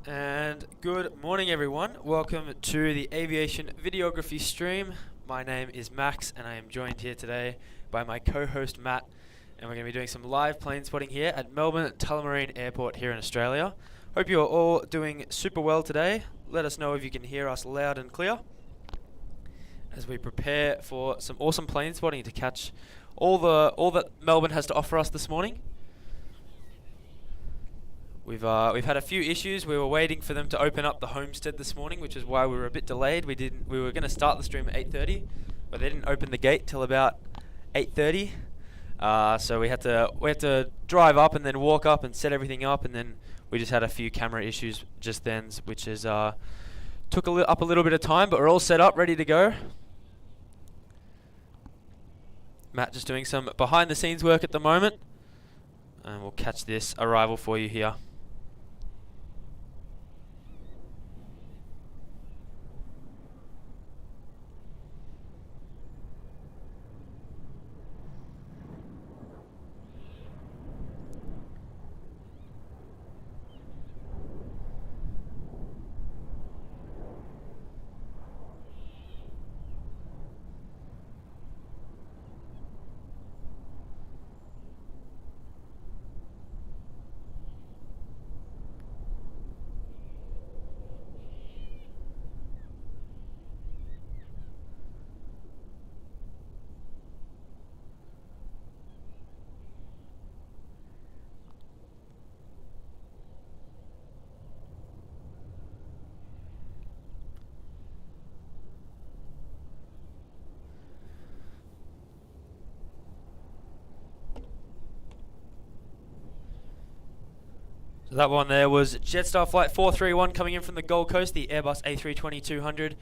And good morning everyone, welcome to the aviation videography stream. My name is Max and I am joined here today by my co-host Matt, and we're going to be doing some live plane spotting here at Melbourne Airport here in Australia. Hope you are all doing super well today. Let us know if you can hear us loud and clear as we prepare for some awesome plane spotting to catch all that Melbourne has to offer us this morning. We've had a few issues. We were waiting for them to open up the homestead this morning, which is why we were a bit delayed. We were going to start the stream at 8:30, but they didn't open the gate till about 8:30. So we had to drive up and then walk up and set everything up, and then we just had a few camera issues just then, which is took up a little bit of time. But we're all set up, ready to go. Matt just doing some behind the scenes work at the moment, and we'll catch this arrival for you here. So that one there was Jetstar Flight 431 coming in from the Gold Coast, the Airbus A320-200.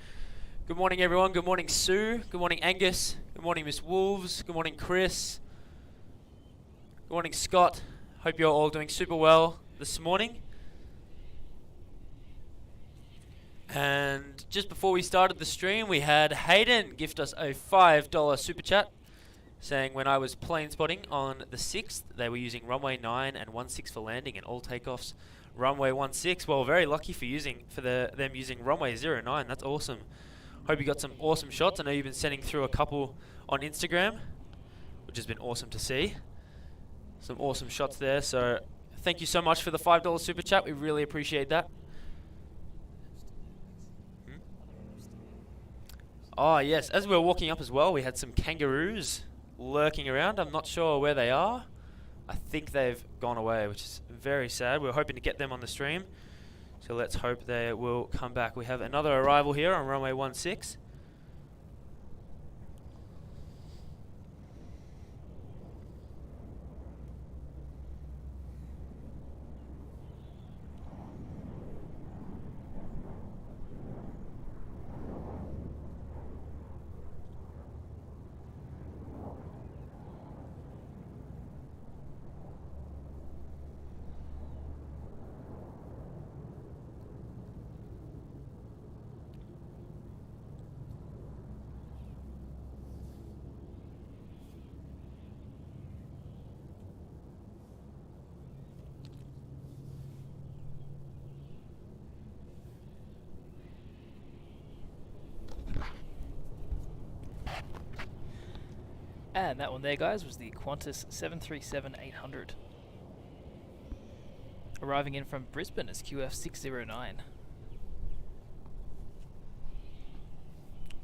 Good morning everyone, good morning Sue, good morning Angus, good morning Miss Wolves, good morning Chris, good morning Scott. Hope you're all doing super well this morning. And just before we started the stream, we had Hayden gift us a $5 super chat, saying when I was plane spotting on the 6th, they were using runway 9 and 16 for landing and all takeoffs runway 16. Well, very lucky for them using runway 09. That's awesome. Hope you got some awesome shots. I know you've been sending through a couple on Instagram, which has been awesome to see. Some awesome shots there. So thank you so much for the $5 super chat. We really appreciate that. Oh yes, as we were walking up as well, we had some kangaroos lurking around. I'm not sure where they are. I think they've gone away, which is very sad. We were hoping to get them on the stream, so let's hope they will come back. We have another arrival here on runway 16. And that one there, guys, was the Qantas 737-800. Arriving in from Brisbane as QF609.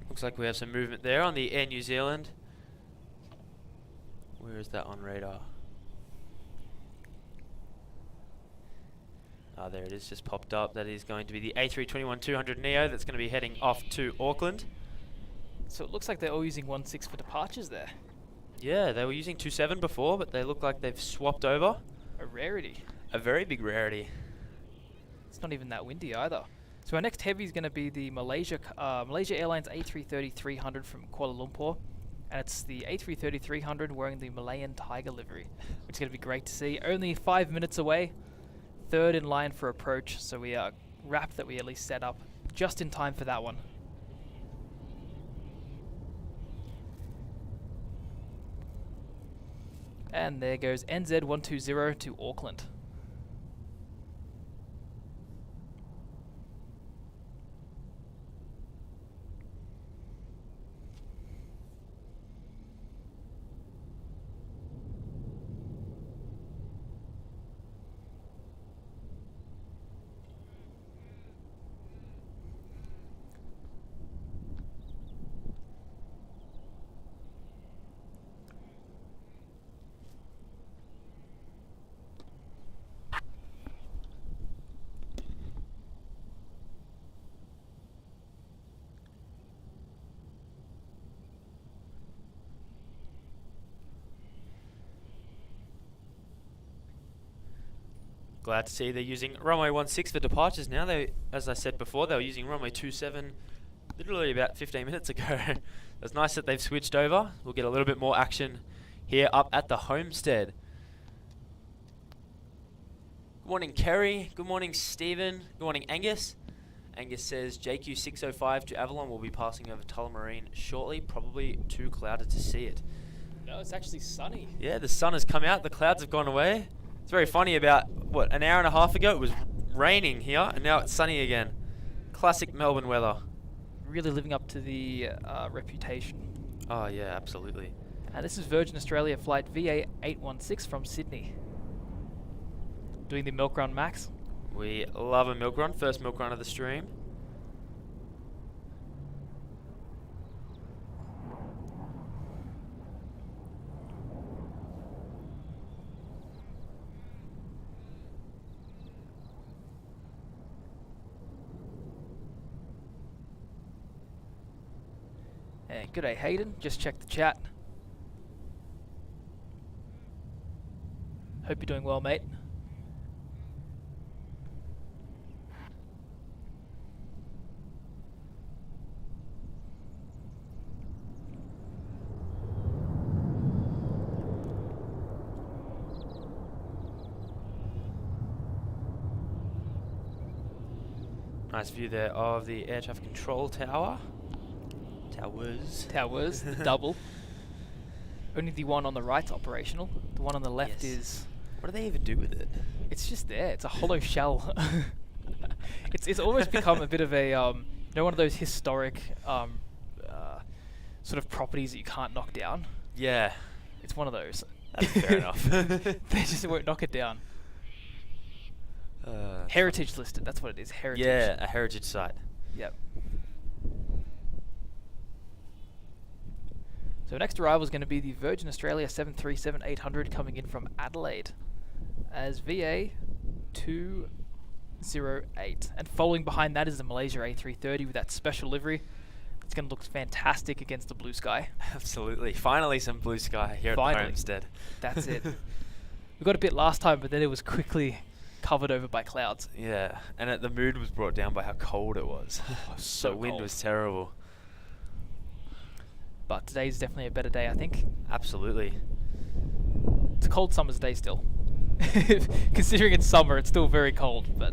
Looks like we have some movement there on the Air New Zealand. Where is that on radar? Ah, there it is, just popped up. That is going to be the A321-200 Neo that's going to be heading off to Auckland. So it looks like they're all using 16 for departures there. Yeah, they were using 27 before, but they look like they've swapped over. A rarity. A very big rarity. It's not even that windy either. So our next heavy is going to be the Malaysia Airlines A330-300 from Kuala Lumpur. And it's the A330-300 wearing the Malayan Tiger livery, which is going to be great to see. Only 5 minutes away. Third in line for approach, so we are wrapped that we at least set up just in time for that one. And there goes NZ120 to Auckland. glad to see they're using runway 16 for departures now. They, as I said before, they were using runway 27 literally about 15 minutes ago. It's nice that they've switched over. We'll get a little bit more action here up at the homestead. Good morning, Kerry. Good morning, Stephen. Good morning, Angus. Angus says JQ605 to Avalon will be passing over Tullamarine shortly. Probably too clouded to see it. No, it's actually sunny. Yeah, the sun has come out. The clouds have gone away. It's very funny. About, what, an hour and a half ago it was raining here, and now it's sunny again. Classic Melbourne weather. Really living up to the reputation. Oh, yeah, absolutely. And this is Virgin Australia flight VA816 from Sydney. Doing the milk run, Max. We love a milk run. First milk run of the stream. And g'day Hayden, just check the chat. Hope you're doing well, mate. Nice view there of the air traffic control tower. Towers, the double. Only the one on the right's operational. The one on the left is... What do they even do with it? It's just there. It's a hollow shell. It's almost become a bit of a you know, one of those historic sort of properties that you can't knock down. Yeah, It's one of those. that's fair enough. They just won't knock it down. Heritage listed. That's what it is. Heritage. Yeah, a heritage site. Yep. So next arrival is going to be the Virgin Australia 737-800 coming in from Adelaide as VA208. And following behind that is the Malaysia A330 with that special livery. It's going to look fantastic against the blue sky. Absolutely. Finally some blue sky here at the homestead. That's it. We got a bit last time, but then it was quickly covered over by clouds. Yeah, and the mood was brought down by how cold it was. So the wind cold. was terrible. But today's definitely a better day, I think. Absolutely. It's a cold summer's day still. Considering it's summer, it's still very cold, but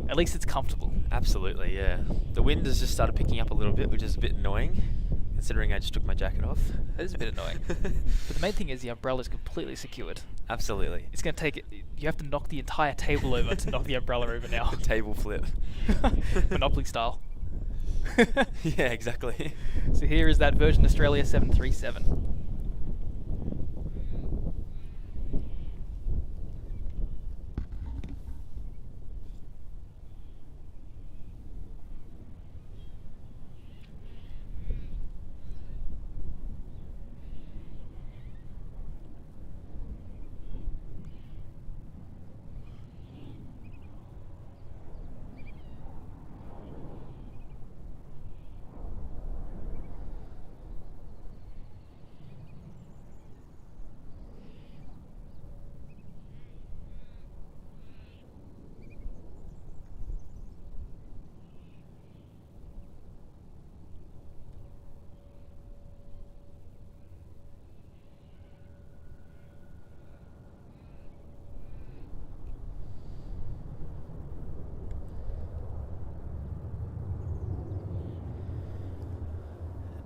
at least it's comfortable. Absolutely, yeah. The wind has just started picking up a little bit, which is a bit annoying, considering I just took my jacket off. That is a bit annoying. But the main thing is the umbrella is completely secured. Absolutely. It's going to take it. You have to knock the entire table over to knock the umbrella over now. Table flip. Monopoly style. Yeah, exactly. So here is that Virgin Australia 737.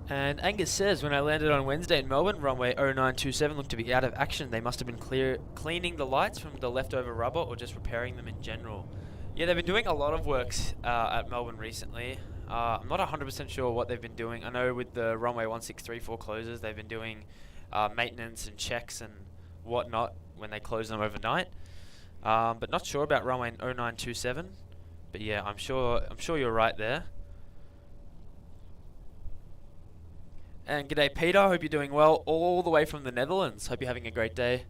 And Angus says, when I landed on Wednesday in Melbourne, runway 0927 looked to be out of action. They must have been cleaning the lights from the leftover rubber or just repairing them in general. Yeah, they've been doing a lot of works at Melbourne recently. I'm not 100% sure what they've been doing. I know with the runway 1634 closes, they've been doing maintenance and checks and whatnot when they close them overnight. But not sure about runway 0927. But yeah, I'm sure you're right there. And g'day Peter, hope you're doing well all the way from the Netherlands. Hope you're having a great day.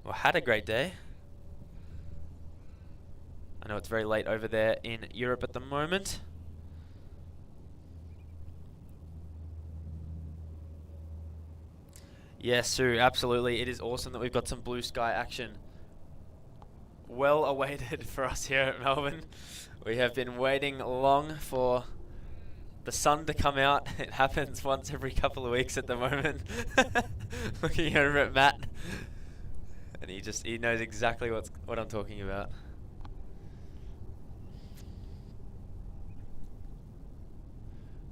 Or had a great day. I know it's very late over there in Europe at the moment. Yes, Sue, absolutely. It is awesome that we've got some blue sky action well awaited for us here at Melbourne. We have been waiting long for the sun to come out. It happens once every couple of weeks at the moment. Looking over at Matt, and he knows exactly what I'm talking about.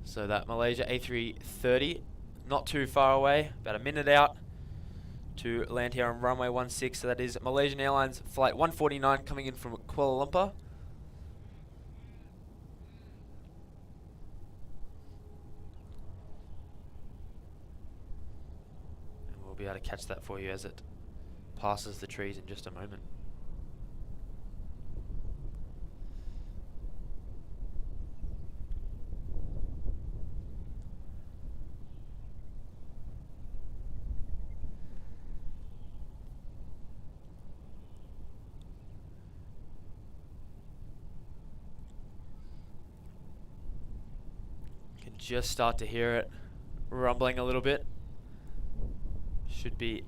So that Malaysia A330, not too far away, about a minute out to land here on runway 16. So that is Malaysian Airlines flight 149 coming in from Kuala Lumpur. And we'll be able to catch that for you as it passes the trees in just a moment. Just start to hear it rumbling a little bit. Should be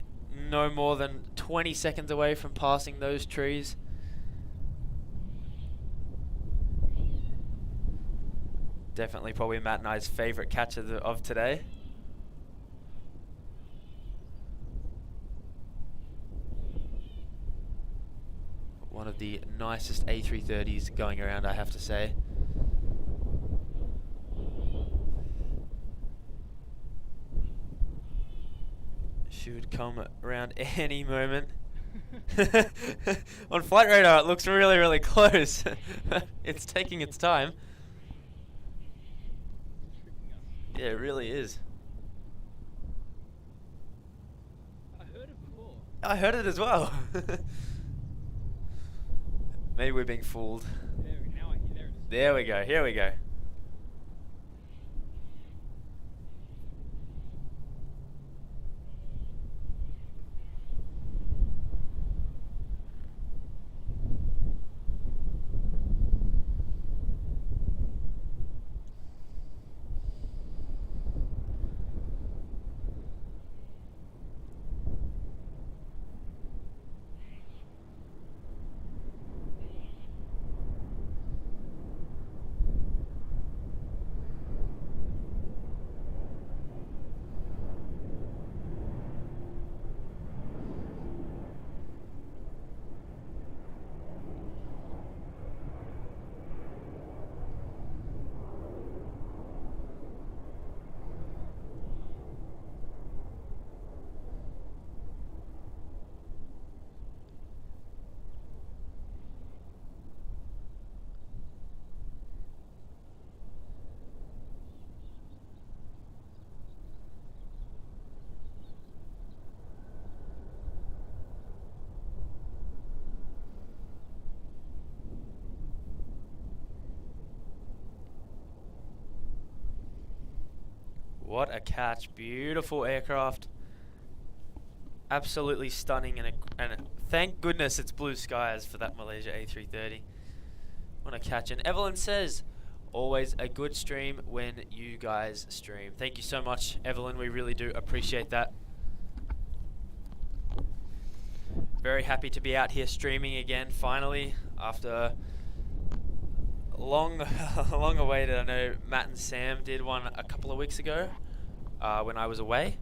no more than 20 seconds away from passing those trees. Definitely probably Matt and I's favorite catch of today. One of the nicest A330s going around, I have to say. Should come around any moment. On flight radar, it looks really, really close. It's taking its time. Yeah, it really is. I heard it before. I heard it as well. Maybe we're being fooled. There we go. Here we go. What a catch. Beautiful aircraft. Absolutely stunning, and thank goodness it's blue skies for that Malaysia A330. What a catch. And Evelyn says, always a good stream when you guys stream. Thank you so much, Evelyn. We really do appreciate that. Very happy to be out here streaming again, finally, after long awaited. I know Matt and Sam did one a couple of weeks ago when I was away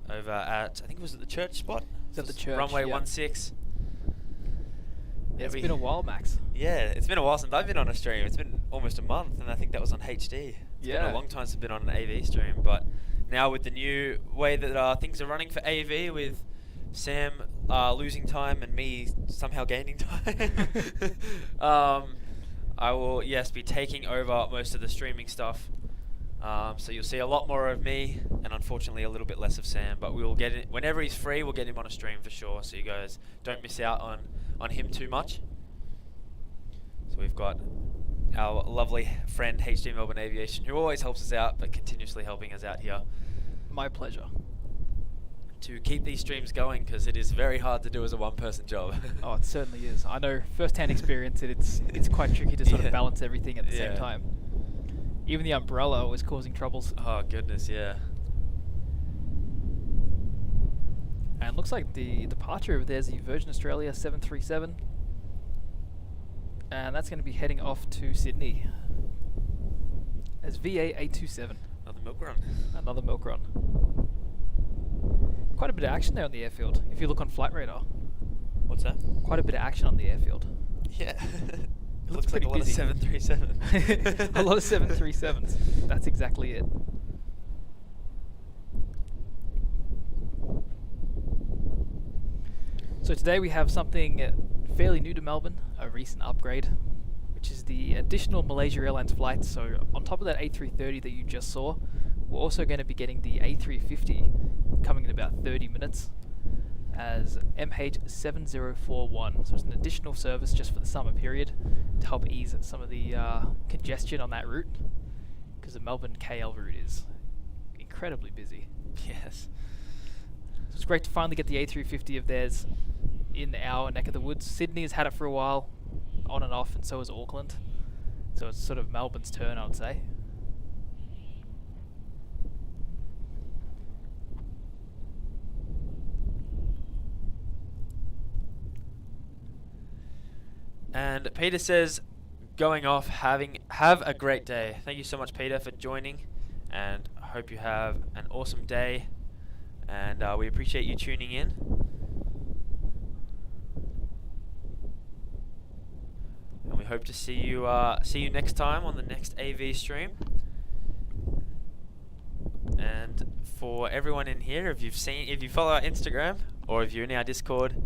over at, I think it was at the church spot. It's at the church, Runway yeah. 16. Yeah, it's been a while, Max. Yeah, it's been a while since I've been on a stream. It's been almost a month, and I think that was on HD. It's been a long time since I've been on an AV stream, but now with the new way that things are running for AV, with Sam losing time and me somehow gaining time, I will, yes, be taking over most of the streaming stuff. So you'll see a lot more of me, and unfortunately a little bit less of Sam, but we will get it whenever he's free. We'll get him on a stream for sure, so you guys don't miss out on him too much. So we've got our lovely friend HD Melbourne Aviation, who always helps us out, but continuously helping us out here. My pleasure. To keep these streams going, because it is very hard to do as a one-person job. Oh, it certainly is. I know first-hand experience. It's quite tricky to sort of balance everything at the same time. Even the umbrella was causing troubles. Oh goodness, yeah. And And looks like the departure over there is the Virgin Australia 737. And that's going to be heading off to Sydney as VA 827. Another milk run. Another milk run. Quite a bit of action there on the airfield, if you look on Flight Radar. What's that? Quite a bit of action on the airfield. Yeah. It looks looks like a pretty lot of busy. 737. A lot of 737s. That's exactly it. So today we have something fairly new to Melbourne, a recent upgrade, which is the additional Malaysia Airlines flights. So on top of that A330 that you just saw, we're also going to be getting the A350 coming in about 30 minutes as MH7041. So it's an additional service just for the summer period to help ease some of the congestion on that route, because the Melbourne KL route is incredibly busy. Yes. So it's great to finally get the A350 of theirs in our neck of the woods. Sydney has had it for a while, on and off, and so has Auckland. So it's sort of Melbourne's turn, I would say. And Peter says, going off, have a great day. Thank you so much, Peter, for joining, and I hope you have an awesome day, and we appreciate you tuning in. And we hope to see you next time on the next AV stream. And for everyone in here, if you follow our Instagram or if you're in our Discord,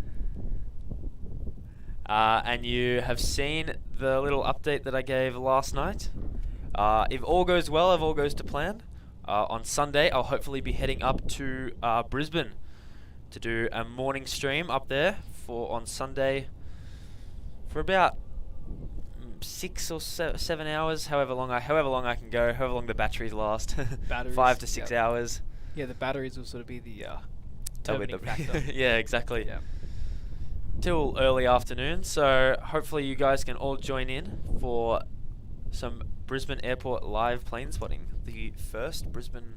and you have seen the little update that I gave last night, if all goes well, if all goes to plan, on Sunday I'll hopefully be heading up to Brisbane to do a morning stream up there on Sunday for about 6 or 7 hours, however long I can go, however long the batteries last. Batteries, 5 to 6 yep. hours. Yeah, the batteries will sort of be the determining factor. Yeah, exactly. Yeah. Till early afternoon, so hopefully you guys can all join in for some Brisbane Airport live plane spotting, the first Brisbane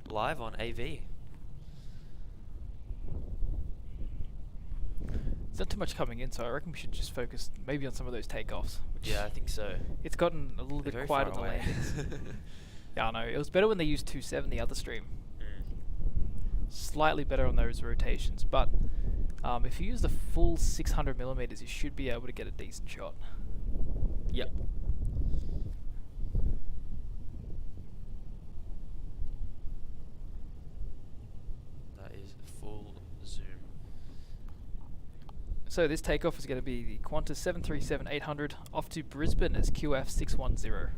live on AV. There's not too much coming in, so I reckon we should just focus maybe on some of those takeoffs. Yeah, I think so. It's gotten a little They're bit very quiet far on the away. landings. Yeah, I know. It was better when they used 2.7 the other stream. Slightly better on those rotations, but if you use the full 600mm, you should be able to get a decent shot. Yep. That is full zoom. So this takeoff is going to be the Qantas 737-800 off to Brisbane as QF610.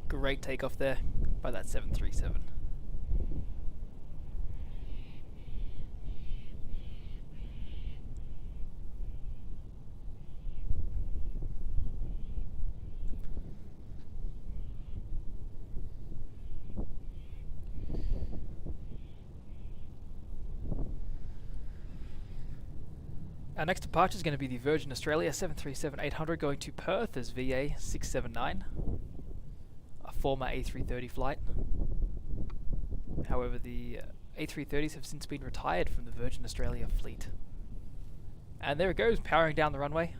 Great takeoff there by that 737. Our next departure is going to be the Virgin Australia 737-800 going to Perth as VA 679. Former A330 flight. However, the A330s have since been retired from the Virgin Australia fleet. And there it goes, powering down the runway.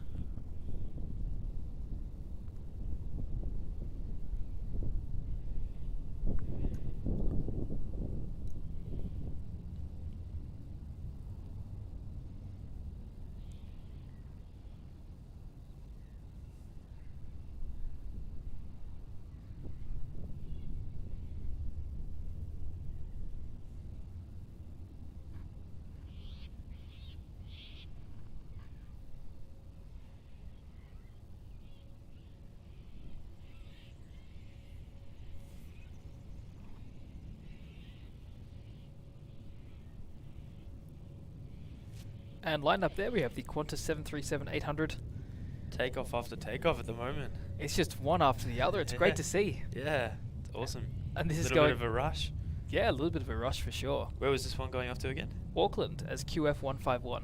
And lined up there we have the Qantas 737-800. Takeoff after takeoff at the moment. It's just one after the other. It's great to see. Yeah, it's awesome. And this a is little going... bit of a rush. Yeah, a little bit of a rush for sure. Where was this one going off to again? Auckland as QF151.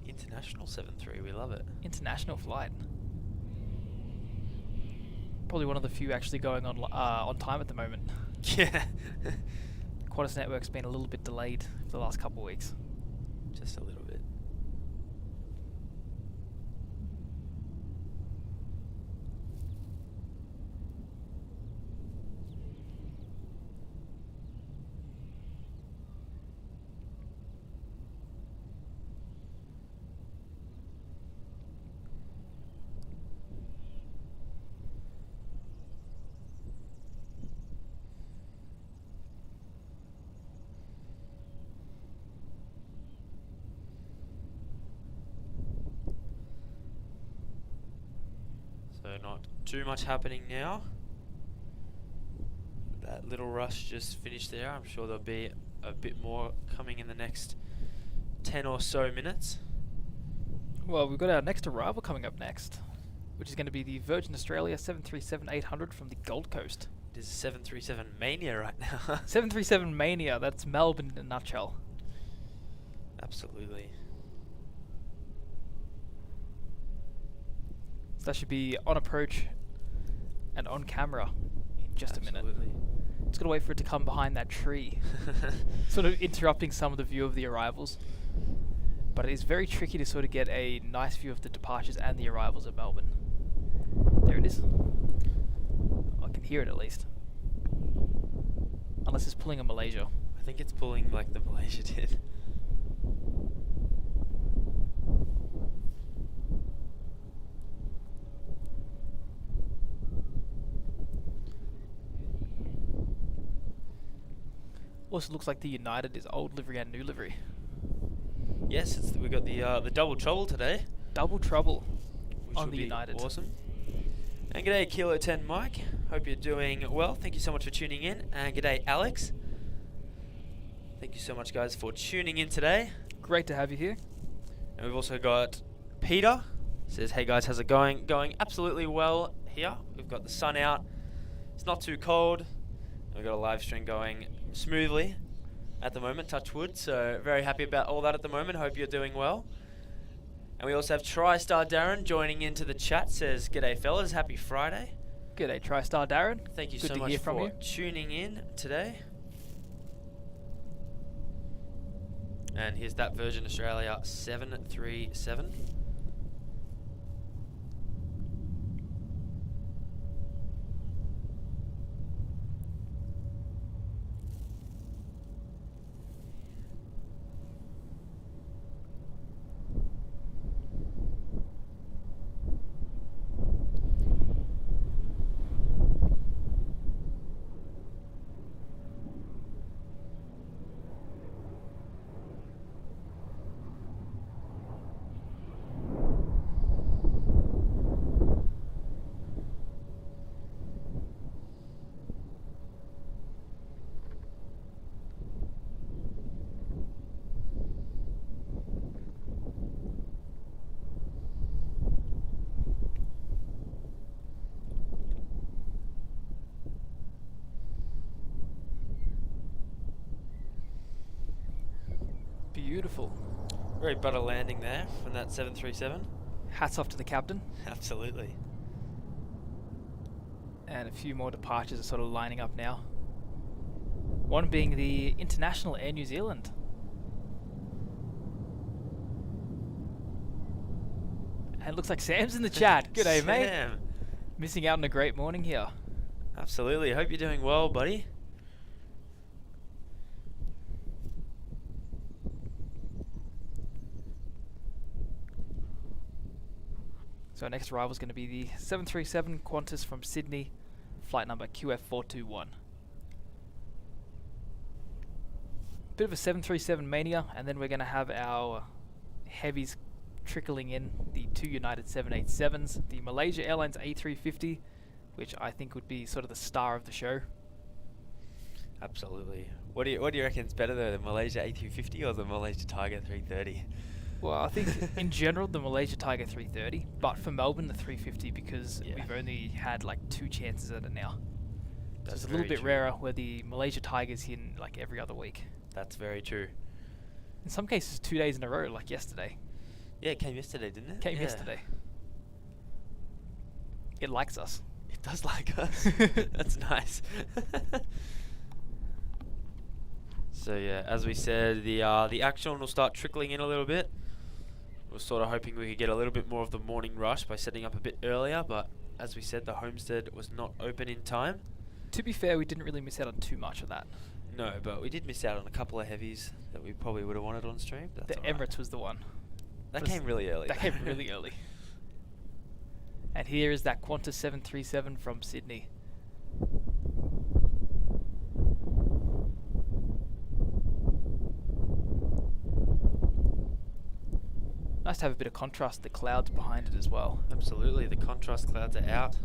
International 73, we love it. International flight. Probably one of the few actually going on time at the moment. Yeah. Qantas network's been a little bit delayed for the last couple of weeks. Just a little bit. So not too much happening now. That little rush just finished there. I'm sure there'll be a bit more coming in the next 10 or so minutes. Well, we've got our next arrival coming up next, which is going to be the Virgin Australia 737-800 from the Gold Coast. It is 737 mania right now. 737 mania, that's Melbourne in a nutshell. Absolutely. So that should be on approach and on camera in just a minute. Just gotta wait for it to come behind that tree, sort of interrupting some of the view of the arrivals. But it is very tricky to sort of get a nice view of the departures and the arrivals at Melbourne. There it is. I can hear it at least. Unless it's pulling a Malaysia. I think it's pulling like the Malaysia did. Also looks like the United is old livery and new livery. Yes, we got the double trouble today. Double trouble Which on will the be United. Awesome. And g'day Kilo 10 Mike. Hope you're doing well. Thank you so much for tuning in. And g'day Alex. Thank you so much guys for tuning in today. Great to have you here. And we've also got Peter. Says, hey guys, how's it going? Going absolutely well here. We've got the sun out. It's not too cold. And we've got a live stream going smoothly at the moment, touch wood. So very happy about all that at the moment. Hope you're doing well. And we also have TriStar Darren joining into the chat. Says, g'day fellas, happy Friday. G'day TriStar Darren. Thank you Good so to much hear from for you. tuning in today. And here's that Virgin Australia 737. Beautiful. Very butter landing there from that 737. Hats off to the captain. Absolutely. And a few more departures are sort of lining up now. One being the International Air New Zealand. And it looks like Sam's in the chat. G'day, Sam. mate. Missing out on a great morning here. Absolutely. Hope you're doing well, buddy. So our next arrival is going to be the 737 Qantas from Sydney, flight number QF421. Bit of a 737 mania, and then we're going to have our heavies trickling in, the two United 787s, the Malaysia Airlines A350, which I think would be sort of the star of the show. Absolutely. What do you reckon is better though, the Malaysia A350 or the Malaysia Tiger 330? Well, I think in general the Malaysia Tiger 330, but for Melbourne the 350 because Yeah. we've only had like 2 chances at it now. So That's it's a little very bit true. rarer where the Malaysia Tiger's in like every other week. That's very true. In some cases 2 days in a row, like yesterday. Yeah, it came yesterday, didn't it? Came Yeah. yesterday. It likes us. It does like us. That's nice. So yeah, as we said, the action will start trickling in a little bit. We're sort of hoping we could get a little bit more of the morning rush by setting up a bit earlier, but as we said, the homestead was not open in time. To be fair, we didn't really miss out on too much of that. No, but we did miss out on a couple of heavies that we probably would have wanted on stream. That's The alright. Emirates was the one. That was- came really early. That came really early. And here is that Qantas 737 from Sydney. Nice to have a bit of contrast, the clouds behind it as well. Absolutely, the contrast clouds are out.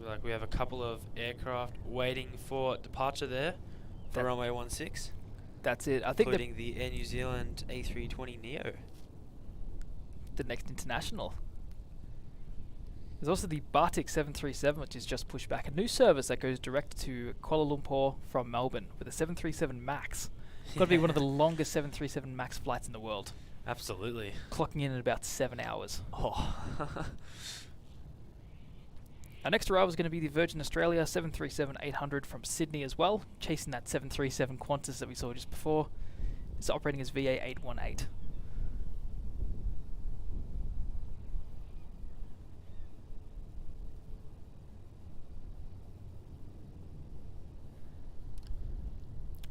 Like we have a couple of aircraft waiting for departure there for That- runway 16, That's it. I think including the Air New Zealand A320 Neo. the next international. There's also the Bartik 737, which is just pushed back. A new service that goes direct to Kuala Lumpur from Melbourne with a 737 MAX. Got to be one of the longest 737 MAX flights in the world. Absolutely. Clocking in at about 7 hours. Oh. Our next arrival is going to be the Virgin Australia 737-800 from Sydney as well, chasing that 737 Qantas that we saw just before. It's operating as VA818.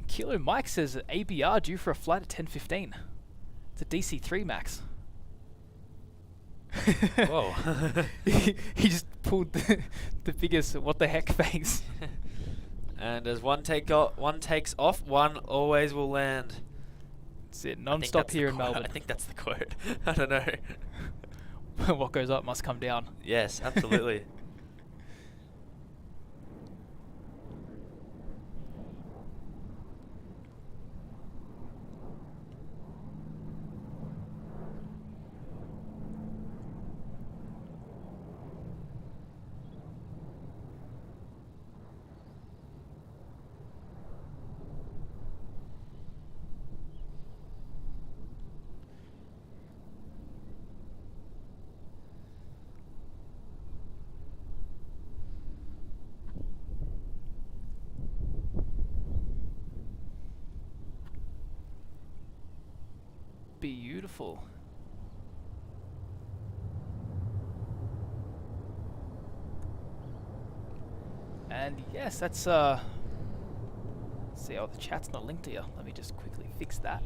Kilo Mike says ABR due for a flight at 10:15. It's a DC-3 Max. Whoa. he just pulled the biggest what the heck face. And as one takes off, one always will land. That's it, I think non-stop that's the here in quote. Melbourne. I think that's the quote. I don't know. What goes up must come down. Yes, absolutely. Beautiful. And yes, that's see, oh, the chat's not linked here. Let me just quickly fix that.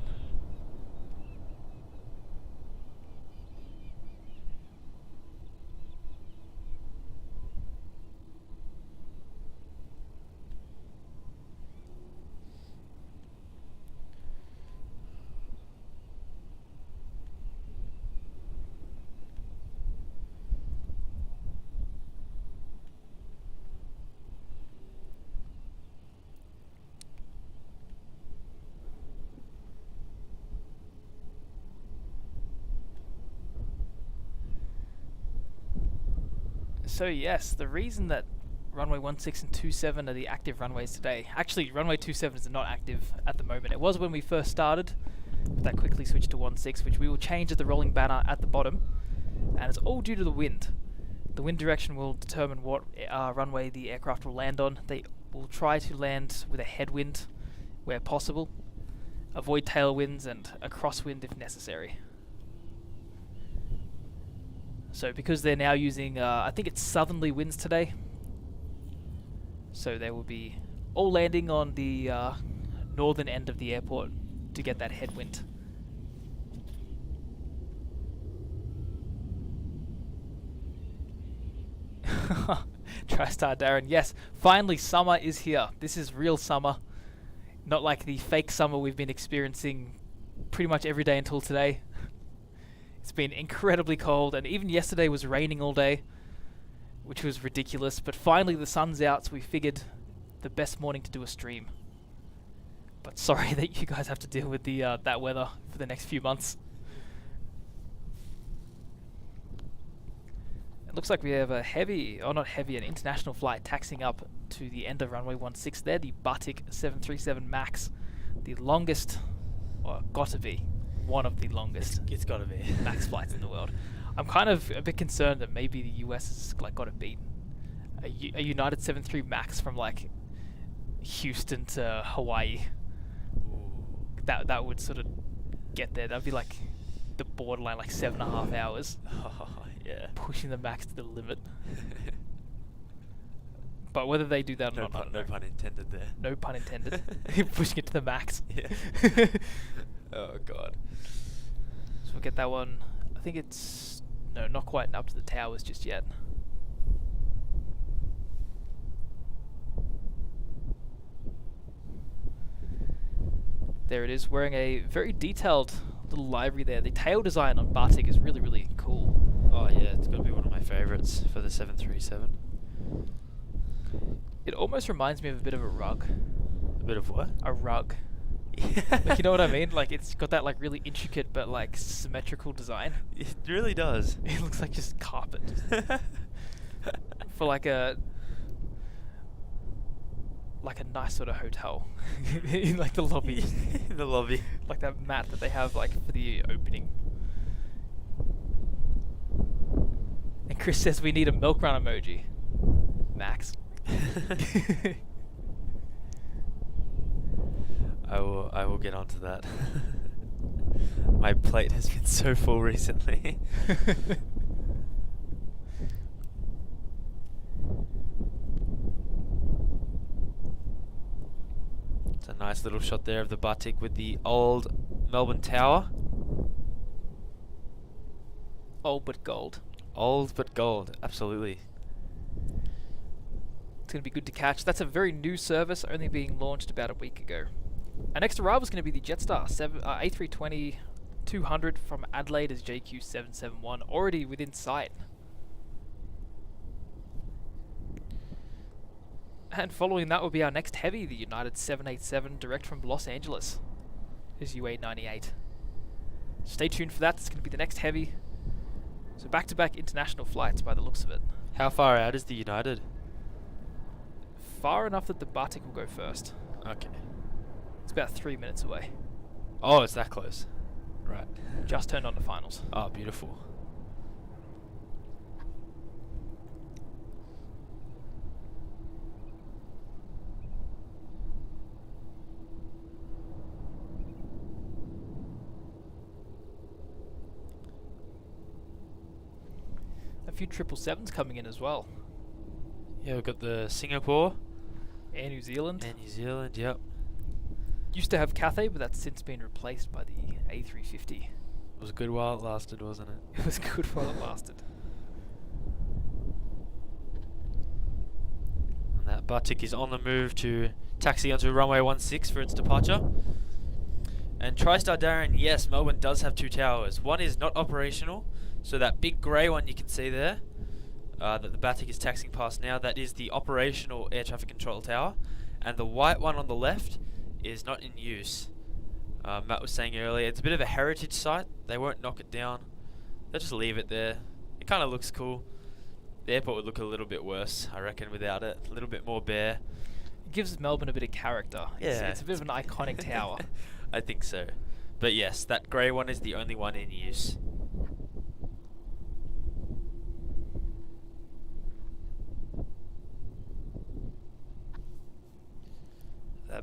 So yes, the reason that runway 16 and 27 are the active runways today. Actually, runway 27 is not active at the moment. It was when we first started, but that quickly switched to 16, which we will change at the rolling banner at the bottom. And it's all due to the wind. The wind direction will determine what runway the aircraft will land on. They will try to land with a headwind where possible, avoid tailwinds and a crosswind if necessary. So because they're now using, I think it's southerly winds today, so they will be all landing on the northern end of the airport to get that headwind. TriStar Darren, yes, finally summer is here. This is real summer, not like the fake summer we've been experiencing pretty much every day until today. It's been incredibly cold, and even yesterday was raining all day, which was ridiculous, but finally the sun's out, so we figured the best morning to do a stream. But sorry that you guys have to deal with the that weather for the next few months. It looks like we have a heavy, or not heavy, an international flight taxiing up to the end of runway 16 there, the Batik 737 MAX, the longest, or got to be, one of the longest It's got to be. MAX flights in the world. I'm kind of a bit concerned that maybe the US has like got it beaten. A United 73 MAX from like Houston to Hawaii. That would sort of get there. That'd be like the borderline, like 7.5 hours. Oh, yeah. Pushing the MAX to the limit. But whether they do that or not, I don't know. No pun intended there. No pun intended. Pushing it to the max. Yeah. Oh god. So we'll get that one. I think it's no, not quite up to the towers just yet. There it is, wearing a very detailed little livery there. The tail design on Batik is really, really cool. Oh yeah, it's got to be one of my favourites for the 737. It almost reminds me of a bit of a rug. A bit of what? A rug. Like, you know what I mean? Like, it's got that like really intricate but like symmetrical design. It really does. It looks like just carpet. For like a nice sort of hotel. In like the lobby. In the lobby. Like that mat that they have like for the opening. And Chris says we need a milk run emoji. Max. I will get onto that. My plate has been so full recently. It's a nice little shot there of the Batik with the old Melbourne Tower. Old but gold. Old but gold, absolutely. It's going to be good to catch. That's a very new service, only being launched about a week ago. Our next arrival is going to be the Jetstar A320-200 from Adelaide as JQ771, already within sight. And following that will be our next heavy, the United 787, direct from Los Angeles, is UA98. Stay tuned for that. It's going to be the next heavy. So back-to-back international flights by the looks of it. How far out is the United? Far enough that the Batik will go first. Okay. It's about 3 minutes away. Oh, it's that close. Right. Just turned on the finals. Oh, beautiful. A few 777s coming in as well. Yeah, we've got the Singapore. Air New Zealand. Air New Zealand, yep. Used to have Cathay, but that's since been replaced by the A350. It was good while it lasted, wasn't it? It was good while it lasted. And that Batik is on the move to taxi onto runway 16 for its departure. And TriStar Darren, yes, Melbourne does have two towers. One is not operational, so that big grey one you can see there, that the Batik is taxiing past now, that is the operational air traffic control tower. And the white one on the left is not in use. Matt was saying earlier, it's a bit of a heritage site. They won't knock it down. They'll just leave it there. It kind of looks cool. The airport would look a little bit worse, I reckon, without it. A little bit more bare. It gives Melbourne a bit of character. Yeah. It's a bit of an iconic tower. I think so. But yes, that grey one is the only one in use.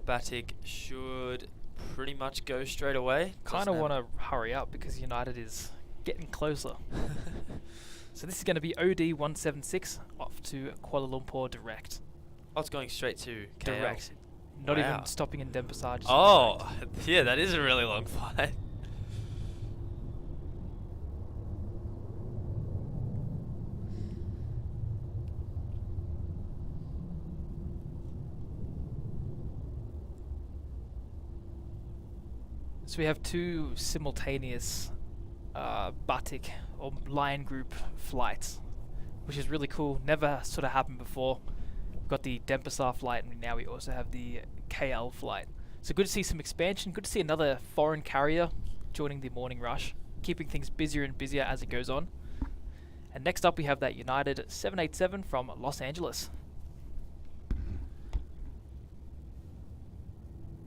Batik should pretty much go straight away. Kind of want to hurry up because United is getting closer. So this is going to be OD 176 off to Kuala Lumpur direct. Oh, it's going straight to KL. Direct. Not even stopping in Denpasar. just Oh, direct. yeah, that is a really long flight. So we have two simultaneous Batik or Lion Group flights, which is really cool. Never sort of happened before. We've got the Denpasar flight, and now we also have the KL flight. So good to see some expansion. Good to see another foreign carrier joining the morning rush, keeping things busier and busier as it goes on. And next up we have that United 787 from Los Angeles.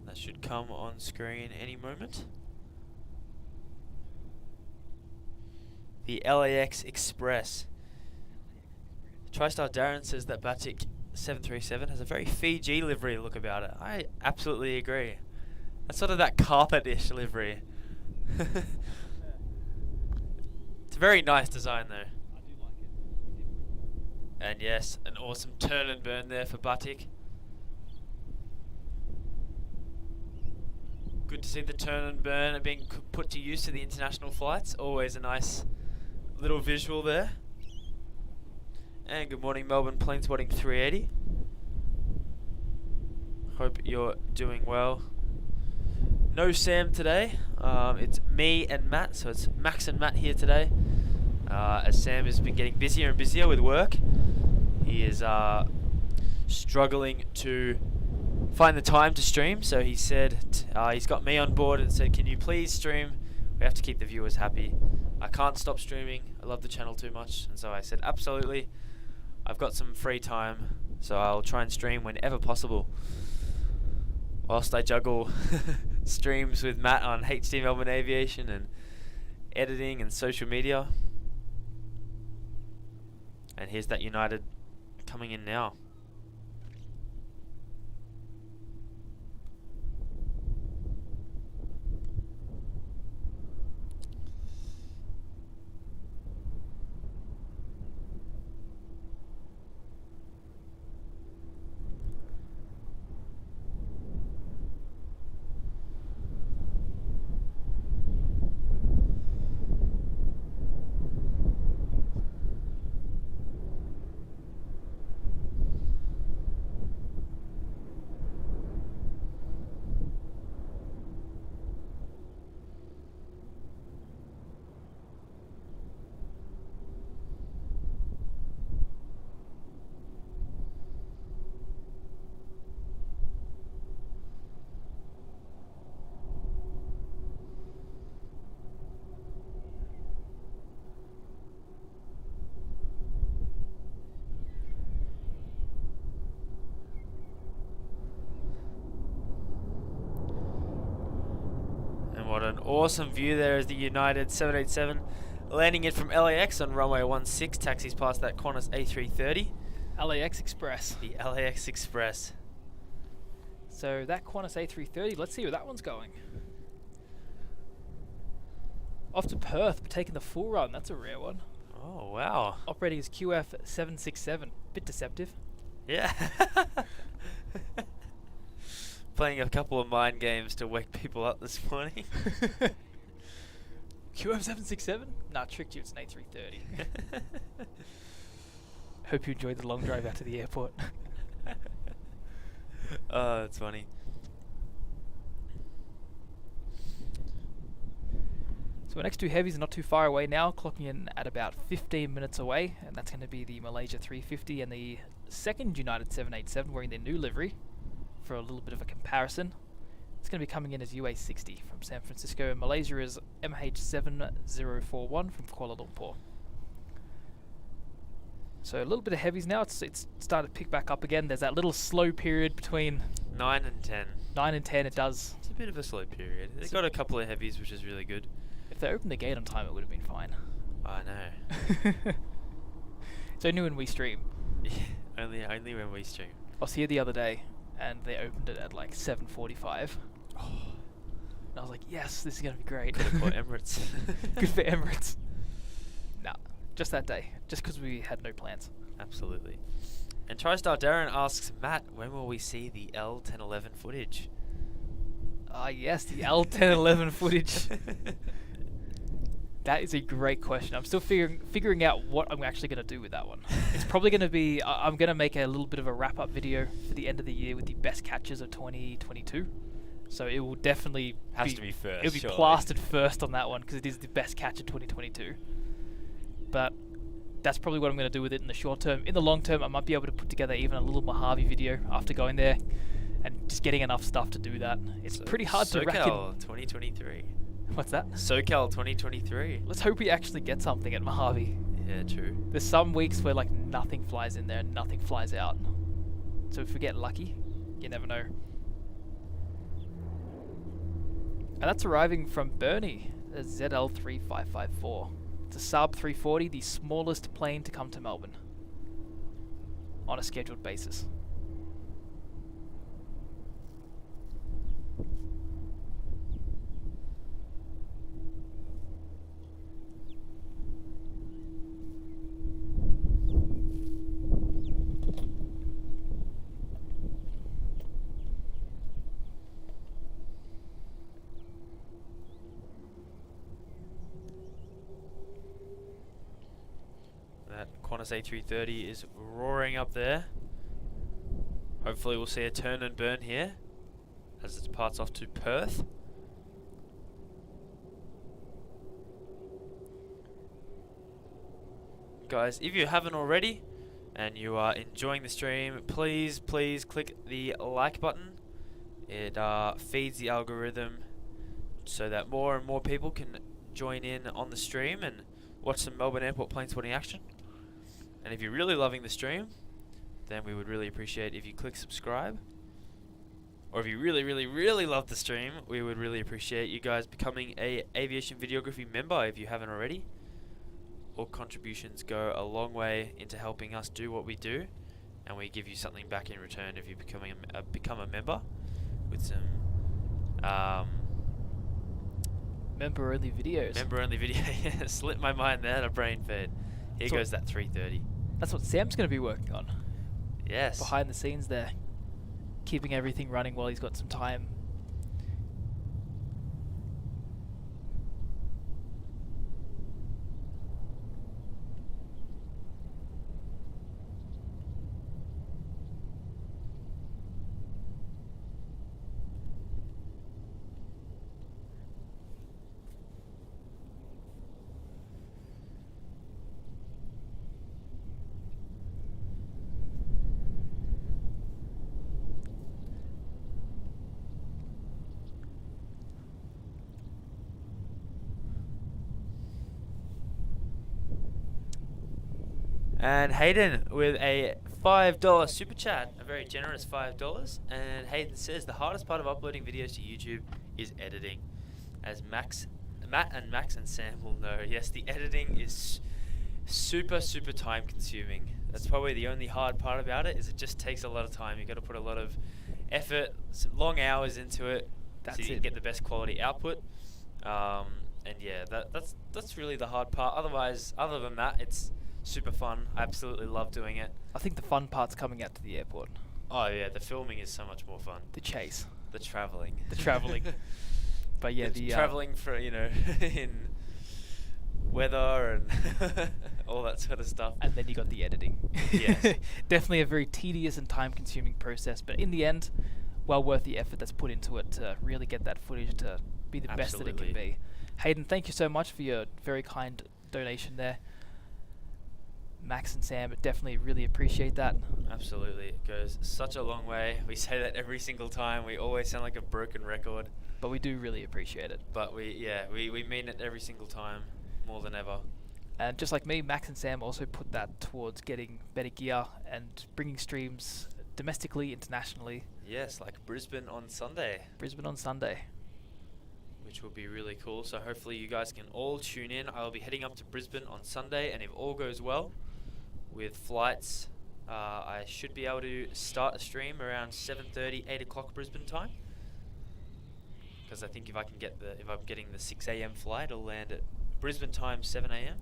That should come on screen any moment. The LAX Express. TriStar Darren says that Batik 737 has a very Fiji livery look about it. I absolutely agree. That's sort of that carpet-ish livery. It's a very nice design though. I do like it. And yes, an awesome turn and burn there for Batik. Good to see the turn and burn being put to use to the international flights. Always a nice little visual there. And good morning, Melbourne Planespotting 380. Hope you're doing well. No Sam today. It's me and Matt, so it's Max and Matt here today. As Sam has been getting busier and busier with work, he is struggling to find the time to stream. So he said he's got me on board and said, "Can you please stream? We have to keep the viewers happy. I can't stop streaming. I love the channel too much." And so I said, "Absolutely. I've got some free time, so I'll try and stream whenever possible." Whilst I juggle streams with Matt on HD Melbourne Aviation and editing and social media. And here's that United coming in now. What an awesome view there is the United 787 landing it from LAX on runway 16, taxis past that Qantas A330. LAX Express. The LAX Express. So that Qantas A330, let's see where that one's going. Off to Perth, but taking the full run. That's a rare one. Oh, wow. Operating as QF767. Bit deceptive. Yeah. Playing a couple of mind games to wake people up this morning. QF767? Nah, tricked you. It's an A330. Hope you enjoyed the long drive out to the airport. Oh, that's funny. So our next two heavies are not too far away now, clocking in at about 15 minutes away, and that's going to be the Malaysia A350 and the second United 787 wearing their new livery. For a little bit of a comparison, it's going to be coming in as UA60 from San Francisco, and Malaysia is MH7041 from Kuala Lumpur. So a little bit of heavies now. It's started to pick back up again. There's that little slow period between 9 and 10. 9 and 10. It does. It's a bit of a slow period. They got a couple of heavies, which is really good. If they opened the gate on time, it would have been fine. I know. It's only when we stream. Yeah, only when we stream. I was here the other day, and they opened it at like 7:45. Oh, And I was like, yes, this is gonna be great. could have caught Emirates. Good for Emirates. Nah, just that day, just because we had no plans. Absolutely. And TriStar Darren asks, Matt, when will we see the L1011 footage? Ah, yes, the L1011 footage. That is a great question. I'm still figuring out what I'm actually going to do with that one. It's probably going to be, I'm going to make a little bit of a wrap-up video for the end of the year with the best catches of 2022. So it will definitely Has to be first. It'll be surely. plastered first on that one because it is the best catch of 2022. But that's probably what I'm going to do with it in the short term. In the long term, I might be able to put together even a little Mojave video after going there and just getting enough stuff to do that. It's So pretty hard to rack in. SoCal 2023. What's that? SoCal 2023. Let's hope we actually get something at Mojave. Yeah, true. There's some weeks where like nothing flies in there and nothing flies out. So if we get lucky, you never know. And that's arriving from Bernie, a ZL3554. It's a Saab 340, the smallest plane to come to Melbourne on a scheduled basis. That Qantas A330 is roaring up there. Hopefully we'll see a turn and burn here as it departs off to Perth. Guys, if you haven't already and you are enjoying the stream, please click the like button. It feeds the algorithm so that more and more people can join in on the stream and watch some Melbourne Airport plane spotting action. And if you're really loving the stream, then we would really appreciate if you click subscribe. Or if you really love the stream, we would really appreciate you guys becoming a aviation videography member if you haven't already. All contributions go a long way into helping us do what we do, and we give you something back in return if you become a member with some Member-only videos. member-only video. Slipped my mind there, a brain fade. Here So- goes that 330. That's what Sam's going to be working on. Yes. Behind the scenes there. Keeping everything running while he's got some time. And Hayden with a $5 super chat, a very generous $5. And Hayden says the hardest part of uploading videos to YouTube is editing. As Matt and Max and Sam will know, yes, the editing is super time consuming. That's probably the only hard part about it, is it just takes a lot of time. You've got to put a lot of effort, some long hours into it, That's so you it. can get the best quality output. And yeah, that's really the hard part. Other than that, it's super fun. I absolutely love doing it. I think the fun part's coming out to the airport. Oh yeah, the filming is so much more fun. The chase. The traveling. The travelling. But yeah, the traveling for in weather and all that sort of stuff. and then you got the editing. Yes. Definitely a very tedious and time-consuming process, but in the end, well worth the effort that's put into it to really get that footage to be the best that it can Absolutely. be. Hayden, thank you so much for your very kind donation there. Max and Sam, definitely really appreciate that. Absolutely, it goes such a long way. We say that every single time. We always sound like a broken record, But we do really appreciate it. but we mean it every single time, more than ever. And just like me, Max and Sam also put that towards getting better gear and bringing streams domestically, internationally. Yes, like Brisbane on Sunday, Brisbane on Sunday. which will be really cool. So hopefully you guys can all tune in. I'll be heading up to Brisbane on Sunday, and if all goes well, with flights I should be able to start the stream around 7:30, 8 o'clock Brisbane time. Because I think if I'm getting the 6 a.m. flight, it'll land at Brisbane time 7 a.m.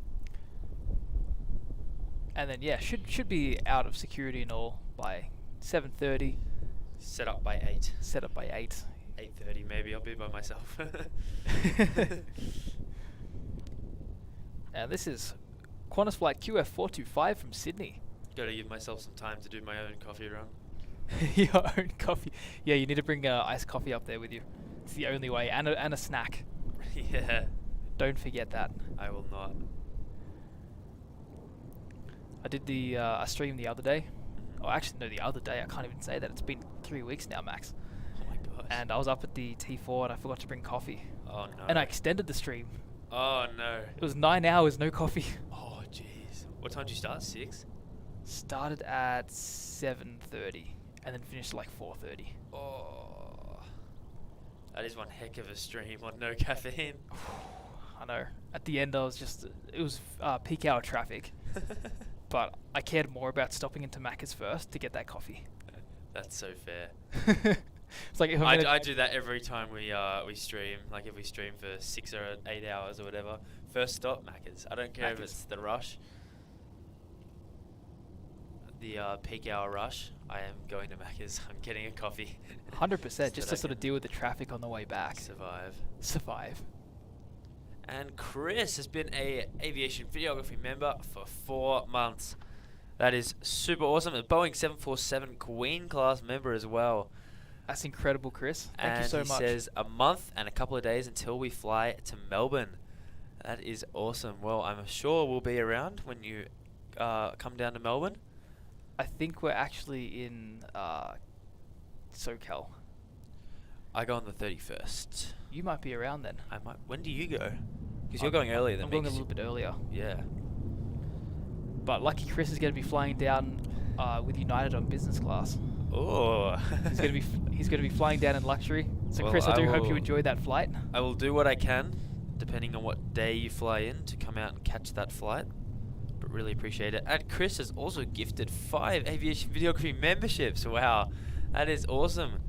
And then yeah, should be out of security and all by 7:30. Set up by 8. Set up by 8. 8:30 maybe. I'll be by myself. And this is Qantas flight QF425 from Sydney. Got to give myself some time to do my own coffee run. Your own coffee. Yeah, you need to bring iced coffee up there with you. It's the only way, and a snack. Yeah. Don't forget that. I will not. I did the a stream the other day. Oh, actually, no, the other day. I can't even say that. It's been 3 weeks now, Max. Oh my gosh. And I was up at the T4 and I forgot to bring coffee. Oh no. And I extended the stream. Oh no. It was 9 hours, no coffee. Oh jeez. What time did you start? 6? Started at 7:30 and then finished like 4:30. Oh. That is one heck of a stream on no caffeine. I know. At the end, it was peak hour traffic. But I cared more about stopping into Macca's first to get that coffee. That's so fair. It's like if I do that every time we stream. Like if we stream for 6 or 8 hours or whatever, first stop Macca's. I don't care if it's the rush, the peak hour rush. I am going to Macca's. I'm getting a coffee. 100%, just to sort of deal with the traffic on the way back. Survive. And Chris has been a aviation videography member for 4 months. That is super awesome. A Boeing 747 Queen class member as well. That's incredible, Chris. Thank you so much. And he says a month and a couple of days until we fly to Melbourne. That is awesome. Well, I'm sure we'll be around when you come down to Melbourne. I think we're actually in SoCal. I go on the 31st. You might be around then. I might. When do you go? Because you're going earlier than me. I'm going a little bit earlier. Yeah. But lucky Chris is going to be flying down with United on business class. Oh. he's going to be flying down in luxury. So well, Chris, I do hope you enjoy that flight. I will do what I can, depending on what day you fly in, to come out and catch that flight. But really appreciate it. And Chris has also gifted 5 aviation videography memberships. Wow, that is awesome.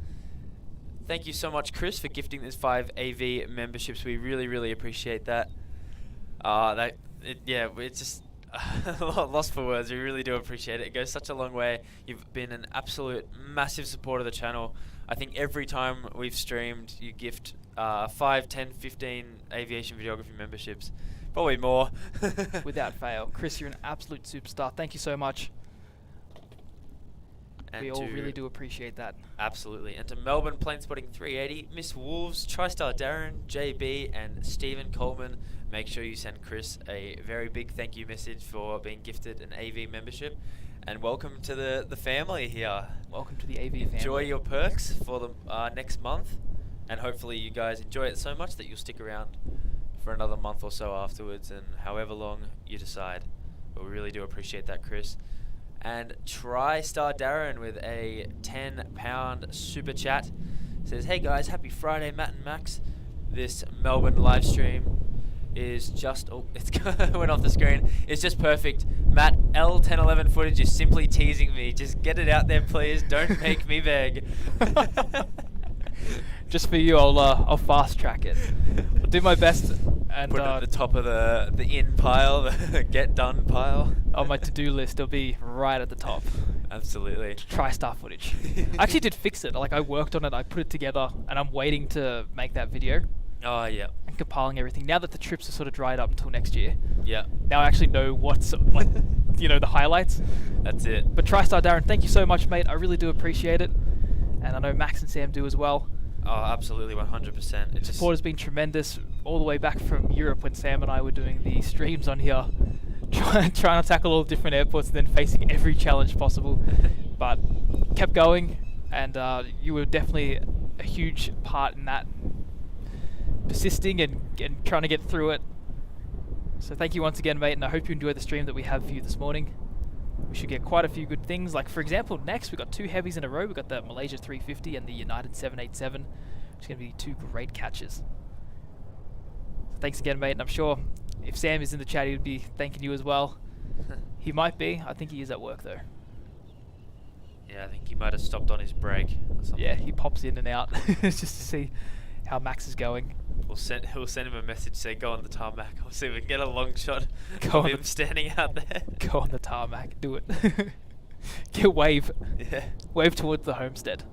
Thank you so much, Chris, for gifting this 5 AV memberships. We really, really appreciate that. It's just lost for words. We really do appreciate it. It goes such a long way. You've been an absolute massive support of the channel. I think every time we've streamed, you gift 5, 10, 15 aviation videography memberships. Probably more. Without fail. Chris, you're an absolute superstar. Thank you so much. And we all really do appreciate that. Absolutely. And to Melbourne Plane Spotting 380, Miss Wolves, TriStar Darren, JB, and Stephen Coleman. Make sure you send Chris a very big thank you message for being gifted an AV membership. And welcome to the family here. Welcome to the AV family. Enjoy your perks for the next month. And hopefully you guys enjoy it so much that you'll stick around for another month or so afterwards, and however long you decide. But we really do appreciate that, Chris. And TriStar Darren with a £10 super chat says, "Hey guys, happy Friday, Matt and Max. This Melbourne live stream is just it's went off the screen. It's just perfect. Matt, L1011 footage is simply teasing me. Just get it out there, please. Don't make me beg." Just for you, I'll fast track it. I'll do my best and put it at the top of the in pile, the get done pile. On my to-do list, it'll be right at the top. Absolutely. TriStar footage. I actually did fix it. Like I worked on it, I put it together, and I'm waiting to make that video. Oh yeah. And compiling everything. Now that the trips are sort of dried up until next year. Yeah. Now I actually know what's like, the highlights. That's it. But TriStar Darren, thank you so much, mate. I really do appreciate it, and I know Max and Sam do as well. Oh, absolutely, 100%. Support has been tremendous all the way back from Europe when Sam and I were doing the streams on here, trying to tackle all the different airports and then facing every challenge possible. But kept going, and you were definitely a huge part in that, persisting and trying to get through it. So thank you once again, mate, and I hope you enjoyed the stream that we have for you this morning. We should get quite a few good things. Like, for example, next we've got 2 heavies in a row. We've got the Malaysia 350 and the United 787, which is going to be 2 great catches. So thanks again, mate, and I'm sure if Sam is in the chat, he would be thanking you as well. He might be. I think he is at work, though. Yeah, I think he might have stopped on his brake or something. Yeah, he pops in and out just to see how Max is going. We'll send him a message, say go on the tarmac. I'll see if we can get a long shot Go of on him standing out there. Go on the tarmac, do it. Get wave. Yeah. Wave towards the homestead.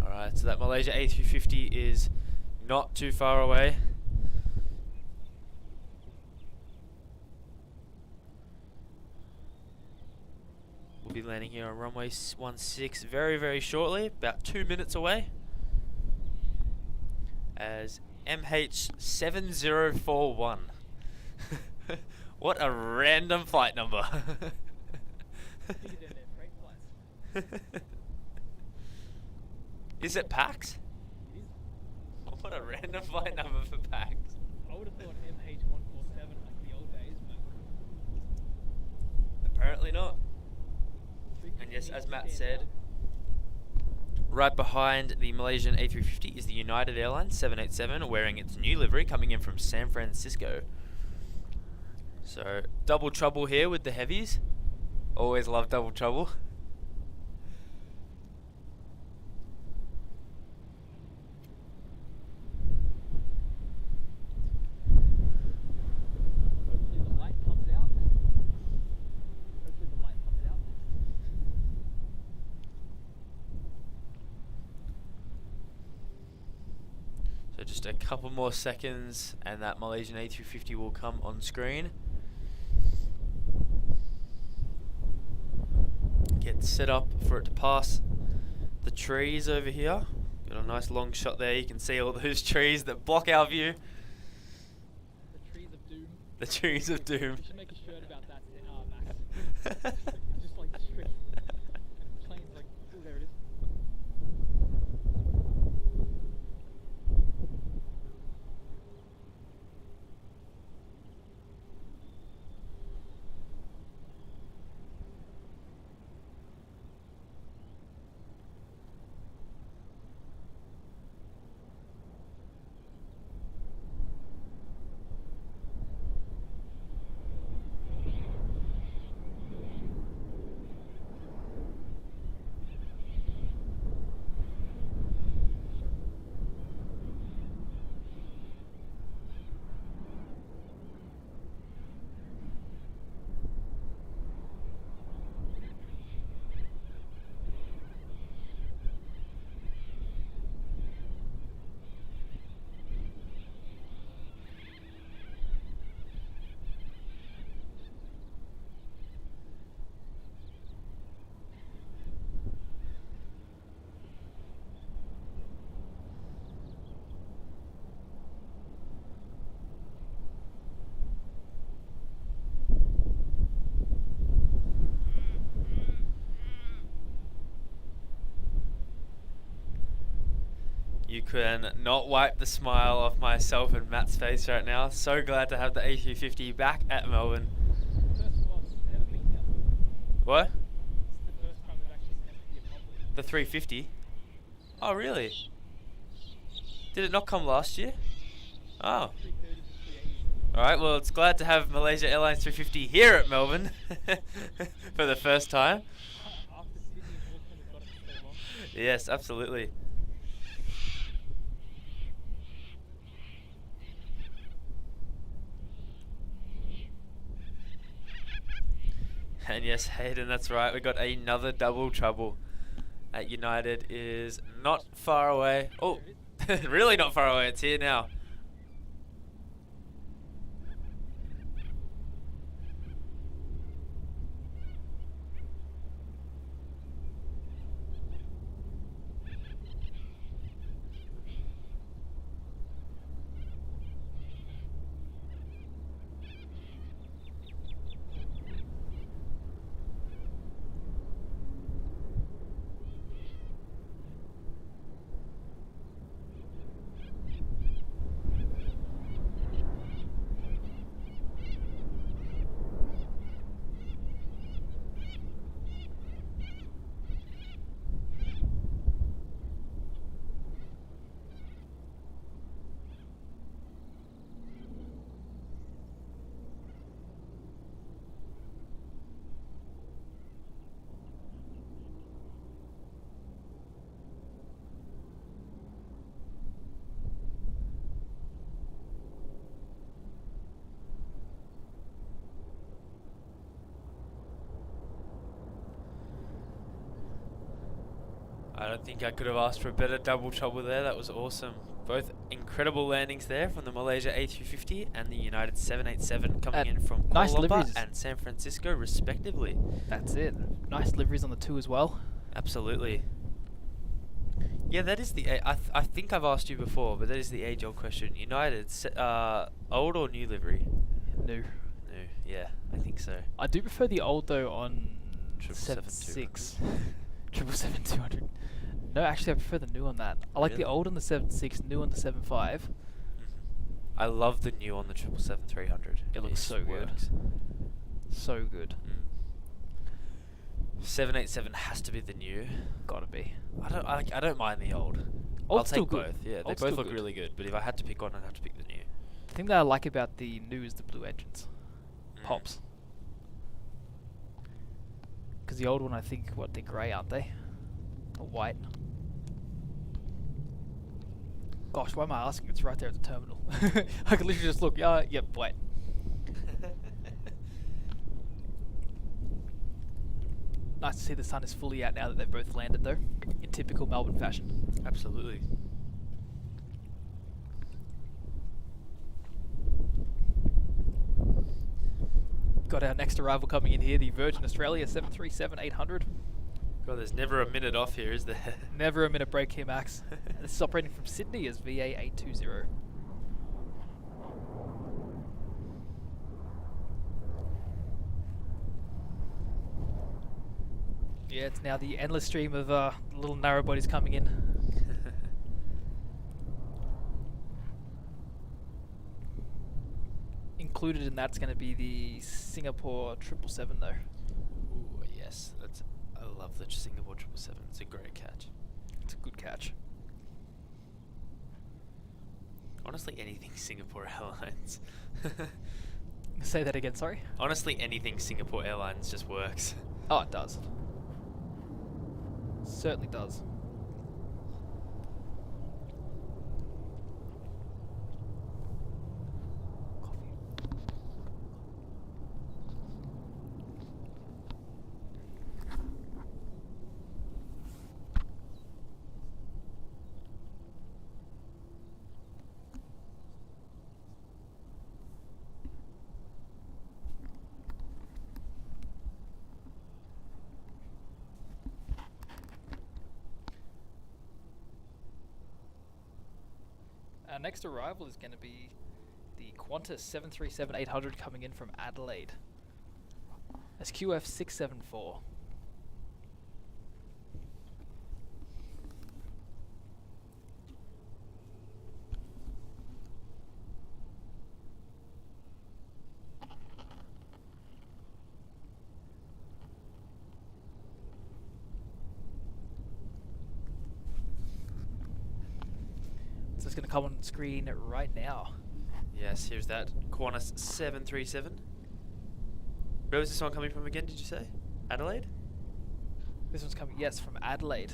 Alright, so that Malaysia A350 is not too far away. We'll be landing here on runway 16 very, very shortly, about 2 minutes away. As MH7041. What a random flight number. Is it PAX? What a random flight number for PAX. I would have thought MH147 like the old days, but apparently not. And yes, as Matt said, right behind the Malaysian A350 is the United Airlines 787 wearing its new livery, coming in from San Francisco. So double trouble here with the heavies. Always love double trouble. So just a couple more seconds and that Malaysian A350 will come on screen. Get set up for it to pass the trees over here. Got a nice long shot there. You can see all those trees that block our view. the trees of doom. The trees of doom. We should make a shirt about that, Max. Just like the street. Planes like, oh, there it is. You can not wipe the smile off myself and Matt's face right now. So glad to have the A350 back at Melbourne. What? The 350? Oh, really? Did it not come last year? Oh. Alright, well, it's glad to have Malaysia Airlines 350 here at Melbourne for the first time. Yes, absolutely. And yes, Hayden, that's right. We got another double trouble at United. Is not far away. Oh, really not far away. It's here now. I don't think I could have asked for a better double trouble there. That was awesome. Both incredible landings there from the Malaysia A350 and the United 787 coming in from nice Kuala Lumpur liveries. and San Francisco, respectively. That's it. Nice liveries on the two as well. Absolutely. Yeah, that is the... I think I've asked you before, but that is the age-old question. United, old or new livery? New. New, yeah, I think so. I do prefer the old though on 777-200. 777-200. No, actually I prefer the new on that. I like the Really? old on the 76, new on the 75. I love the new on the 777-300. It looks so good. So good. 787 has to be the new. Gotta be. I don't mind the old. I'll Old's still take good. both. Yeah, they Old's both still look good. really good. But if I had to pick one, I'd have to pick the new. The thing that I like about the new is the blue engines. Pops. Because the old one, I think, they're grey, aren't they? Or white. Gosh, why am I asking? It's right there at the terminal. I can literally just look. Yep, white. Nice to see the sun is fully out now that they've both landed, though, in typical Melbourne fashion. Absolutely. Got our next arrival coming in here, the Virgin Australia 737-800. God, there's never a minute off here, is there? Never a minute break here, Max. And this is operating from Sydney as VA820. Yeah, it's now the endless stream of little narrow bodies coming in. Included in that's going to be the Singapore 777 though. Ooh, yes. I love the Singapore 777. It's a great catch. It's a good catch. Honestly, anything Singapore Airlines. Say that again, sorry? Honestly, anything Singapore Airlines just works. Oh, it does. Certainly does. Our next arrival is going to be the Qantas 737-800 coming in from Adelaide. That's QF674. So it's going to come on screen right now. Yes, here's that Qantas 737. Where was this one coming from again, did you say? Adelaide? This one's coming, yes, from Adelaide.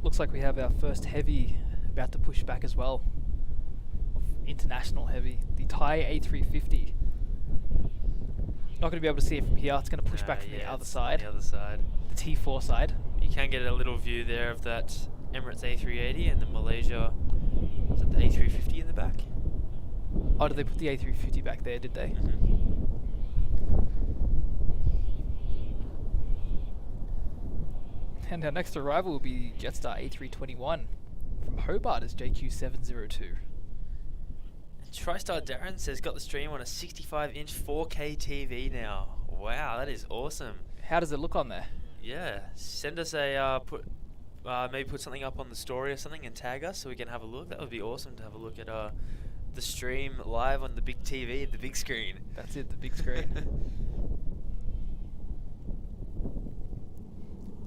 Looks like we have our first heavy about to push back as well. International heavy. The Thai A350. Not going to be able to see it from here. It's going to push back from the other side. The other side. The T4 side. You can get a little view there of that Emirates A380 and the Malaysia. Is it the A350 in the back? Oh, did they put the A350 back there, did they? And our next arrival will be Jetstar A321 from Hobart as JQ702. And TriStar Darren says got the stream on a 65-inch 4K TV now. Wow, that is awesome. How does it look on there? Yeah, send us a maybe put something up on the story or something and tag us so we can have a look. That would be awesome to have a look at the stream live on the big TV, the big screen. That's it, the big screen.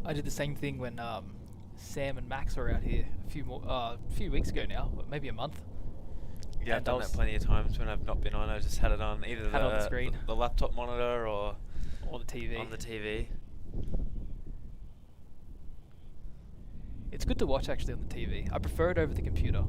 I did the same thing when Sam and Max were out here a few weeks ago now, maybe a month. Yeah, I've done that plenty of times when I've not been on. I just had it on either the screen, the laptop monitor, or the TV. On the TV. It's good to watch actually on the TV. I prefer it over the computer,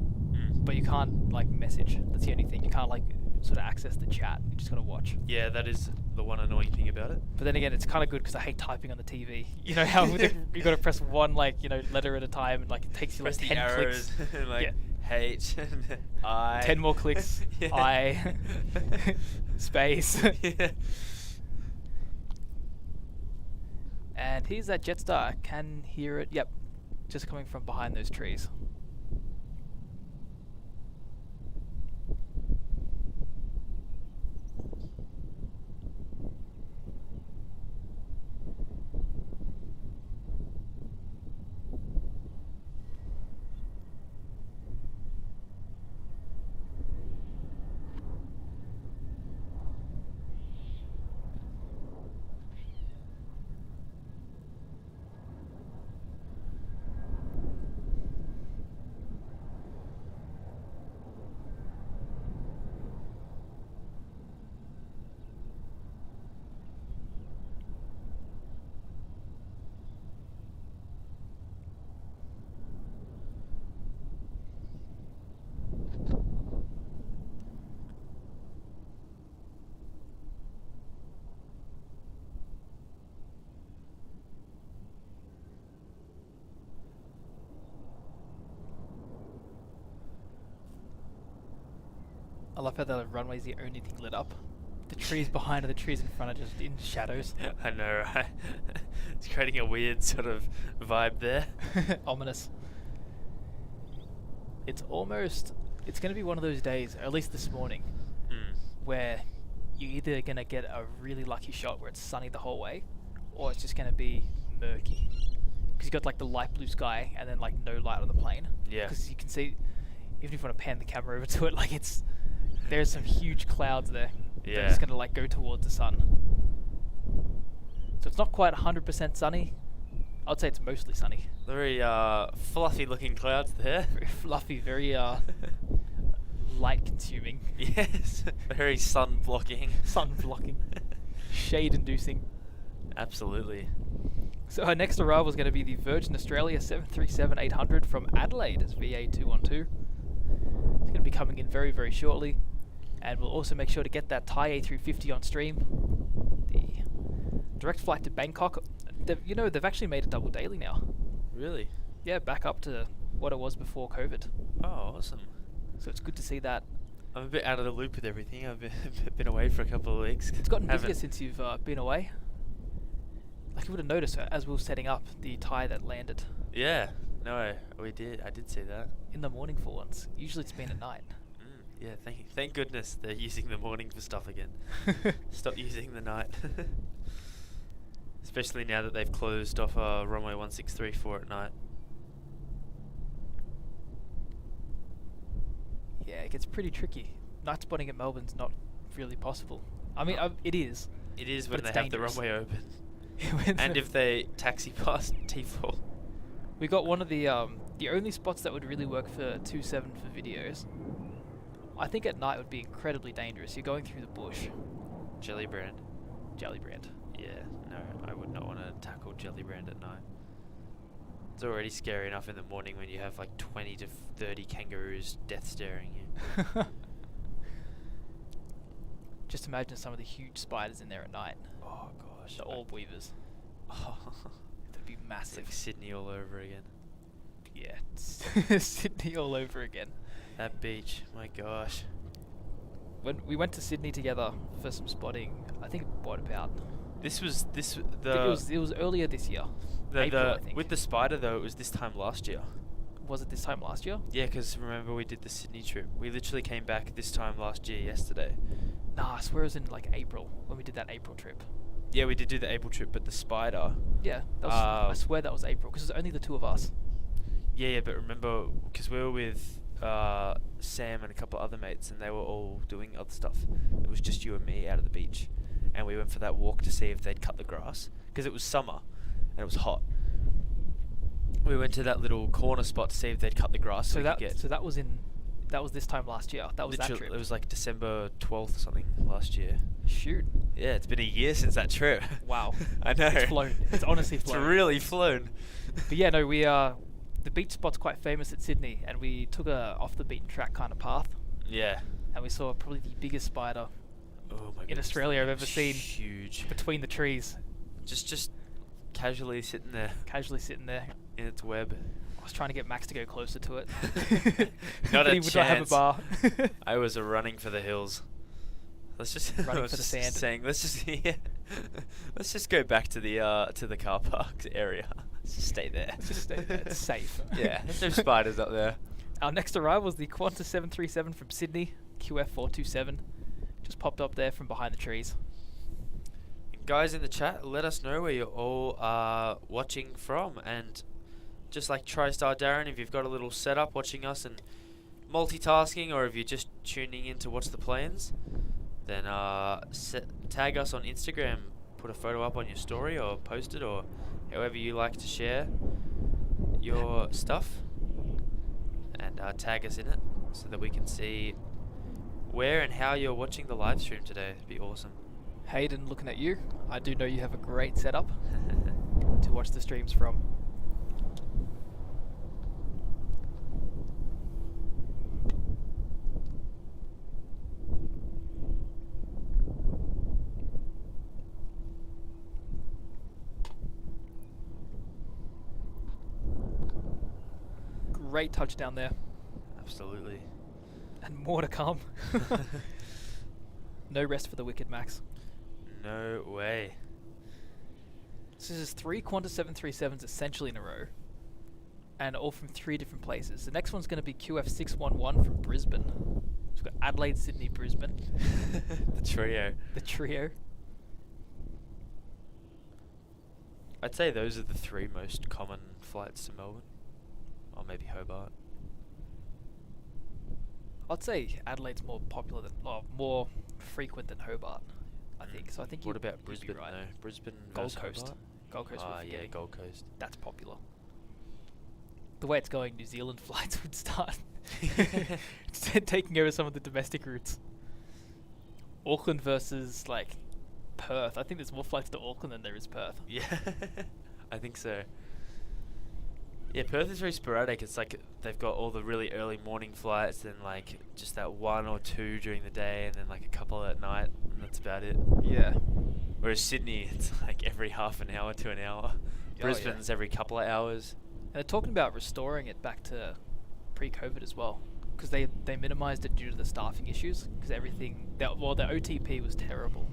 but you can't like message. That's the only thing. You can't like sort of access the chat. You just gotta watch. Yeah, that is the one annoying thing about it. But then again, it's kind of good because I hate typing on the TV. You know how you gotta press one letter at a time, and like it takes you like 10 clicks. Like H and I. 10 more clicks. Yeah. I space. Yeah. And here's that Jetstar. I can hear it. Yep, just coming from behind those trees. I love how the runway's the only thing lit up. The trees behind and the trees in front are just in shadows. I know, right? It's creating a weird sort of vibe there. Ominous. It's going to be one of those days, or at least this morning, where you're either going to get a really lucky shot where it's sunny the whole way, or it's just going to be murky. Because you've got like the light blue sky and then like no light on the plane. Yeah. Because you can see, even if you want to pan the camera over to it, like there's some huge clouds there. Yeah. They're just going to like go towards the sun. So it's not quite 100% sunny. I'd say it's mostly sunny. Very fluffy looking clouds there. Very fluffy, very light consuming. Yes, very sun blocking. Sun blocking. Shade inducing. Absolutely. So our next arrival is going to be the Virgin Australia 737-800 from Adelaide as VA212. It's going to be coming in very, very shortly. And we'll also make sure to get that Thai A350 on stream. The direct flight to Bangkok. They've actually made a double daily now. Really? Yeah, back up to what it was before COVID. Oh, awesome. So it's good to see that. I'm a bit out of the loop with everything. I've been away for a couple of weeks. It's gotten busier since you've been away. Like you would have noticed as we were setting up the Thai that landed. Yeah, no, we did. I did see that. In the morning for once. Usually it's been at night. Yeah, thank goodness they're using the morning for stuff again. Stop using the night. Especially now that they've closed off runway 1634 at night. Yeah, it gets pretty tricky. Night spotting at Melbourne's not really possible. I mean, it is. It is when they have the runway open. And if they taxi past T4. We got one of the only spots that would really work for 27 for videos. I think at night would be incredibly dangerous. You're going through the bush. Jellybrand. Jellybrand. Yeah, no, I would not want to tackle Jellybrand at night. It's already scary enough in the morning when you have like 20 to 30 kangaroos death staring you. Just imagine some of the huge spiders in there at night. Oh gosh. The orb weavers. Oh, that'd be massive. It's like Sydney all over again. Yeah, Sydney all over again. That beach, my gosh. When we went to Sydney together for some spotting, I think what about? It was earlier this year. April, I think. With the spider though, it was this time last year. Was it this time last year? Yeah, because remember we did the Sydney trip. We literally came back this time last year yesterday. Nah, I swear it was in like April when we did that April trip. Yeah, we did do the April trip, but the spider. Yeah, that was, I swear that was April because it was only the two of us. Yeah, but remember because we were with Sam and a couple other mates, and they were all doing other stuff. It was just you and me out at the beach, and we went for that walk to see if they'd cut the grass because it was summer and it was hot. We went to that little corner spot to see if they'd cut the grass. So we could get that was this time last year. That was that trip. It was like December 12th or something last year. Shoot. Yeah, it's been a year since that trip. Wow. I know. It's flown. It's honestly flown. It's really flown. But yeah, no, the beach spot's quite famous at Sydney, and we took a off the beaten track kind of path. Yeah. And we saw probably the biggest spider in in Australia I've ever seen. Huge. Between the trees. Just casually sitting there. Casually sitting there. In its web. I was trying to get Max to go closer to it. Not a he would not have a bar. I was running for the hills. Let's just running for the sand. Saying, let's just go back to the car park area. Let's just stay there. Let's just stay there. It's safe. Yeah, there's no spiders up there. Our next arrival was the Qantas 737 from Sydney, QF427. Just popped up there from behind the trees. Guys in the chat, let us know where you're all watching from, and just like TriStar Darren, if you've got a little setup watching us and multitasking, or if you're just tuning in to watch the planes, then tag us on Instagram, put a photo up on your story or post it, or however you like to share your stuff, and tag us in it so that we can see where and how you're watching the live stream today. It'd be awesome. Hayden, looking at you, I do know you have a great setup to watch the streams from. Great touchdown there. Absolutely. And more to come. No rest for the wicked, Max. No way. So this is 3 Qantas 737s essentially in a row, and all from 3 different places. The next one's going to be QF611 from Brisbane. We've got Adelaide, Sydney, Brisbane. The trio. The trio. I'd say those are the 3 most common flights to Melbourne. Or maybe Hobart. I'd say Adelaide's more popular than, or more frequent than Hobart, I think. So I think. What about Brisbane? Right. No, Brisbane. Gold Coast. Hobart? Gold Coast. Yeah, Gold Coast. That's popular. The way it's going, New Zealand flights would start taking over some of the domestic routes. Auckland versus like Perth. I think there's more flights to Auckland than there is Perth. Yeah, I think so. Yeah, Perth is very sporadic. It's like they've got all the really early morning flights, then like just that 1 or 2 during the day, and then like a couple at night, and that's about it. Yeah. Whereas Sydney, it's like every half an hour to an hour. Brisbane's every couple of hours. And they're talking about restoring it back to pre-COVID as well, because they minimised it due to the staffing issues, because everything, the OTP was terrible.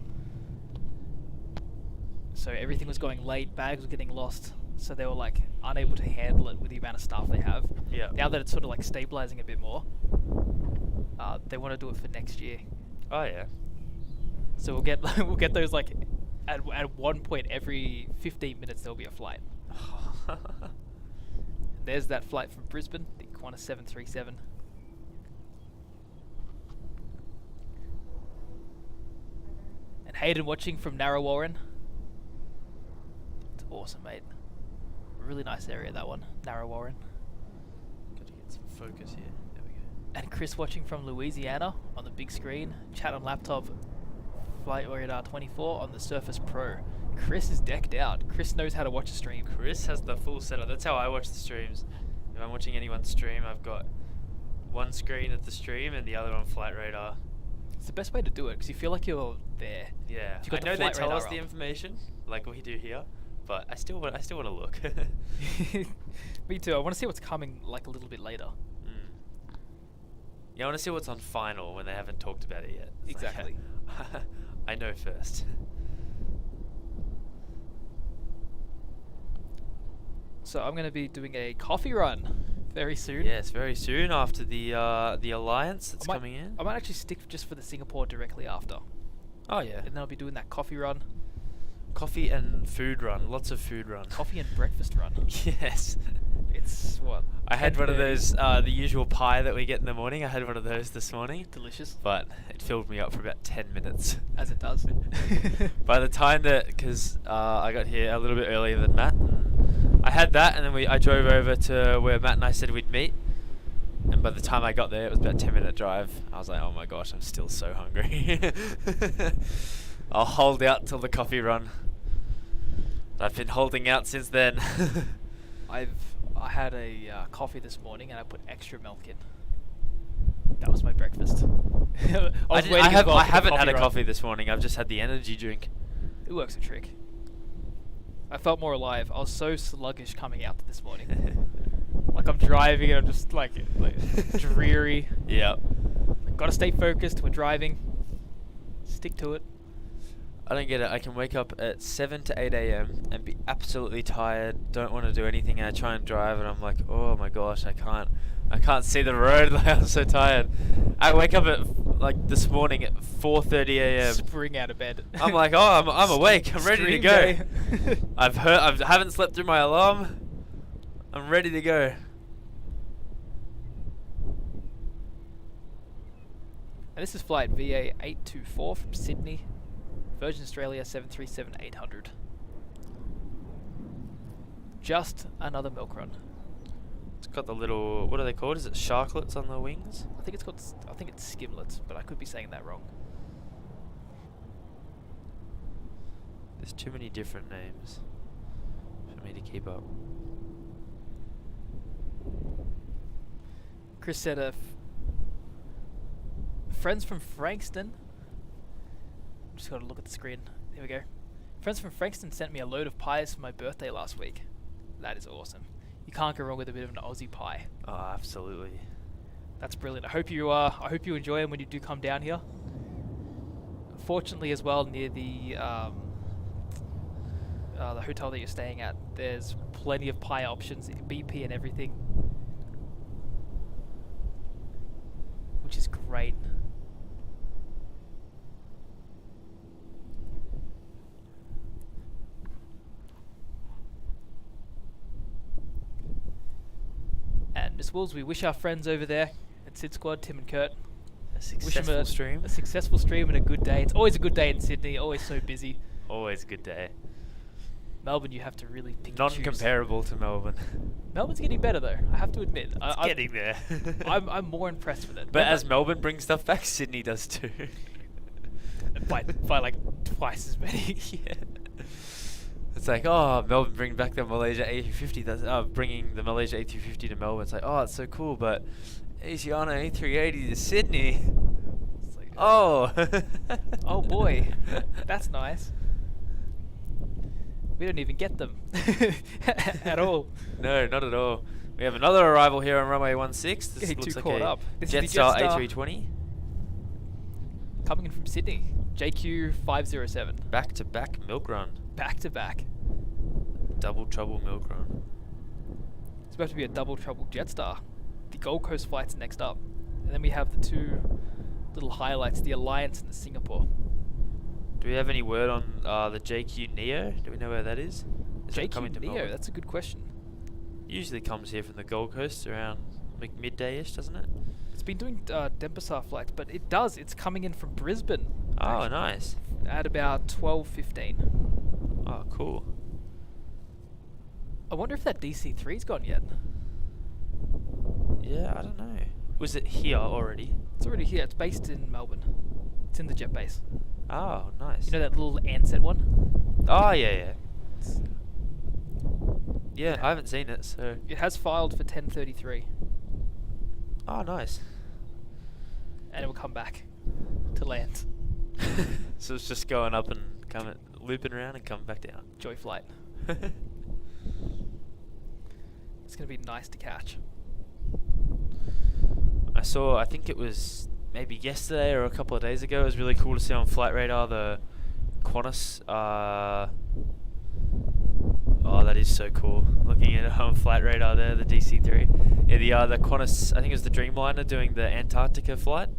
So everything was going late, bags were getting lost. So they were like unable to handle it with the amount of staff they have. Yeah. Now that it's sort of like stabilizing a bit more, they want to do it for next year. Oh yeah. So we'll get those like at one point every 15 minutes there'll be a flight. There's that flight from Brisbane, the Qantas 737. And Hayden watching from Narrawarren. It's awesome, mate. Really nice area, that one. Narrawarren. Got to get some focus here. There we go. And Chris watching from Louisiana on the big screen. Chat on laptop. Flight Radar 24 on the Surface Pro. Chris is decked out. Chris knows how to watch a stream. Chris has the full setup. That's how I watch the streams. If I'm watching anyone's stream, I've got one screen at the stream and the other on Flight Radar. It's the best way to do it because you feel like you're there. Yeah. I know they tell us the information, like we do here, but I still want to look. Me too. I want to see what's coming like a little bit later. Yeah, I want to see what's on final when they haven't talked about it yet. It's exactly. Like, I know first. So I'm going to be doing a coffee run very soon. Yes, very soon after the Alliance that's coming in. I might actually stick just for the Singapore directly after. Oh yeah. And then I'll be doing that coffee run. Coffee and food run. Lots of food run. Coffee and breakfast run. Yes. It's what? I had one of those, the usual pie that we get in the morning. I had one of those this morning. Delicious. But it filled me up for about 10 minutes. As it does. By the time that, because I got here a little bit earlier than Matt, I had that, and then I drove over to where Matt and I said we'd meet. And by the time I got there, it was about a 10-minute drive. I was like, oh my gosh, I'm still so hungry. I'll hold out till the coffee run. I've been holding out since then. I had a coffee this morning and I put extra milk in. That was my breakfast. I haven't had a coffee this morning. I've just had the energy drink. It works a trick. I felt more alive. I was so sluggish coming out this morning. Like I'm driving and I'm just like dreary. Yeah. Gotta stay focused. We're driving. Stick to it. I don't get it. I can wake up at 7 to 8 a.m. and be absolutely tired, don't want to do anything, and I try and drive and I'm like, oh my gosh, I can't see the road, like I'm so tired. I wake up at like this morning at 4:30 a.m. Spring out of bed. I'm like, oh, I'm awake. I'm ready to go. I haven't slept through my alarm. I'm ready to go. And this is flight VA824 from Sydney, Virgin Australia 737-800. Just another milk run. It's got the little, what are they called? Is it sharklets on the wings? I think it's skimlets, but I could be saying that wrong. There's too many different names for me to keep up. Chris said, friends from Frankston. Just got to look at the screen. Here we go. Friends from Frankston sent me a load of pies for my birthday last week. That is awesome. You can't go wrong with a bit of an Aussie pie. Oh, absolutely. That's brilliant. I hope you enjoy them when you do come down here. Fortunately, as well, near the hotel that you're staying at, there's plenty of pie options, BP and everything, which is great. And Miss Wolves, we wish our friends over there at Sid Squad, Tim and Kurt, a successful stream. A successful stream and a good day. It's always a good day in Sydney, always so busy. Always a good day. Melbourne, you have to really pick Non-comparable to Melbourne. Melbourne's getting better, though. I have to admit. It's getting there. I'm more impressed with it. But as Melbourne brings stuff back, Sydney does too. by like twice as many. Yeah. It's like, oh, Melbourne bring back the Malaysia A350. That's bringing the Malaysia A350 to Melbourne. It's like, oh, it's so cool, but Asiana A380 to Sydney. It's like, oh. Oh boy, that's nice. We don't even get them at all. No, not at all. We have another arrival here on runway 16. This Getting looks too like caught a up. This Jetstar is the Jetstar A320. Coming in from Sydney, JQ507. Back-to-back milk run. Back to back. Double trouble milk run. It's about to be a double trouble Jetstar. The Gold Coast flight's next up. And then we have the two little highlights, the Alliance and the Singapore. Do we have any word on the JQ Neo? Do we know where that is? JQ coming to Neo, Melbourne? that's a good question. Usually comes here from the Gold Coast around like midday-ish, doesn't it? It's been doing Denpasar flights, but it's coming in from Brisbane. Oh, actually, nice. At about 12:15. Oh, cool. I wonder if that DC-3's gone yet. Yeah, I don't know. Was it here already? It's already here. It's based in Melbourne. It's in the jet base. Oh, nice. You know that little Ansett one? Oh, yeah. Yeah, I haven't seen it, so... It has filed for 10:33. Oh, nice. And it will come back to land. So it's just going up and looping around and coming back down. Joy flight. It's going to be nice to catch. I think it was maybe yesterday or a couple of days ago, it was really cool to see on Flight Radar the Qantas. Oh, that is so cool. Looking at it on Flight Radar there, the DC-3. Yeah, the Qantas, I think it was the Dreamliner doing the Antarctica flight.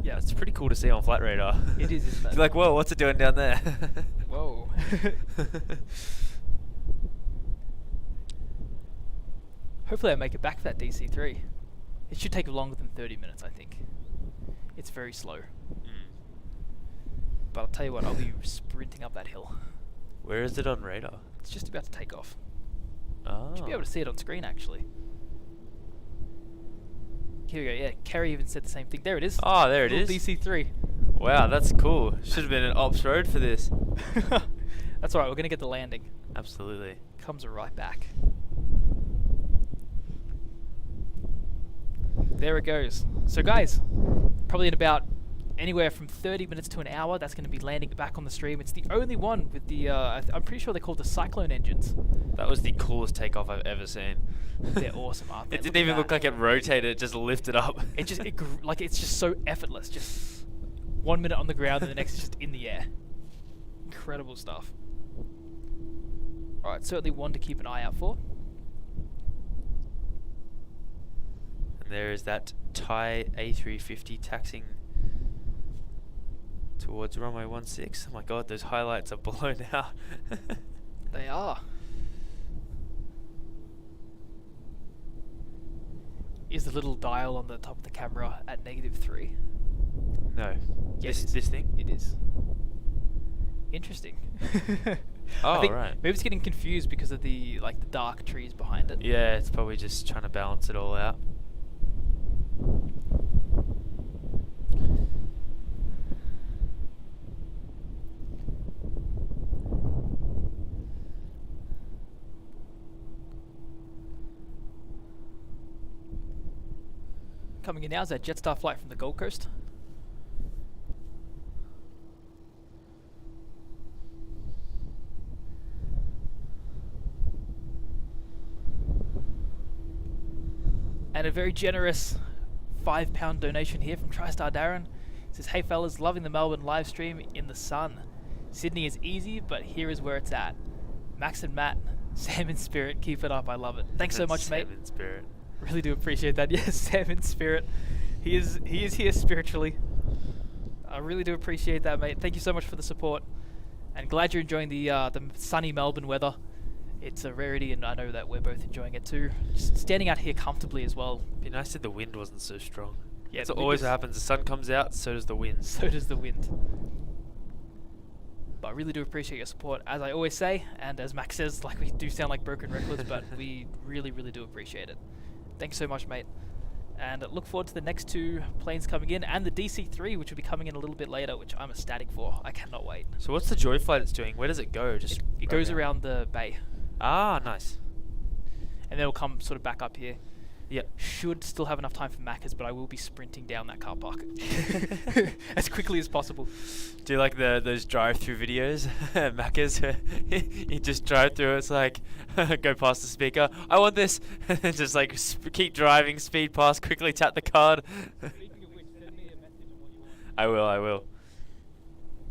Yeah, it's pretty cool to see on Flight Radar. It is, isn't it? You're like, whoa, what's it doing down there? Whoa. Hopefully I make it back for that DC-3. It should take longer than 30 minutes, I think. It's very slow. But I'll tell you what, I'll be sprinting up that hill. Where is it on radar? It's just about to take off. Oh. Should be able to see it on screen actually. Here we go. Yeah, Kerry even said the same thing. There it is. Oh, there it is. DC3. Wow, that's cool. Should have been an ops road for this. That's alright. We're gonna get the landing. Absolutely. Comes right back. There it goes. So guys, probably in about anywhere from 30 minutes to an hour, that's going to be landing back on the stream. It's the only one with the, I'm pretty sure they're called the Cyclone engines. That was the coolest takeoff I've ever seen. They're awesome, aren't they? It didn't even look like it rotated, it just lifted up. It's just so effortless. Just 1 minute on the ground and the next is just in the air. Incredible stuff. Alright, certainly one to keep an eye out for. And there is that Thai A350 taxiing towards runway 16. Oh my god, those highlights are blown out. They are. Is the little dial on the top of the camera at -3? No. Yes, This thing? it is. Interesting. Oh, I think right. maybe it's getting confused because of the the dark trees behind it. Yeah, it's probably just trying to balance it all out. Coming in now is that Jetstar flight from the Gold Coast. And a very generous £5 donation here from TriStar Darren. He says, hey fellas, loving the Melbourne live stream in the sun. Sydney is easy, but here is where it's at. Max and Matt, Sam in spirit, keep it up, I love it. Thanks so much, mate. Sam in spirit. Really do appreciate that. Yes, Sam in spirit. He is here spiritually. I really do appreciate that, mate. Thank you so much for the support. And glad you're enjoying the sunny Melbourne weather. It's a rarity, and I know that we're both enjoying it too. Just standing out here comfortably as well. Be nice if the wind wasn't so strong. Yeah, that's what always happens. The sun comes out, so does the wind. So does the wind. But I really do appreciate your support, as I always say, and as Max says, like we do sound like broken records, but we really, really do appreciate it. Thanks so much, mate. And look forward to the next two planes coming in, and the DC-3, which will be coming in a little bit later, which I'm ecstatic for. I cannot wait. So what's the Joy flight it's doing? Where does it go? Just it goes around the bay. Ah, nice. And then it'll come sort of back up here. Yep. Should still have enough time for Macca's, but I will be sprinting down that car park as quickly as possible. Do you like those drive-through videos, Macca's? You just drive through. It's like go past the speaker. I want this. Just like keep driving, speed past, quickly tap the card. Speaking of which, send me a message on what you want. I will.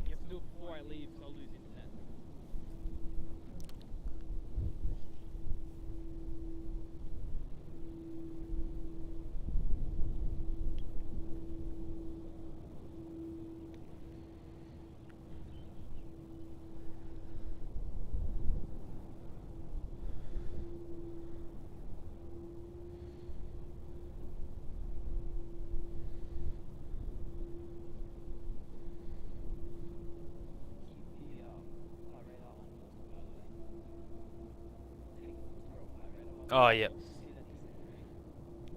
You have to do it before I leave, because I'll lose internet. Oh, yep.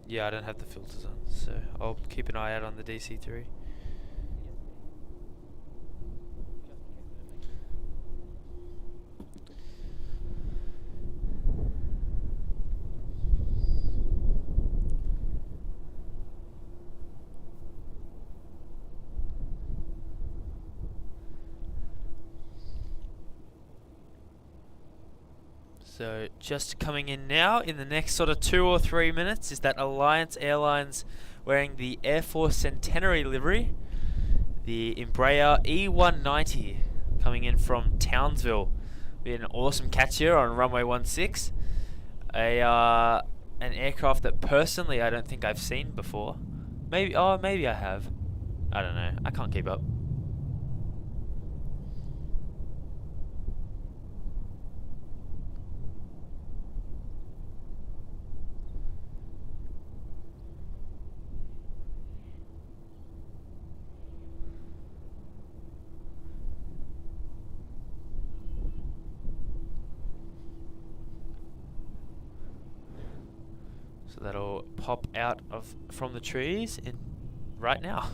Yeah, I don't have the filters on, so I'll keep an eye out on the DC-3. So just coming in now in the next sort of 2 or 3 minutes is that Alliance Airlines wearing the Air Force Centenary livery, the Embraer E190 coming in from Townsville. Be an awesome catch here on runway 16. An aircraft that personally I don't think I've seen before. Maybe I have. I don't know. I can't keep up. So that'll pop out of from the trees in right now.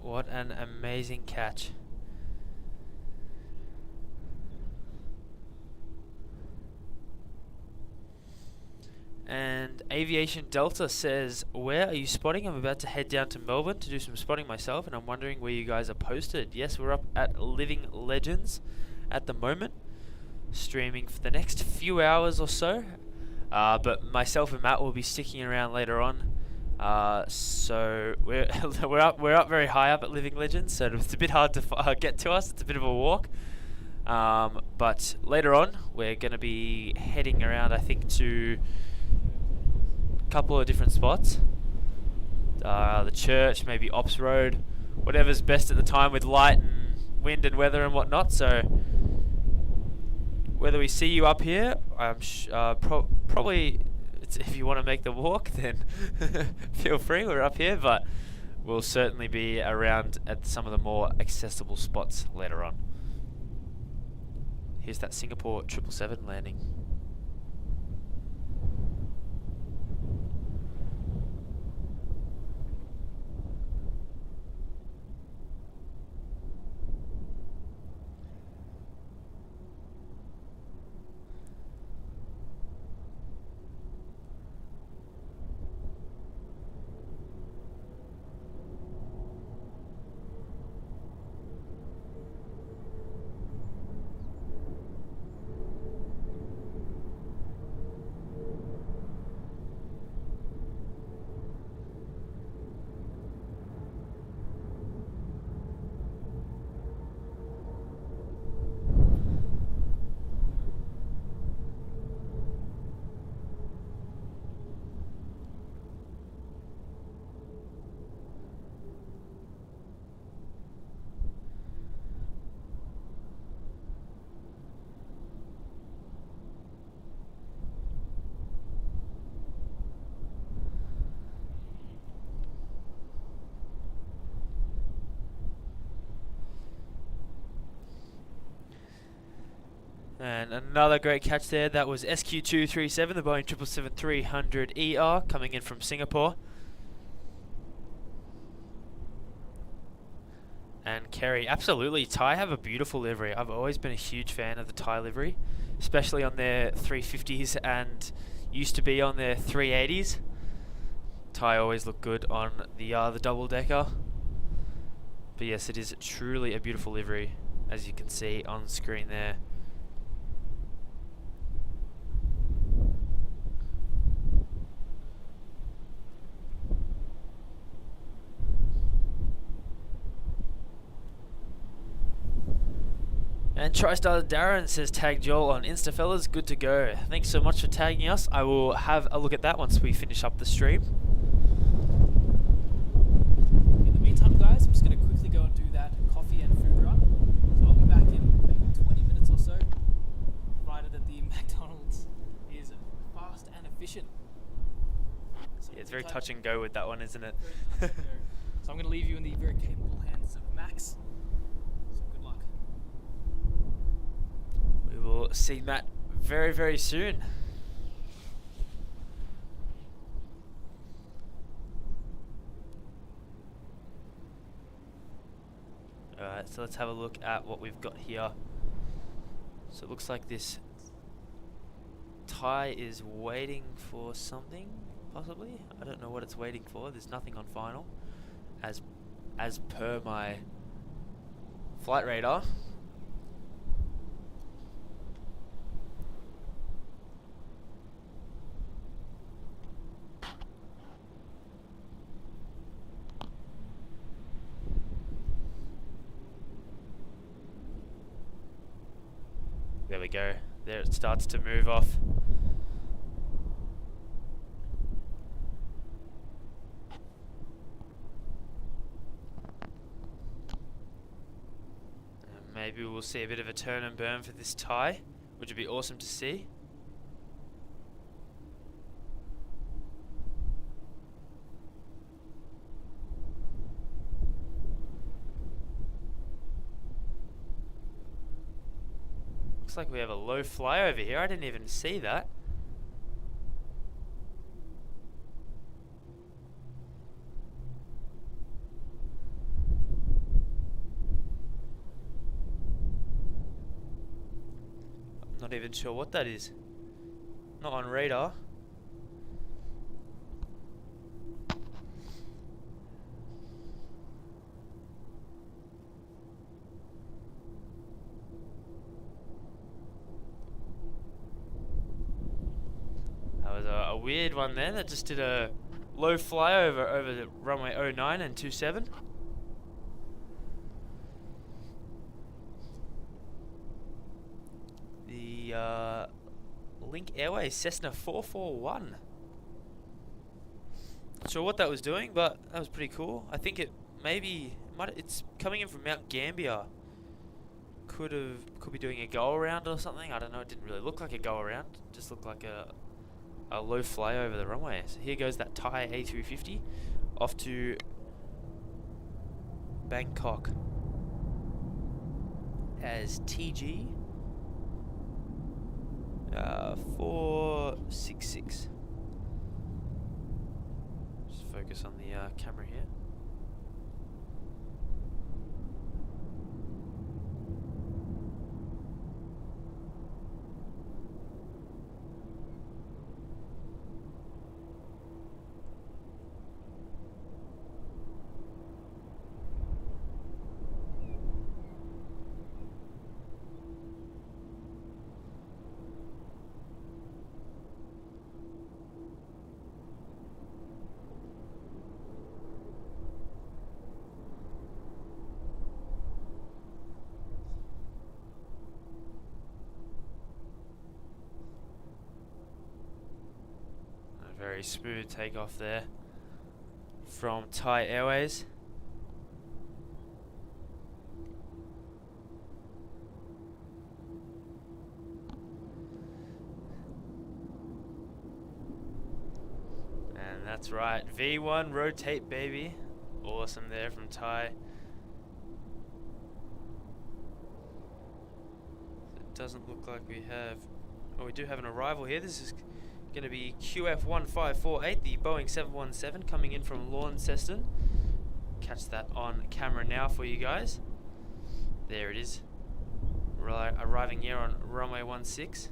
What an amazing catch. And Aviation Delta says, where are you spotting? I'm about to head down to Melbourne to do some spotting myself, and I'm wondering where you guys are posted. Yes, we're up at Living Legends at the moment, streaming for the next few hours or so. But myself and Matt will be sticking around later on. So we're we're up very high up at Living Legends, so it's a bit hard to get to us. It's a bit of a walk. But later on, we're going to be heading around, I think, to a couple of different spots. The church, maybe Ops Road, whatever's best at the time with light and wind and weather and whatnot. So whether we see you up here, I'm probably. If you want to make the walk, then feel free, we're up here, but we'll certainly be around at some of the more accessible spots later on. Here's that Singapore 777 landing. And another great catch there. That was SQ237, the Boeing 777-300ER, coming in from Singapore. And Kerry, absolutely, Thai have a beautiful livery. I've always been a huge fan of the Thai livery, especially on their 350s and used to be on their 380s. Thai always look good on the double-decker. But yes, it is truly a beautiful livery, as you can see on screen there. And TriStar Darren says, tag Joel on Insta, fellas. Good to go. Thanks so much for tagging us. I will have a look at that once we finish up the stream. In the meantime, guys, I'm just going to quickly go and do that coffee and food run. So I'll be back in maybe 20 minutes or so, provided that the McDonald's is fast and efficient. So Yeah, it's very touch and go with that one, isn't it? So I'm going to leave you in the very capable hands of Max. We will see Matt very, very soon. Alright, so let's have a look at what we've got here. So it looks like this Thai is waiting for something, possibly. I don't know what it's waiting for. There's nothing on final, as per my flight radar. There we go. There it starts to move off. Maybe we'll see a bit of a turn and burn for this Thai, which would be awesome to see. Looks like we have a low flyover here. I didn't even see that. Not even sure what that is. Not on radar. That was a weird one there. That just did a low flyover over the runway 09 and 27. Link Airways Cessna 441. Not sure what that was doing, but that was pretty cool. I think it's coming in from Mount Gambier. Could be doing a go around or something. I don't know. It didn't really look like a go around. It just looked like a low fly over the runway. So here goes that Thai A350 off to Bangkok as TG 466. Just focus on the camera here. Very smooth takeoff there from Thai Airways. And that's right, V1 rotate baby. Awesome there from Thai. It doesn't look like we have, oh, we do have an arrival here. This is going to be QF1548, the Boeing 717 coming in from Launceston. Catch that on camera now for you guys. There it is. Arriving here on runway 16.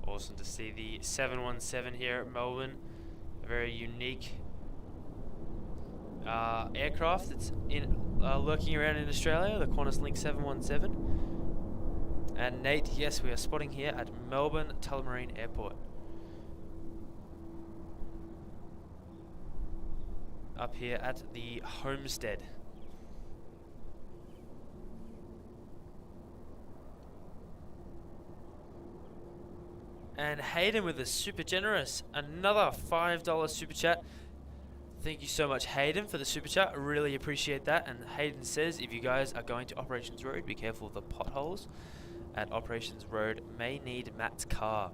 Awesome to see the 717 here at Melbourne. A very unique aircraft that's lurking around in Australia, the Qantas Link 717. And Nate, yes, we are spotting here at Melbourne Tullamarine Airport. Up here at the homestead. And Hayden with a super generous, another $5 super chat. Thank you so much, Hayden, for the super chat. I really appreciate that. And Hayden says, if you guys are going to Operations Road, be careful of the potholes at Operations Road. May need Matt's car.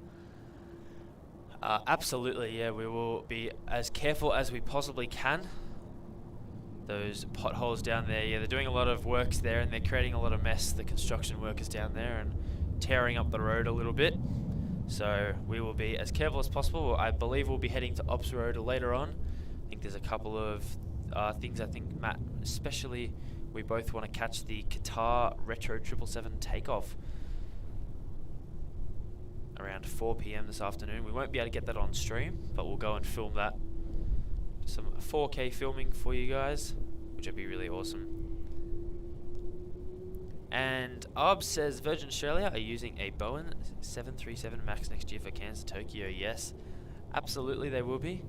Absolutely, yeah, we will be as careful as we possibly can. Those potholes down there, yeah, they're doing a lot of works there and they're creating a lot of mess, the construction workers down there, and tearing up the road a little bit. So we will be as careful as possible. I believe we'll be heading to Ops Road later on. I think there's a couple of things. I think Matt, especially, we both want to catch the Qatar Retro 777 takeoff around 4 PM this afternoon. We won't be able to get that on stream, but we'll go and film that. Some 4K filming for you guys, which would be really awesome. And Ob says, Virgin Australia are using a Boeing 737 MAX next year for Cairns to Tokyo. Yes, absolutely they will be.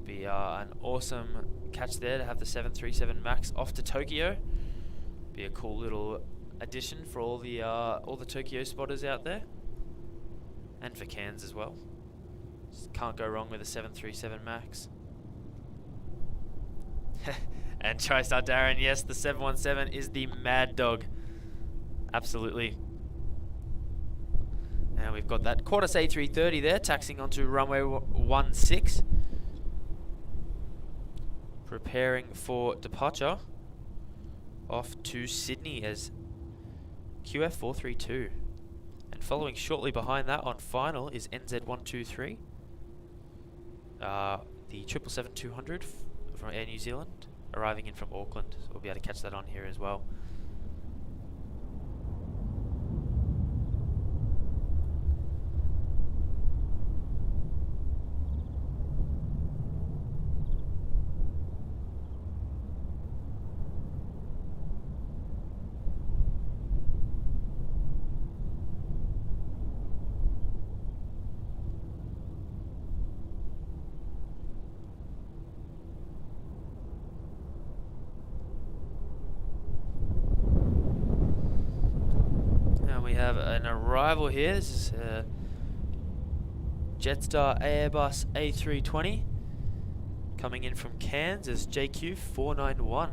Be an awesome catch there to have the 737 MAX off to Tokyo. Be a cool little addition for all the Tokyo spotters out there, and for Cairns as well. Just can't go wrong with a 737 MAX. And TriStar Darren, yes, the 717 is the mad dog. Absolutely. And we've got that Qantas A330 there, taxiing onto runway 16. Preparing for departure off to Sydney as QF432. And following shortly behind that on final is NZ123. The 777-200 from Air New Zealand, arriving in from Auckland. So we'll be able to catch that on here as well. An arrival here. This is Jetstar Airbus A320 coming in from Cairns as JQ491.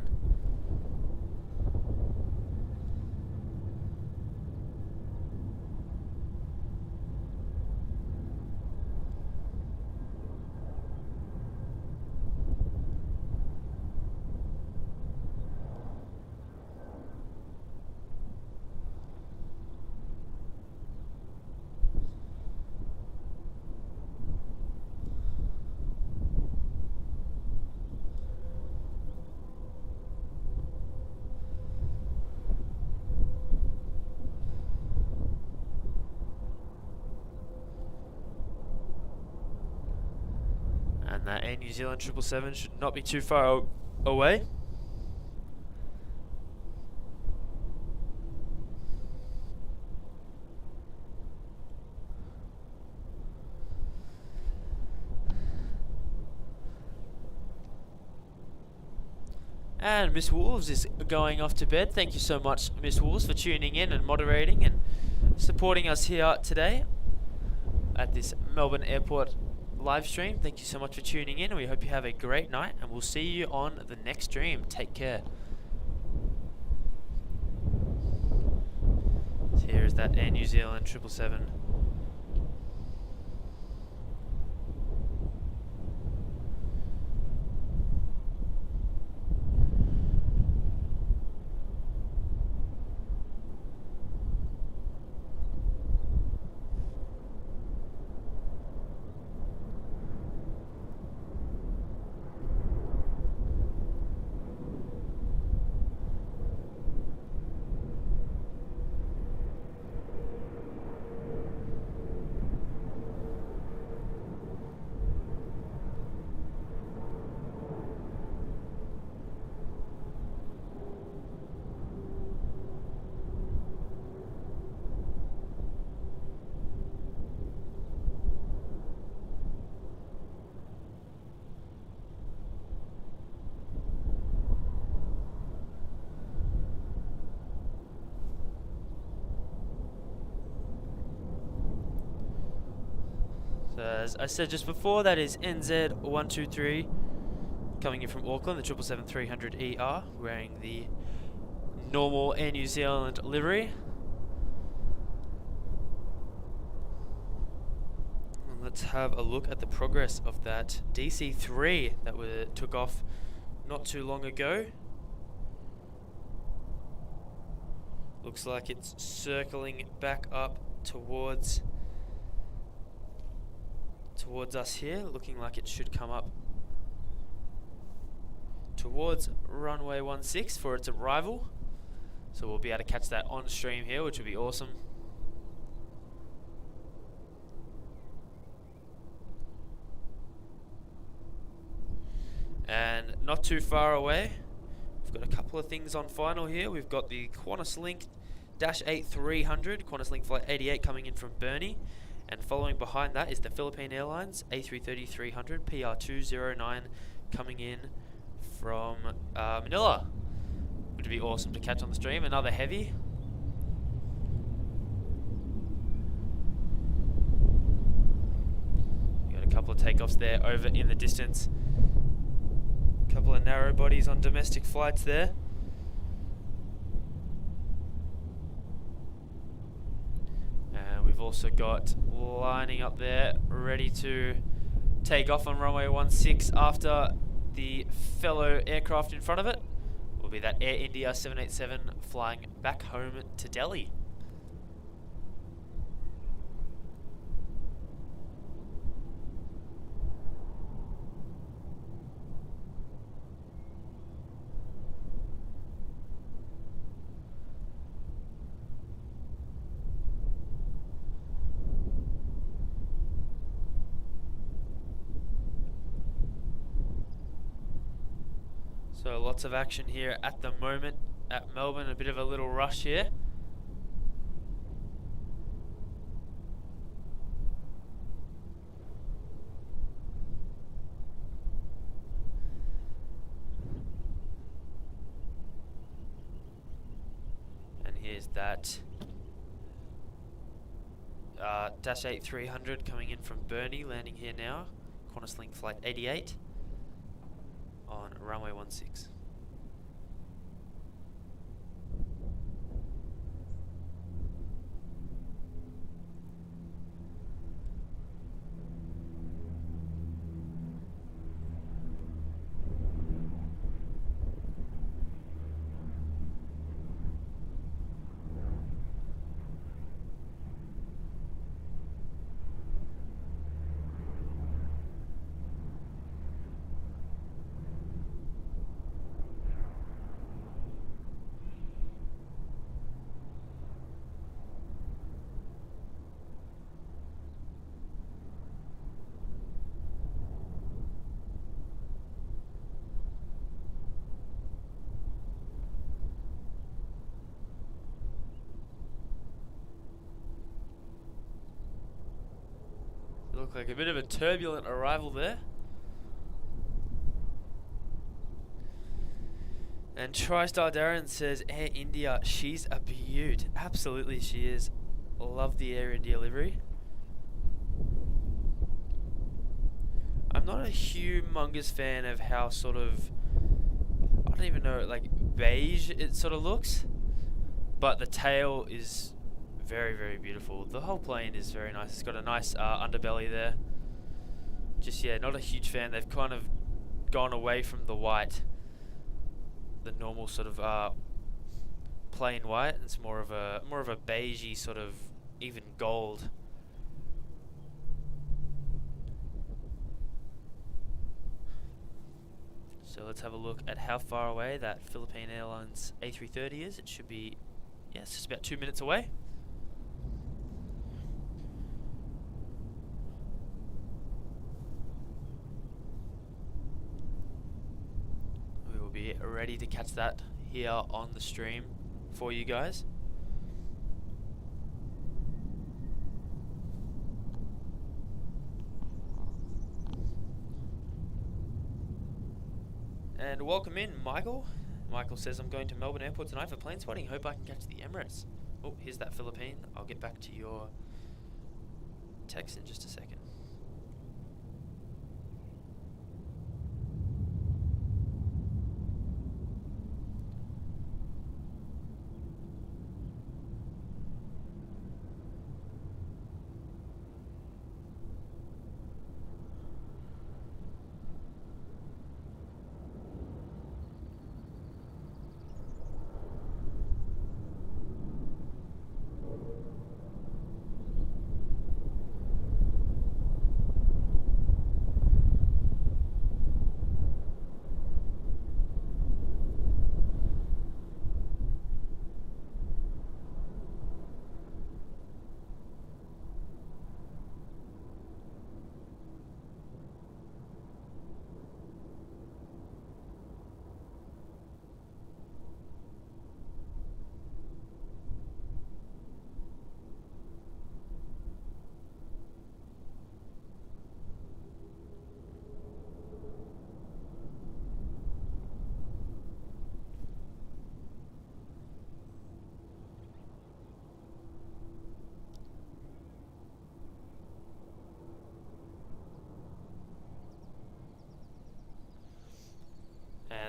And that Air New Zealand 777 should not be too far away. And Miss Wolves is going off to bed. Thank you so much, Miss Wolves, for tuning in and moderating and supporting us here today at this Melbourne Airport live stream. Thank you so much for tuning in. We hope you have a great night, and we'll see you on the next stream. Take care. So here's that Air New Zealand 777. So as I said just before, that is NZ123 coming in from Auckland, the 777-300ER, wearing the normal Air New Zealand livery. And let's have a look at the progress of that DC-3 that took off not too long ago. Looks like it's circling back up towards us here, looking like it should come up towards runway 16 for its arrival. So we'll be able to catch that on stream here, which will be awesome. And not too far away, we've got a couple of things on final here. We've got the Qantas Link -8300, Qantas Link Flight 88 coming in from Burnie. And following behind that is the Philippine Airlines A330-300 PR209 coming in from Manila. Which would be awesome to catch on the stream. Another heavy. You got a couple of takeoffs there over in the distance. Couple of narrow bodies on domestic flights there. And we've also got lining up there, ready to take off on runway 16 after the fellow aircraft in front of it. Will be that Air India 787 flying back home to Delhi. So lots of action here at the moment at Melbourne, a bit of a little rush here. And here's that -8300 coming in from Burnie, landing here now. Qantas Link Flight 88. On runway 16. Look like a bit of a turbulent arrival there. And TriStar Darren says, Air India, she's a beaut. Absolutely she is. Love the Air India livery. I'm not a humongous fan of how sort of, I don't even know, like beige it sort of looks. But the tail is very, very beautiful. The whole plane is very nice. It's got a nice underbelly there. Just, yeah, not a huge fan. They've kind of gone away from the white, the normal sort of plain white. It's more of a beigey sort of even gold. So let's have a look at how far away that Philippine Airlines A330 is. It should be, yeah, it's just about 2 minutes away. Be ready to catch that here on the stream for you guys. And welcome in, Michael. Michael says, I'm going to Melbourne Airport tonight for plane spotting. Hope I can catch the Emirates. Oh, here's that Philippine. I'll get back to your text in just a second.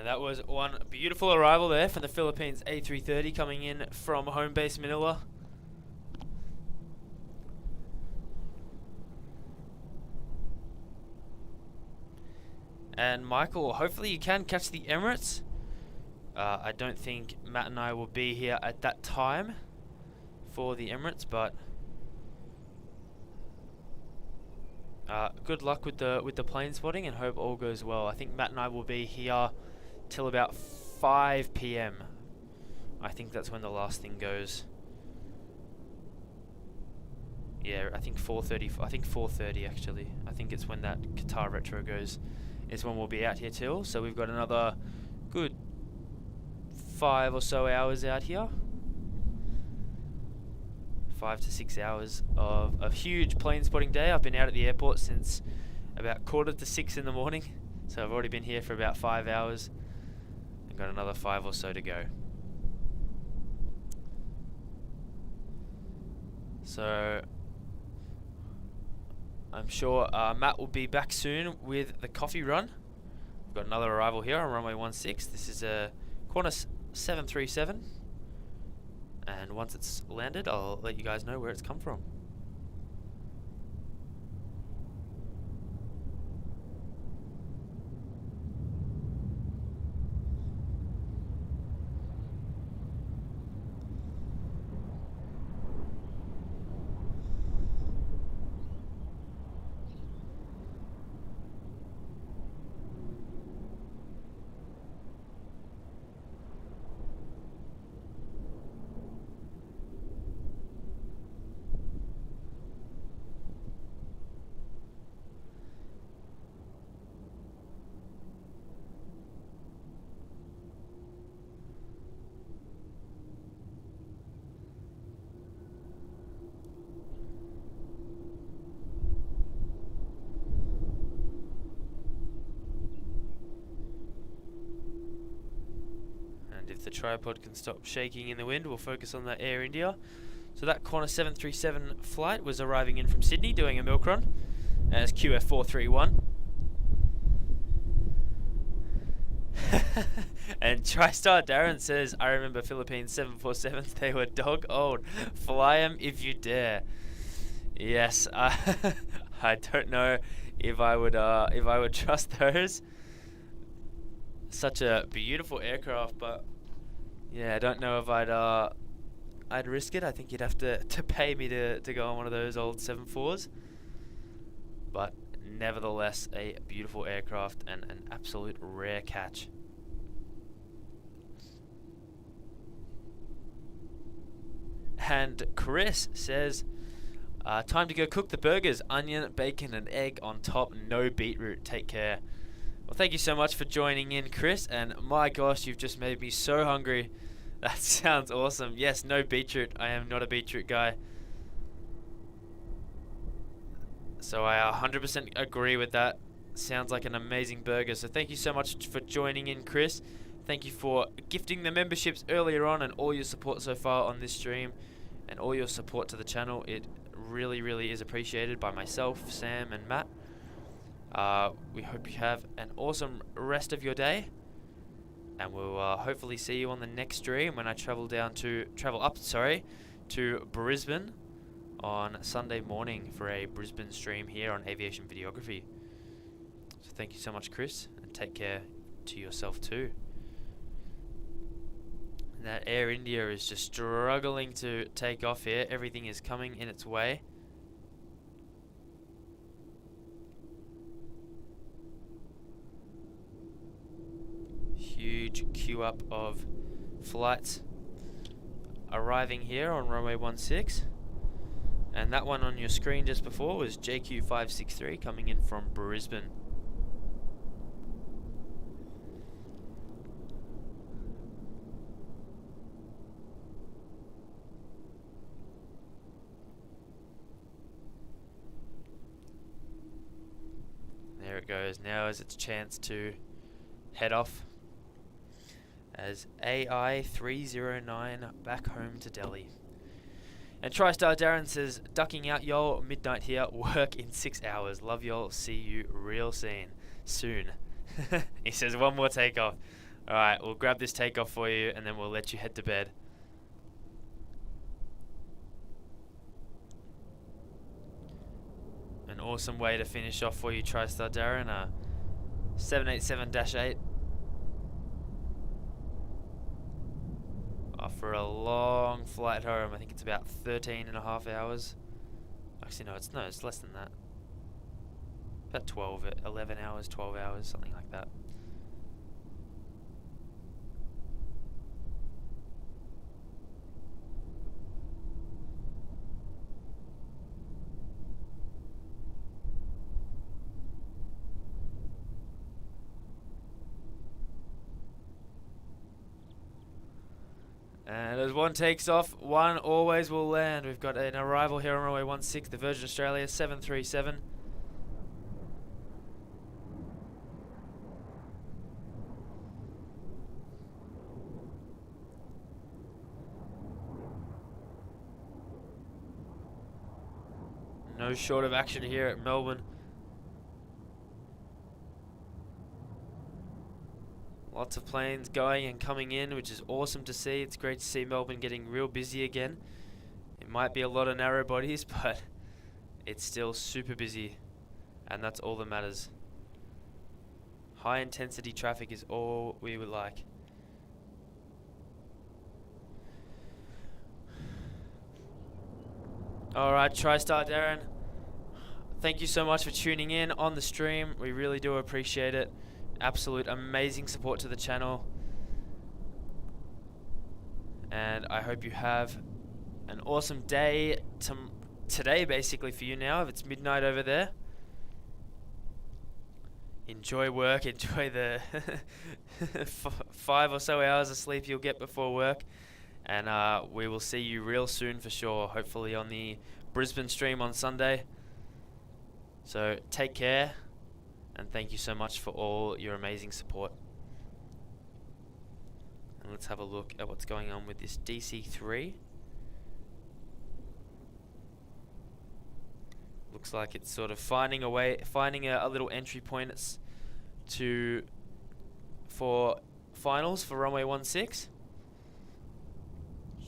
And that was one beautiful arrival there from the Philippines A330 coming in from home base Manila. And Michael, hopefully you can catch the Emirates. I don't think Matt and I will be here at that time for the Emirates, but good luck with the plane spotting and hope all goes well. I think Matt and I will be here till about 5 PM. I think that's when the last thing goes. Yeah, I think 4:30. I think 4:30 actually. I think it's when that Qatar retro goes. Is when we'll be out here till. So we've got another good 5 or so hours out here. 5 to 6 hours of a huge plane spotting day. I've been out at the airport since about 5:45 in the morning. So I've already been here for about 5 hours. I've got another 5 or so to go. So I'm sure Matt will be back soon with the coffee run. We've got another arrival here on runway 16. This is a Qantas 737. And once it's landed, I'll let you guys know where it's come from. If the tripod can stop shaking in the wind, we'll focus on that Air India. So that Qantas 737 flight was arriving in from Sydney doing a milk run as QF431. And TriStar Darren says, I remember Philippines 747s, they were dog old. Fly 'em if you dare. Yes, I don't know if I would trust those. Such a beautiful aircraft, but yeah, I don't know if I'd risk it. I think you'd have to pay me to go on one of those old 74s. But nevertheless, a beautiful aircraft and an absolute rare catch. And Chris says, time to go cook the burgers. Onion, bacon and egg on top. No beetroot. Take care. Well, thank you so much for joining in, Chris, and my gosh, you've just made me so hungry. That sounds awesome. Yes, no beetroot. I am not a beetroot guy. So I 100% agree with that. Sounds like an amazing burger. So thank you so much for joining in, Chris. Thank you for gifting the memberships earlier on and all your support so far on this stream and all your support to the channel. It really, really is appreciated by myself, Sam, and Matt. We hope you have an awesome rest of your day, and we'll hopefully see you on the next stream when I travel up to Brisbane on Sunday morning for a Brisbane stream here on Aviation Videography. So thank you so much, Chris, and take care to yourself too. And that Air India is just struggling to take off here. Everything is coming in its way. Huge queue up of flights arriving here on runway 16, and that one on your screen just before was JQ563 coming in from Brisbane. There it goes. Now is its chance to head off as AI309 back home to Delhi. And TriStar Darren says, ducking out y'all, midnight here, work in 6 hours. Love y'all, see you real soon. He says, one more takeoff. Alright, we'll grab this takeoff for you and then we'll let you head to bed. An awesome way to finish off for you, TriStar Darren. 787-8. For a long flight home. I think it's about 13.5 hours. Actually, no, it's less than that. About 12, 11 hours, 12 hours, something like that. And as one takes off, one always will land. We've got an arrival here on runway 16, the Virgin Australia 737. No short of action here at Melbourne. Lots of planes going and coming in, which is awesome to see. It's great to see Melbourne getting real busy again. It might be a lot of narrow bodies, but it's still super busy, and that's all that matters. High intensity traffic is all we would like. Alright, TriStar Darren, thank you so much for tuning in on the stream. We really do appreciate it. Absolute amazing support to the channel, and I hope you have an awesome day today basically for you now. If it's midnight over there, enjoy work, enjoy the 5 or so hours of sleep you'll get before work, and we will see you real soon for sure, hopefully on the Brisbane stream on Sunday. So take care. And thank you so much for all your amazing support. And let's have a look at what's going on with this DC3. Looks like it's sort of finding a little entry point for finals for runway 16.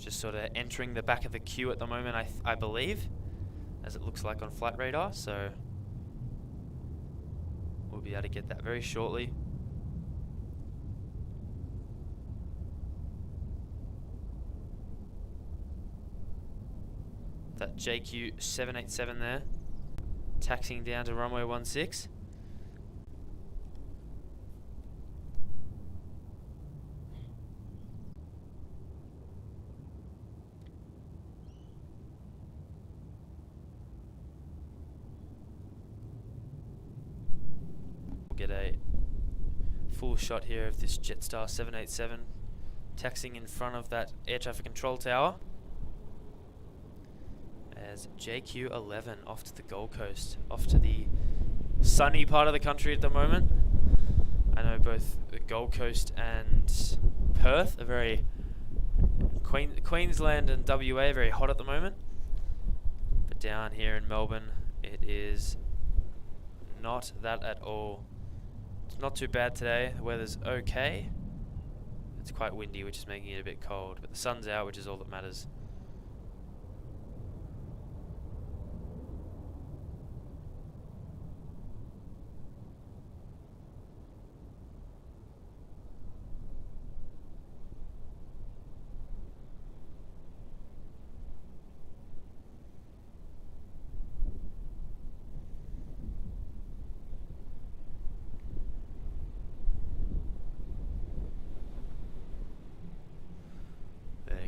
Just sort of entering the back of the queue at the moment, I believe, as it looks like on flight radar. So we'll be able to get that very shortly. That JQ787 there, taxiing down to runway 16. Get a full shot here of this Jetstar 787 taxiing in front of that air traffic control tower as JQ11 off to the Gold Coast, off to the sunny part of the country at the moment. I know both the Gold Coast and Perth are very Queensland and WA are very hot at the moment, but down here in Melbourne it is not that at all. It's not too bad today. The weather's okay. It's quite windy, which is making it a bit cold, but the sun's out, which is all that matters.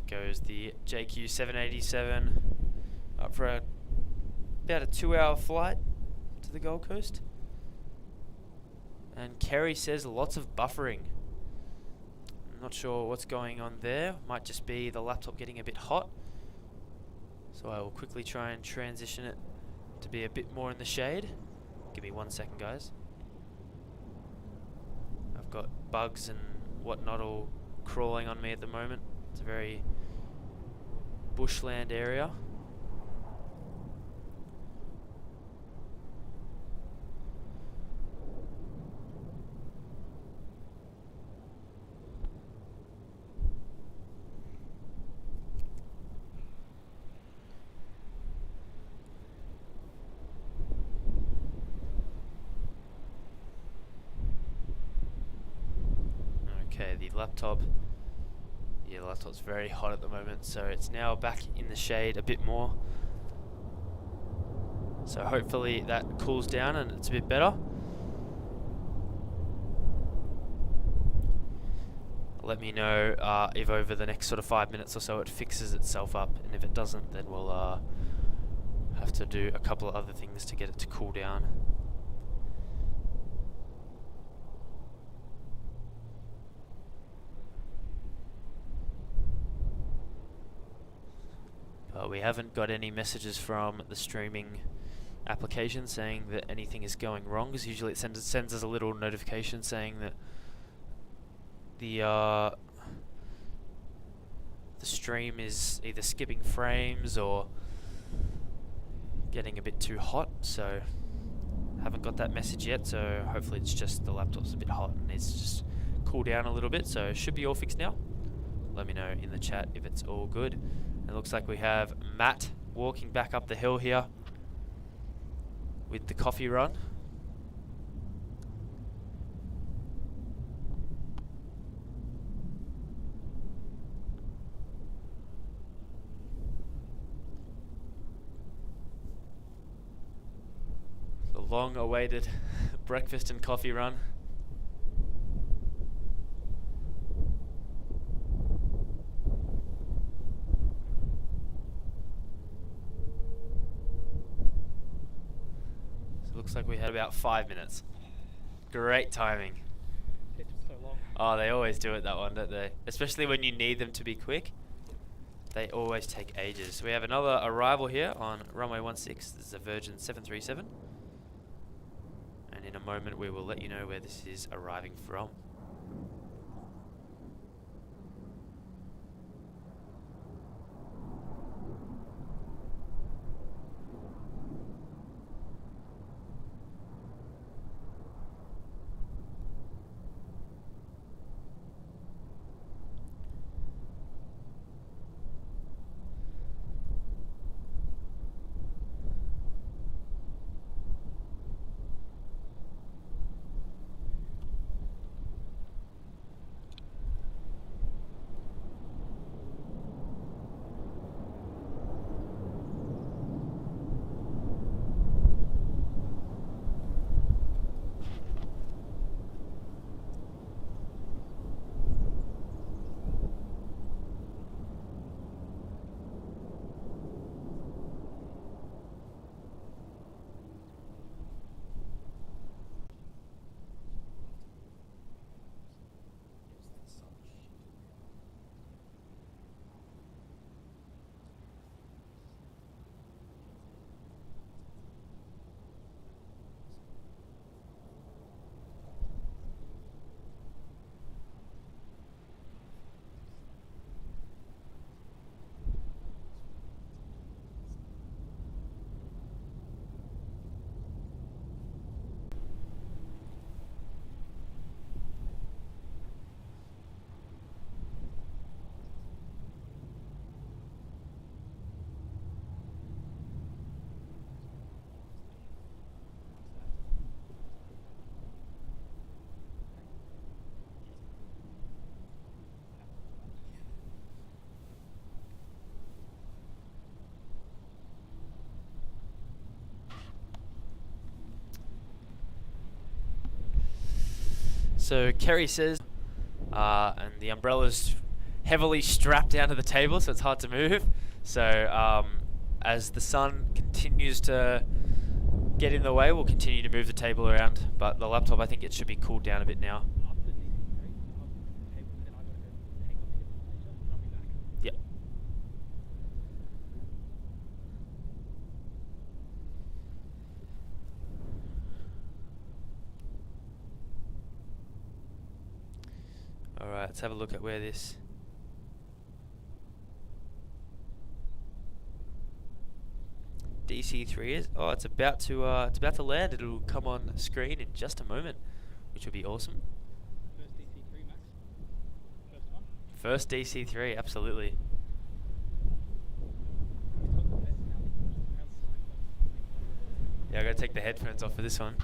Goes the JQ787 up for about a 2-hour flight to the Gold Coast. And Kerry says lots of buffering. I'm not sure what's going on there. Might just be the laptop getting a bit hot. So I will quickly try and transition it to be a bit more in the shade. Give me 1 second, guys. I've got bugs and whatnot all crawling on me at the moment. It's a very bushland area. Okay, the laptop. Yeah, the laptop's very hot at the moment, so it's now back in the shade a bit more. So hopefully that cools down and it's a bit better. Let me know if over the next sort of 5 minutes or so it fixes itself up, and if it doesn't, then we'll have to do a couple of other things to get it to cool down. But we haven't got any messages from the streaming application saying that anything is going wrong, because usually it sends us a little notification saying that the stream is either skipping frames or getting a bit too hot. So haven't got that message yet, so hopefully it's just the laptop's a bit hot and needs to just cool down a little bit. So it should be all fixed now. Let me know in the chat if it's all good. It looks like we have Matt walking back up the hill here with the coffee run. The long-awaited breakfast and coffee run. Looks like we had about 5 minutes. Great timing. It took so long. Oh, they always do it that one, don't they? Especially when you need them to be quick. They always take ages. We have another arrival here on runway 16. This is a Virgin 737. And in a moment we will let you know where this is arriving from. So Kerry says, and the umbrella's heavily strapped down to the table, so it's hard to move. So as the sun continues to get in the way, we'll continue to move the table around. But the laptop, I think it should be cooled down a bit now. Yep. Alright, let's have a look at where this DC3 is. Oh, it's about to land. It'll come on screen in just a moment, which will be awesome. First DC3, Max. First one. First DC3, absolutely. Yeah, I gotta take the headphones off for this one.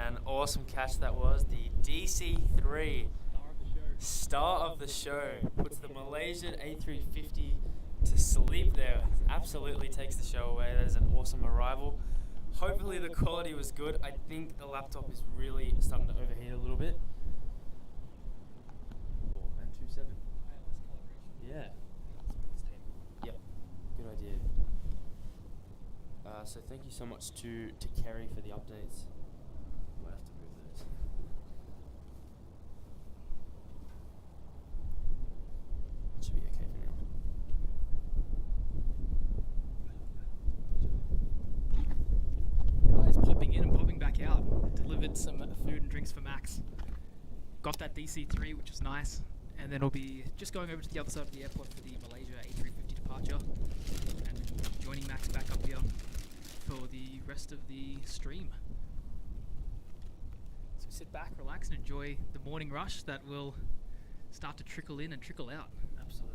An awesome catch that was. The DC3 star of the show puts the Malaysian A350 to sleep there. Absolutely takes the show away. That is an awesome arrival. Hopefully the quality was good. I think the laptop is really starting to overheat a little bit. And 2.7. Yeah. Yep. Good idea. So thank you so much to Kerry for the updates. Might have to move those. It should be okay for now. Guys popping in and popping back out. Delivered some food and drinks for Max. Got that DC3, which was nice. And then we'll be just going over to the other side of the airport for the Malaysia A350 departure. And joining Max back up here for the rest of the stream. So sit back, relax, and enjoy the morning rush that will start to trickle in and trickle out. Absolutely.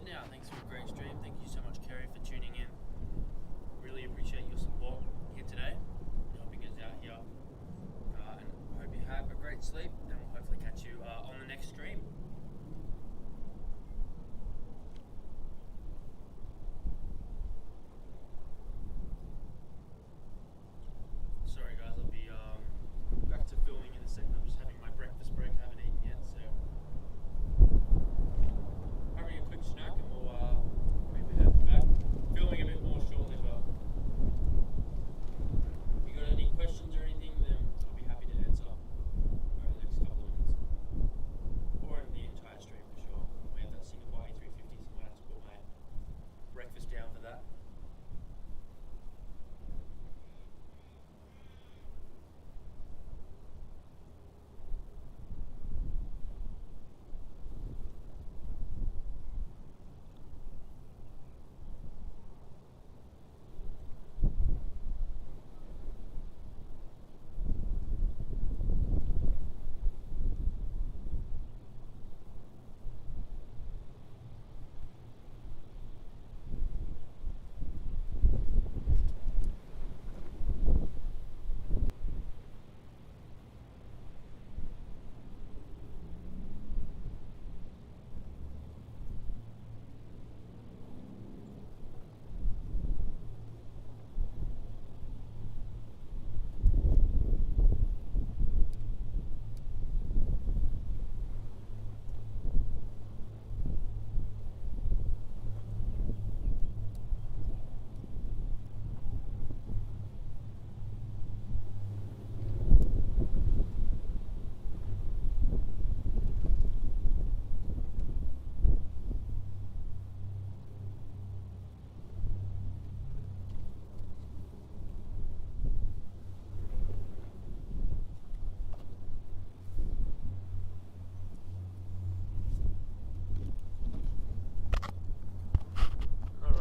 Now, thanks for a great stream. Thank you so much, Kerry, for tuning in. Really appreciate your support here today, helping us out here. And I hope you have a great sleep, and we'll hopefully catch you on the next stream. Sorry guys, I'll be back to filming in a second. I'm just having my breakfast break. I haven't eaten yet, so having a quick snack and we'll maybe head back. Filming a bit more shortly, but if you got any questions or anything, then I'll be happy to answer over the next couple of minutes. Or in the entire stream for sure. We have that Singapore A350, so I might have to put my breakfast down for that.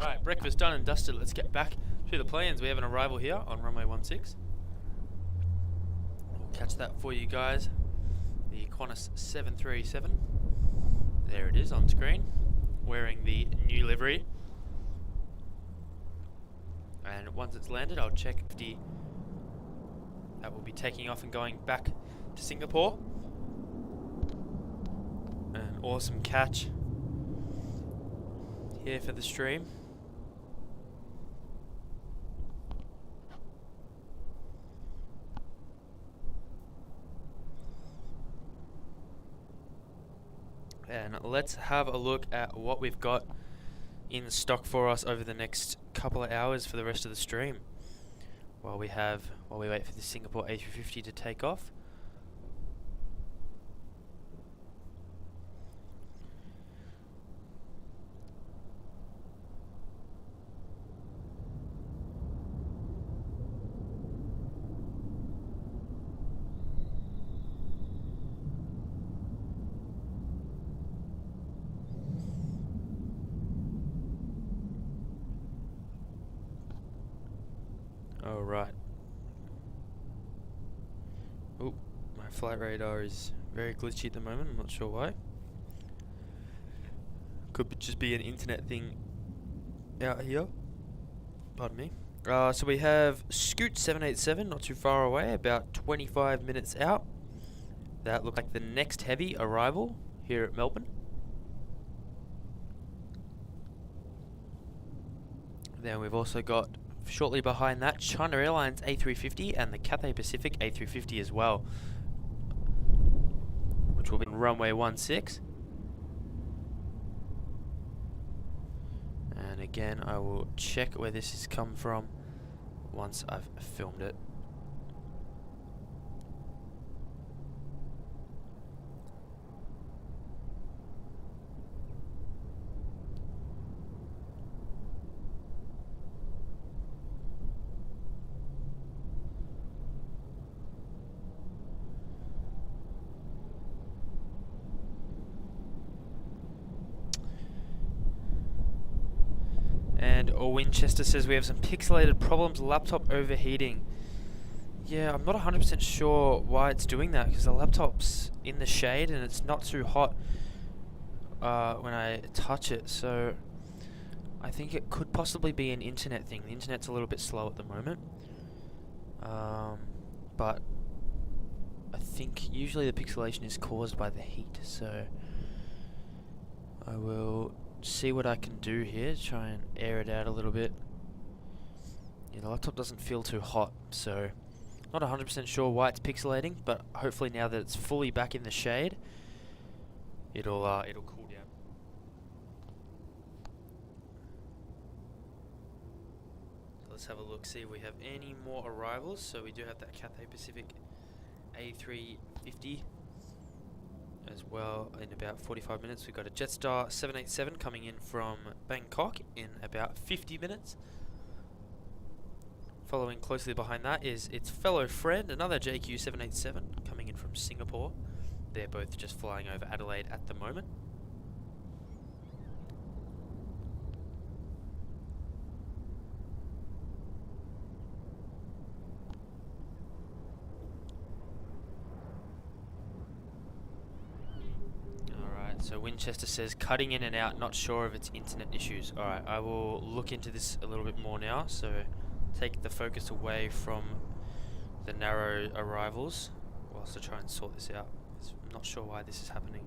Alright, breakfast done and dusted. Let's get back to the planes. We have an arrival here on runway 16. We'll catch that for you guys. The Qantas 737. There it is on screen, wearing the new livery. And once it's landed, I'll check if that will be taking off and going back to Singapore. An awesome catch here for the stream. And let's have a look at what we've got in stock for us over the next couple of hours for the rest of the stream. While we wait for the Singapore A350 to take off. Alright. Oh, my flight radar is very glitchy at the moment, I'm not sure why. Could just be an internet thing out here. Pardon me. So we have Scoot 787, not too far away, about 25 minutes out. That looks like the next heavy arrival here at Melbourne. Then we've also got, shortly behind that, China Airlines A350 and the Cathay Pacific A350 as well, which will be runway 16. And again, I will check where this has come from once I've filmed it. And Winchester says we have some pixelated problems, laptop overheating. Yeah, I'm not 100% sure why it's doing that, because the laptop's in the shade and it's not too hot when I touch it, so I think it could possibly be an internet thing. The internet's a little bit slow at the moment, but I think usually the pixelation is caused by the heat, so I will see what I can do here, try and air it out a little bit. Yeah, the laptop doesn't feel too hot, so not 100% sure why it's pixelating, but hopefully now that it's fully back in the shade, it'll cool down. So let's have a look, see if we have any more arrivals. So we do have that Cathay Pacific A350 as well in about 45 minutes. We've got a Jetstar 787 coming in from Bangkok in about 50 minutes. Following closely behind that is its fellow friend, another JQ 787 coming in from Singapore. They're both just flying over Adelaide at the moment. So Winchester says cutting in and out, not sure of its internet issues. Alright, I will look into this a little bit more now, so take the focus away from the narrow arrivals whilst I try and sort this out. I'm not sure why this is happening.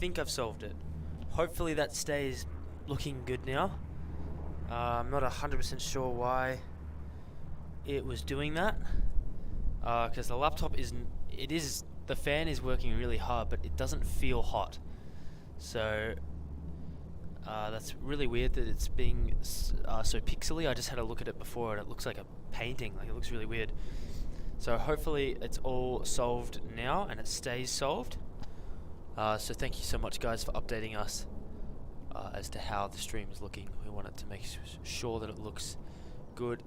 think I've solved it. Hopefully that stays looking good now. I'm not 100% sure why it was doing that. Because the laptop the fan is working really hard, but it doesn't feel hot. So that's really weird that it's being so pixely. I just had a look at it before and it looks like a painting, like it looks really weird. So hopefully it's all solved now and it stays solved. So thank you so much guys for updating us as to how the stream is looking. We wanted to make sure that it looks good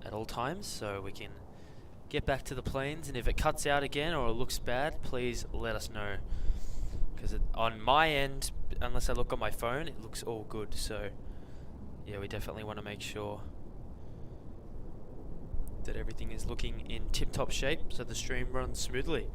at all times so we can get back to the planes, and if it cuts out again or it looks bad, please let us know, because on my end, unless I look on my phone, it looks all good. So yeah, we definitely want to make sure that everything is looking in tip-top shape so the stream runs smoothly.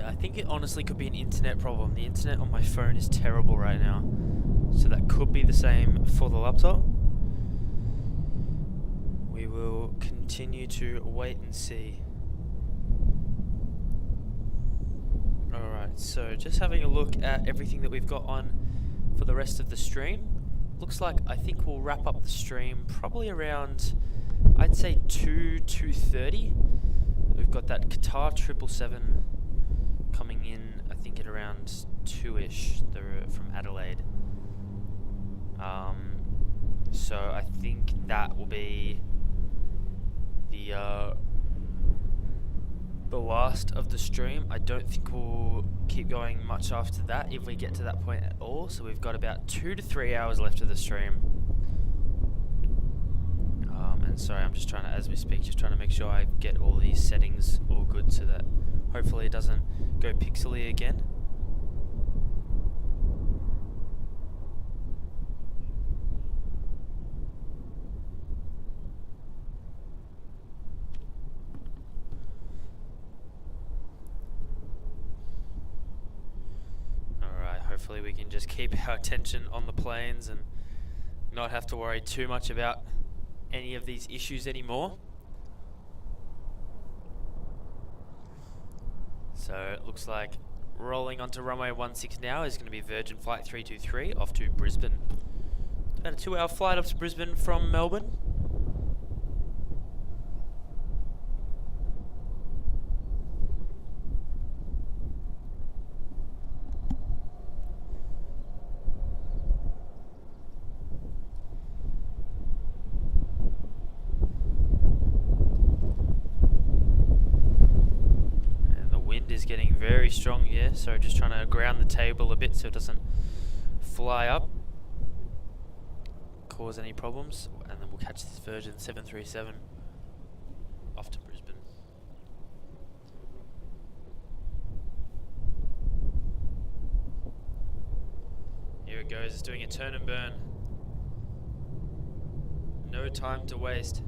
I think it honestly could be an internet problem. The internet on my phone is terrible right now, so that could be the same for the laptop. We will continue to wait and see. Alright, so just having a look at everything that we've got on for the rest of the stream. Looks like I think we'll wrap up the stream probably around, I'd say 2:30. We've got that Qatar 777 coming in, I think at around 2ish from Adelaide. So I think that will be the last of the stream. I don't think we'll keep going much after that if we get to that point at all. So we've got about 2 to 3 hours left of the stream. And sorry, I'm just trying to, as we speak, just trying to make sure I get all these settings all good so that hopefully it doesn't go pixely again. Alright, hopefully we can just keep our attention on the planes and not have to worry too much about any of these issues anymore. So it looks like rolling onto runway 16 now is going to be Virgin Flight 323 off to Brisbane. It's about a 2-hour flight up to Brisbane from Melbourne. Is getting very strong here, so just trying to ground the table a bit so it doesn't fly up, cause any problems, and then we'll catch this Virgin 737 off to Brisbane. Here it goes, it's doing a turn and burn. No time to waste.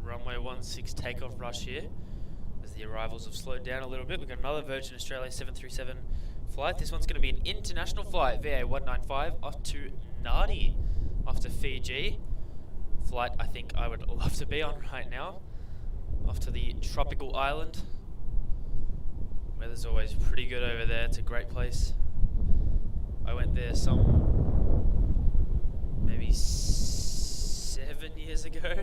Runway 16 takeoff rush here as the arrivals have slowed down a little bit. We've got another Virgin Australia 737 flight. This one's going to be an international flight, VA195 off to Nadi, off to Fiji. Flight I think I would love to be on right now, off to the tropical island. Weather's always pretty good over there. It's a great place. I went there maybe 7 years ago.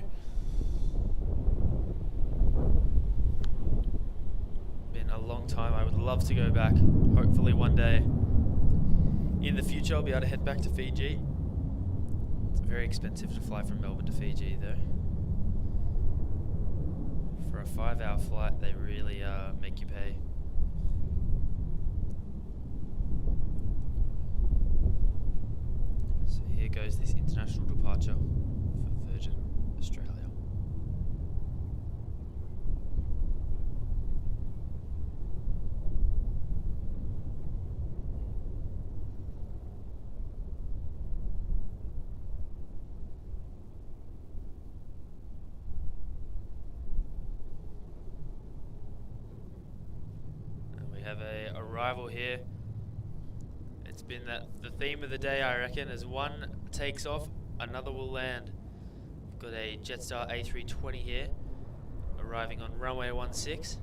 Been a long time. I would love to go back. Hopefully one day in the future I'll be able to head back to Fiji. It's very expensive to fly from Melbourne to Fiji though. For a 5-hour flight they really make you pay. So here goes this international departure for Virgin Australia. Have a arrival here. It's been the theme of the day, I reckon. As one takes off, another will land. We've got a Jetstar A320 here, arriving on runway 16.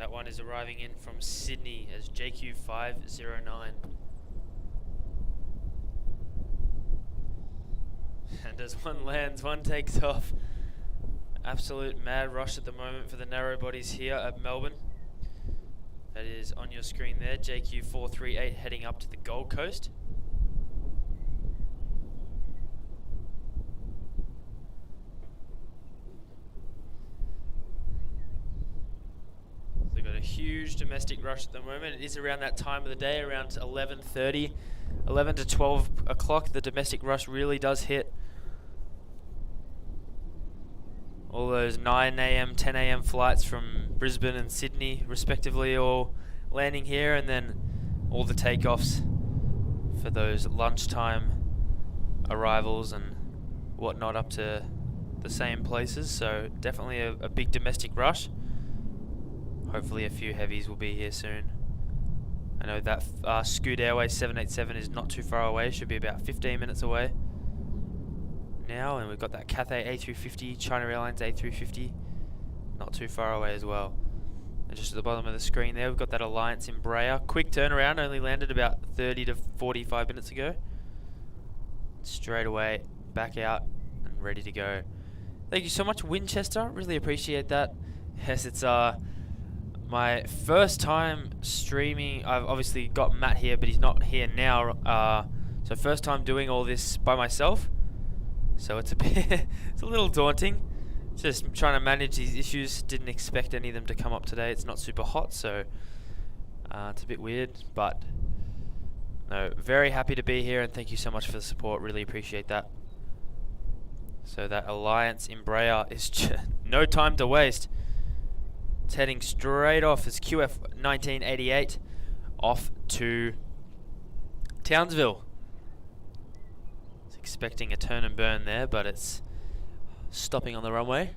One is arriving in from Sydney as JQ509. And as one lands, one takes off. Absolute mad rush at the moment for the narrow bodies here at Melbourne. That is on your screen there, JQ438 heading up to the Gold Coast. Huge domestic rush at the moment. It is around that time of the day, around 11:30, 11 to 12 o'clock. The domestic rush really does hit. All those 9 a.m., 10 a.m. flights from Brisbane and Sydney, respectively, all landing here, and then all the takeoffs for those lunchtime arrivals and whatnot up to the same places. So definitely a big domestic rush. Hopefully a few heavies will be here soon. I know that Scoot Airways 787 is not too far away, should be about 15 minutes away now, and we've got that Cathay A350, China Airlines A350, not too far away as well. And just at the bottom of the screen there, we've got that Alliance Embraer. Quick turnaround, only landed about 30 to 45 minutes ago. Straight away, back out and ready to go. Thank you so much, Winchester, really appreciate that. Yes, it's my first time streaming. I've obviously got Matt here, but he's not here now. So first time doing all this by myself. So it's a bit, it's a little daunting. Just trying to manage these issues. Didn't expect any of them to come up today. It's not super hot, so it's a bit weird. But no, very happy to be here, and thank you so much for the support. Really appreciate that. So that Alliance Embraer is no time to waste. It's heading straight off as QF 1988 off to Townsville. I was expecting a turn and burn there, but it's stopping on the runway.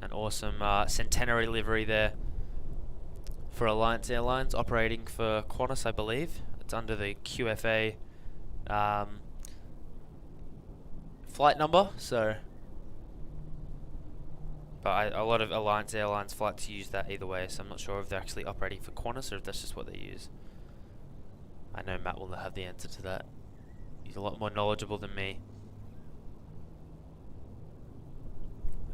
An awesome Centenary livery there for Alliance Airlines, operating for Qantas, I believe. It's under the QFA flight number, so... But a lot of Alliance Airlines flights use that either way, so I'm not sure if they're actually operating for Qantas or if that's just what they use. I know Matt will have the answer to that. He's a lot more knowledgeable than me.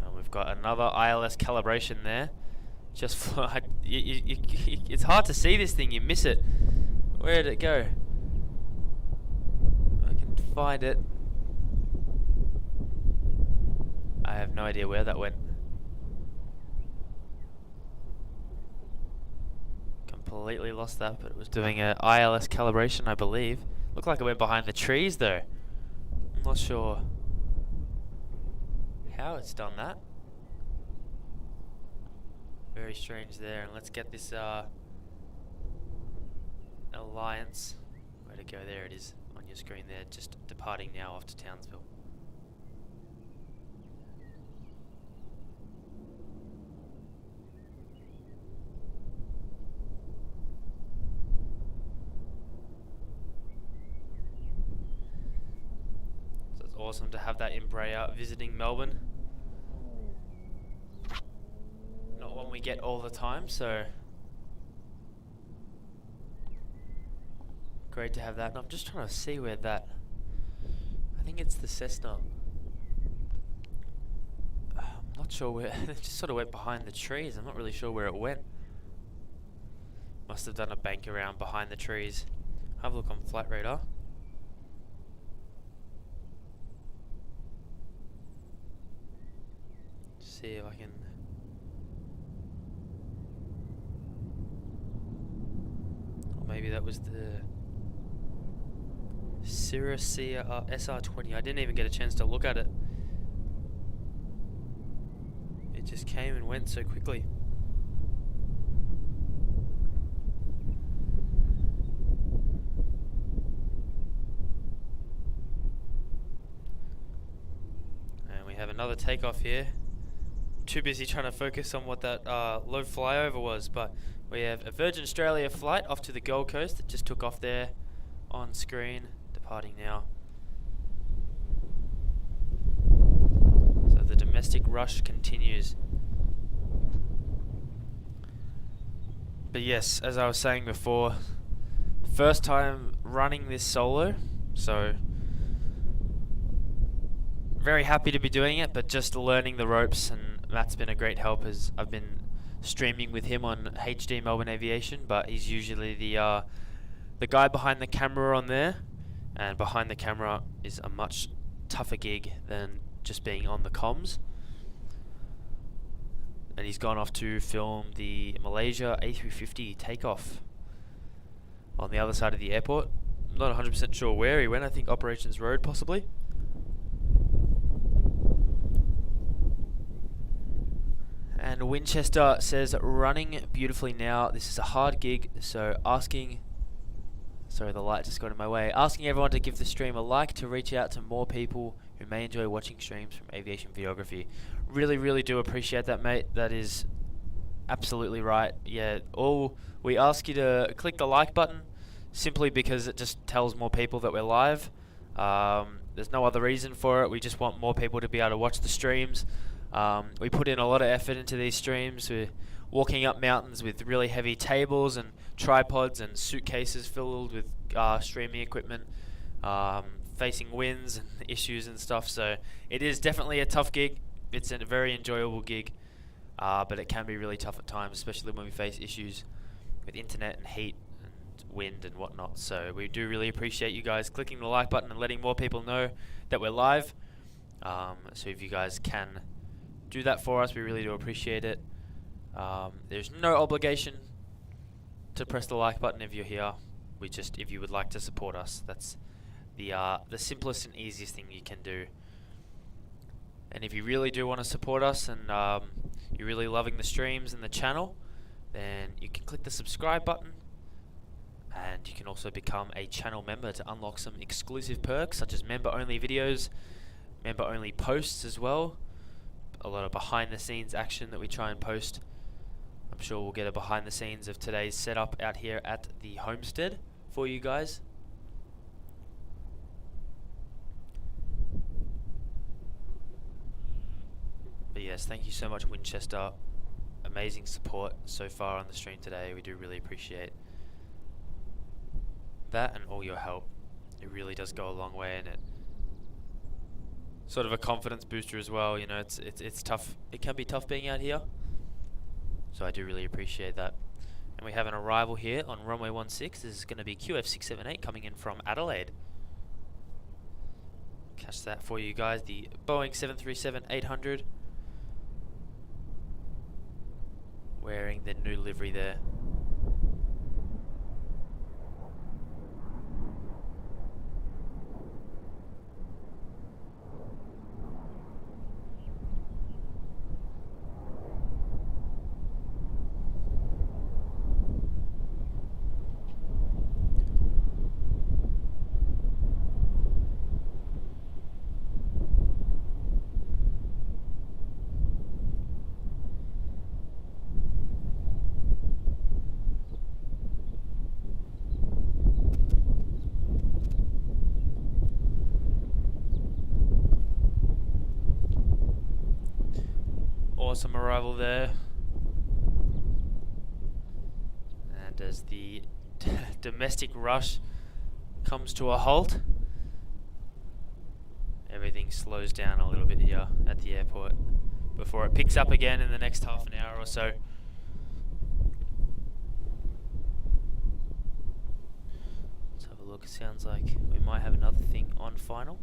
And we've got another ILS calibration there. Just it's hard to see this thing, you miss it. Where did it go? I can find it. I have no idea where that went. Completely lost that, but it was doing a ILS calibration, I believe. Looked like it went behind the trees though. I'm not sure how it's done that. Very strange there. And let's get this Alliance. Where to go? There it is on your screen there. Just departing now off to Townsville. So it's awesome to have that Embraer visiting Melbourne. Not one we get all the time, so great to have that. And I'm just trying to see where that, I think it's the Cessna. I'm not sure where, it just sort of went behind the trees. I'm not really sure where it went. Must have done a bank around behind the trees. Have a look on Flight Radar. See if I can. Or maybe that was the SR20. I didn't even get a chance to look at it. It just came and went so quickly. And we have another takeoff here. Too busy trying to focus on what that low flyover was, but we have a Virgin Australia flight off to the Gold Coast that just took off there on screen, departing now. So the domestic rush continues. But yes, as I was saying before, first time running this solo, so very happy to be doing it, but just learning the ropes, and Matt's been a great help as I've been streaming with him on HD Melbourne Aviation, but he's usually the guy behind the camera on there, and behind the camera is a much tougher gig than just being on the comms. And he's gone off to film the Malaysia A350 takeoff on the other side of the airport. I'm not 100% sure where he went. I think Operations Road possibly. And Winchester says, running beautifully now. This is a hard gig, so asking... Sorry, the light just got in my way. Asking everyone to give the stream a like to reach out to more people who may enjoy watching streams from aviation videography. Really, really do appreciate that, mate. That is absolutely right. Yeah, we ask you to click the like button simply because it just tells more people that we're live. There's no other reason for it. We just want more people to be able to watch the streams. We put in a lot of effort into these streams. We're walking up mountains with really heavy tables and tripods and suitcases filled with streaming equipment, facing winds and issues and stuff. So it is definitely a tough gig. It's a very enjoyable gig, but it can be really tough at times, especially when we face issues with internet and heat and wind and whatnot. So we do really appreciate you guys clicking the like button and letting more people know that we're live. So if you guys can do that for us, we really do appreciate it. There's no obligation to press the like button if you're here. If you would like to support us, that's the simplest and easiest thing you can do. And if you really do want to support us and you're really loving the streams and the channel, then you can click the subscribe button, and you can also become a channel member to unlock some exclusive perks such as member only videos, member only posts as well. A lot of behind the scenes action that we try and post. I'm sure we'll get a behind the scenes of today's setup out here at the homestead for you guys. But yes, thank you so much, Winchester. Amazing support so far on the stream today. We do really appreciate that and all your help. It really does go a long way, and it sort of a confidence booster as well. You know, it's tough. It can be tough being out here. So I do really appreciate that. And we have an arrival here on runway 16. This is going to be QF678 coming in from Adelaide. Catch that for you guys. The Boeing 737-800. Wearing the new livery there. awesome arrival there. And as the domestic rush comes to a halt, everything slows down a little bit here at the airport before it picks up again in the next half an hour or so. Let's have a look. It sounds like we might have another thing on final.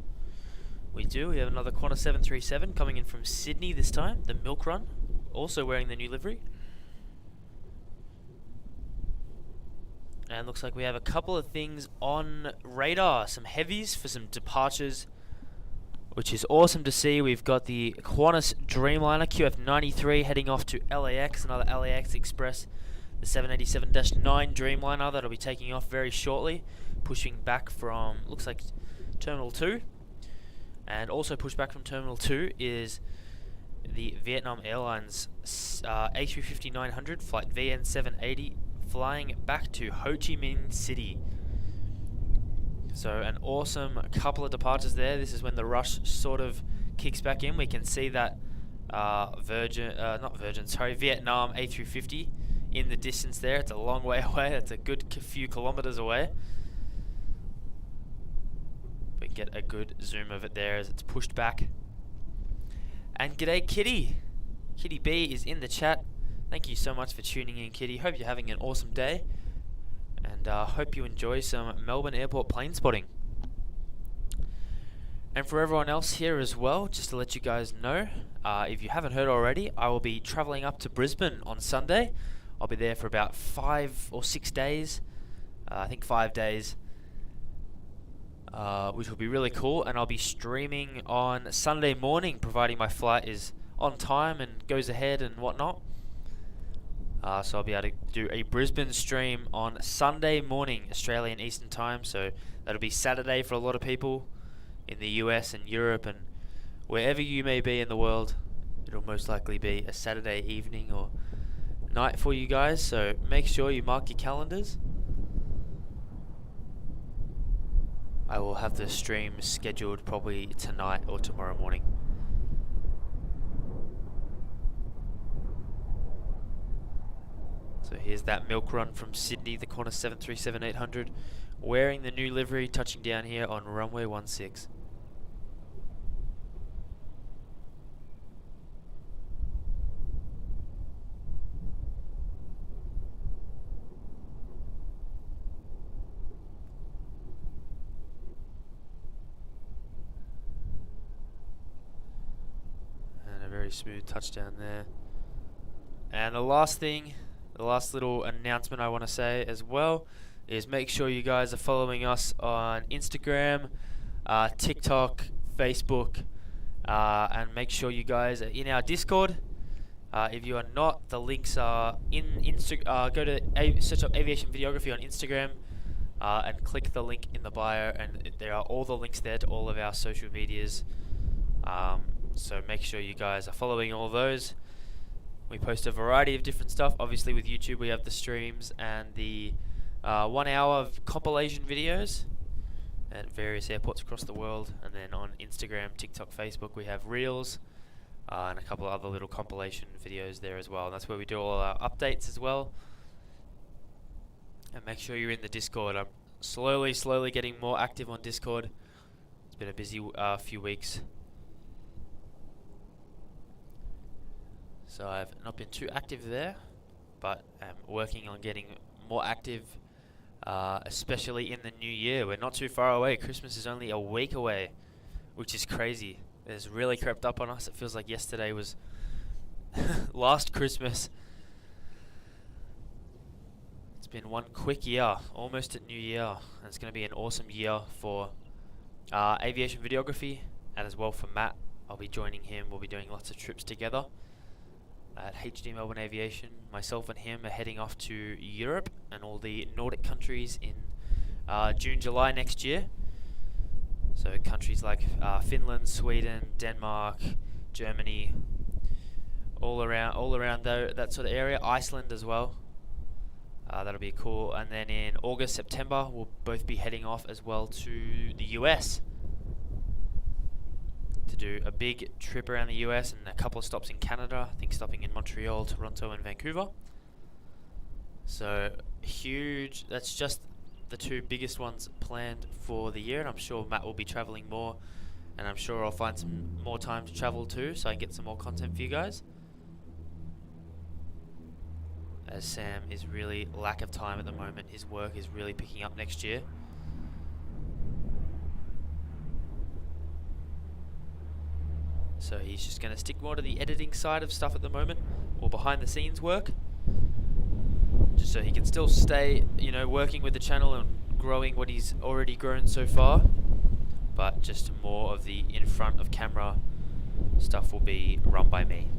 We do. We have another Qantas 737 coming in from Sydney this time, the Milk Run, also wearing the new livery. And looks like we have a couple of things on radar, some heavies for some departures, which is awesome to see. We've got the Qantas Dreamliner QF93 heading off to LAX, another LAX Express, the 787-9 Dreamliner that'll be taking off very shortly, pushing back from, looks like, Terminal 2. And also pushed back from Terminal 2 is the Vietnam Airlines A350-900 flight VN780 flying back to Ho Chi Minh City. So an awesome couple of departures there. This is when the rush sort of kicks back in. We can see that Vietnam A350 in the distance there. It's a long way away. It's a good few kilometers away. We get a good zoom of it there as it's pushed back. And g'day Kitty. Kitty B is in the chat. Thank you so much for tuning in, Kitty. Hope you're having an awesome day. And hope you enjoy some Melbourne Airport plane spotting. And for everyone else here as well, just to let you guys know, if you haven't heard already, I will be travelling up to Brisbane on Sunday. I'll be there for about 5 or 6 days. I think 5 days. Which will be really cool. And I'll be streaming on Sunday morning, providing my flight is on time and goes ahead and whatnot. So I'll be able to do a Brisbane stream on Sunday morning, Australian Eastern Time. So that'll be Saturday for a lot of people in the US and Europe and wherever you may be in the world. It'll most likely be a Saturday evening or night for you guys. So make sure you mark your calendars. I will have the stream scheduled probably tonight or tomorrow morning. So here's that milk run from Sydney, the Qantas 737-800, wearing the new livery, touching down here on runway 16. And a very smooth touchdown there. And the last thing, the last little announcement I want to say as well is make sure you guys are following us on Instagram, TikTok, Facebook, and make sure you guys are in our Discord. If you are not, the links are in go to search up Aviation Videography on Instagram and click the link in the bio, and there are all the links there to all of our social medias. So make sure you guys are following all those. We post a variety of different stuff. Obviously with YouTube we have the streams and the 1 hour of compilation videos at various airports across the world. And then on Instagram, TikTok, Facebook we have Reels and a couple of other little compilation videos there as well. And that's where we do all our updates as well. And make sure you're in the Discord. I'm slowly getting more active on Discord. It's been a busy few weeks. So I've not been too active there, but I'm working on getting more active, especially in the new year. We're not too far away. Christmas is only a week away, which is crazy. It's really crept up on us. It feels like yesterday was last Christmas. It's been one quick year, almost at New Year. And it's going to be an awesome year for aviation videography and as well for Matt. I'll be joining him. We'll be doing lots of trips together. At HD Melbourne Aviation, myself and him are heading off to Europe and all the Nordic countries in June, July next year. So countries like Finland, Sweden, Denmark, Germany, all around that sort of area. Iceland as well. That'll be cool. And then in August, September, we'll both be heading off as well to the US to do a big trip around the US and a couple of stops in Canada. I think stopping in Montreal, Toronto and Vancouver. So huge. That's just the two biggest ones planned for the year, and I'm sure Matt will be traveling more, and I'm sure I'll find some more time to travel too, so I can get some more content for you guys. As Sam is really lack of time at the moment, his work is really picking up next year. So he's just going to stick more to the editing side of stuff at the moment, or behind the scenes work, just so he can still stay, you know, working with the channel and growing what he's already grown so far, but just more of the in front of camera stuff will be run by me.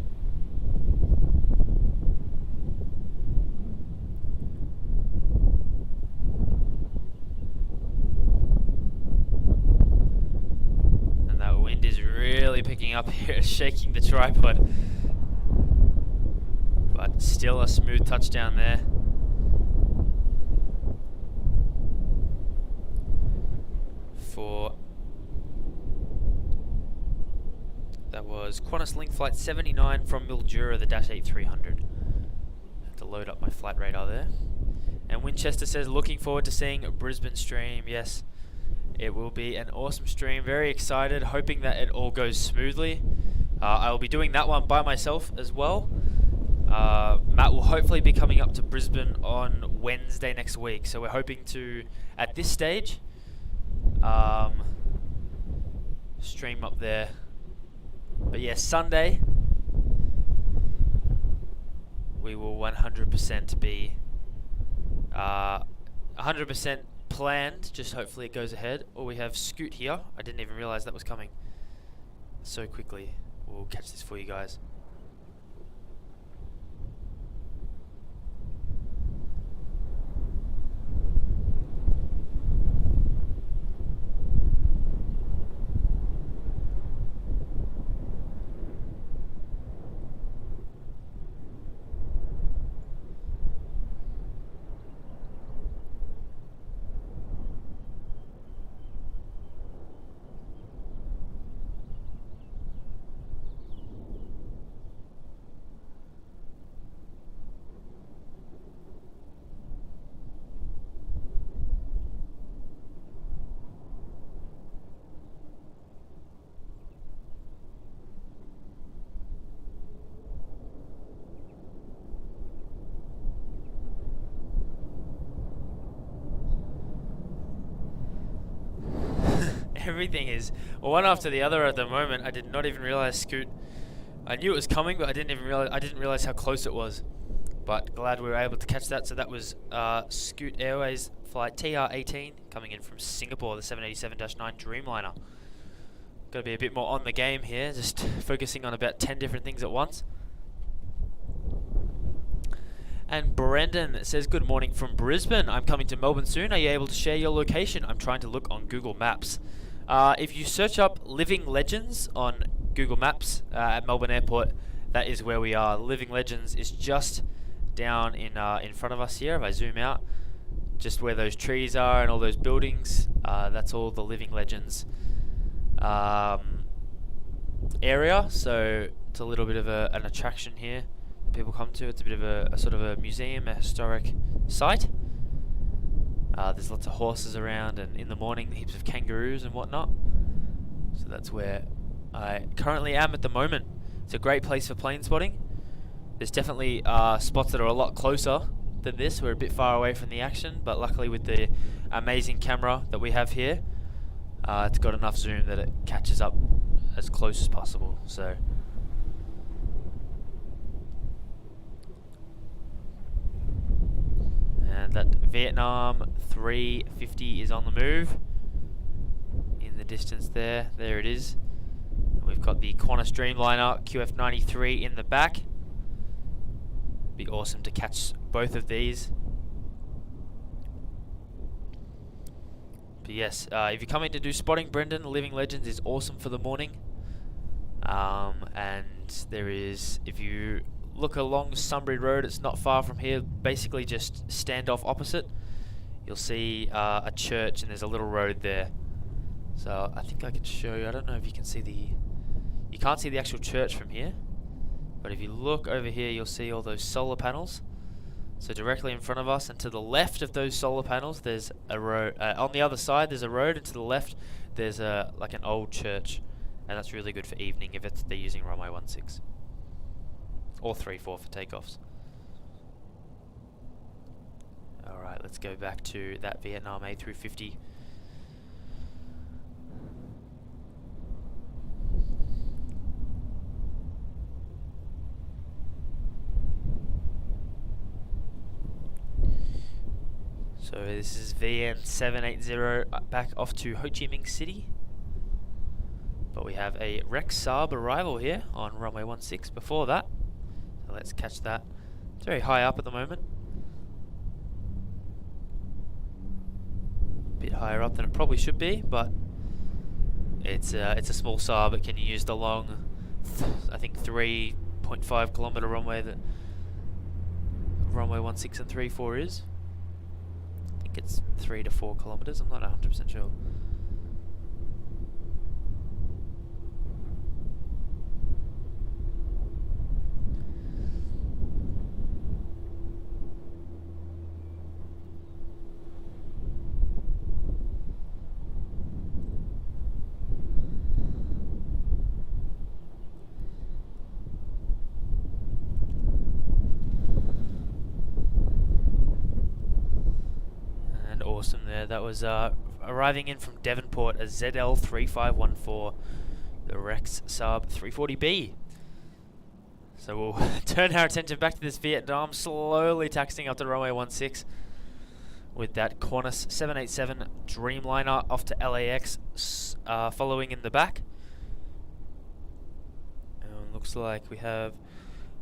And that wind is really picking up here, shaking the tripod, but still a smooth touchdown there. That was Qantas Link Flight 79 from Mildura, the Dash 8300. Have to load up my flight radar there. And Winchester says, looking forward to seeing a Brisbane stream. Yes, it will be an awesome stream. Very excited, hoping that it all goes smoothly. I will be doing that one by myself as well. Matt will hopefully be coming up to Brisbane on Wednesday next week. So we're hoping to, at this stage, stream up there. But yeah, Sunday we will 100% be 100% planned. Just hopefully it goes ahead. Or we have Scoot here. I didn't even realize that was coming so quickly. We'll catch this for you guys. Everything is one after the other at the moment. I did not even realize Scoot. I knew it was coming, but I didn't realize how close it was. But glad we were able to catch that. So that was Scoot Airways flight TR18 coming in from Singapore, the 787-9 Dreamliner. Got to be a bit more on the game here, just focusing on about 10 different things at once. And Brendan says, good morning from Brisbane. I'm coming to Melbourne soon. Are you able to share your location? I'm trying to look on Google Maps. If you search up Living Legends on Google Maps at Melbourne Airport, that is where we are. Living Legends is just down in front of us here. If I zoom out, just where those trees are and all those buildings, that's all the Living Legends area. So it's a little bit of an attraction here that people come to. It's a bit of a sort of a museum, a historic site. There's lots of horses around, and in the morning heaps of kangaroos and whatnot. So that's where I currently am at the moment. It's a great place for plane spotting. There's definitely spots that are a lot closer than this. We're a bit far away from the action, but luckily with the amazing camera that we have here, it's got enough zoom that it catches up as close as possible. So and that Vietnam 350 is on the move in the distance there. There it is. And we've got the Qantas Dreamliner QF93 in the back. Be awesome to catch both of these. But yes, if you're coming to do spotting, Brendan, Living Legends is awesome for the morning. And there is, if you look along Sunbury Road, it's not far from here, basically just stand off opposite. You'll see a church and there's a little road there. So I think I can show you, I don't know if you can see can't see the actual church from here, but if you look over here, you'll see all those solar panels. So directly in front of us, and to the left of those solar panels, there's a road. On the other side, there's a road, and to the left, there's like an old church, and that's really good for evening if they're using runway 16 or 34 for takeoffs. All right, let's go back to that Vietnam A350. So this is VN780 back off to Ho Chi Minh City. But we have a Rex Saab arrival here on runway 16 before that. So let's catch that. It's very high up at the moment. A bit higher up than it probably should be, but it's a small Saab. It can use the long, I think 3.5 kilometer runway that runway 16 and 34 is. I think it's 3 to 4 kilometers. I'm not 100% sure. Awesome there. That was arriving in from Devonport, a ZL3514, the Rex Saab 340B. So we'll turn our attention back to this Vietnam, slowly taxiing up to runway 16 with that Qantas 787 Dreamliner off to LAX following in the back. And looks like we have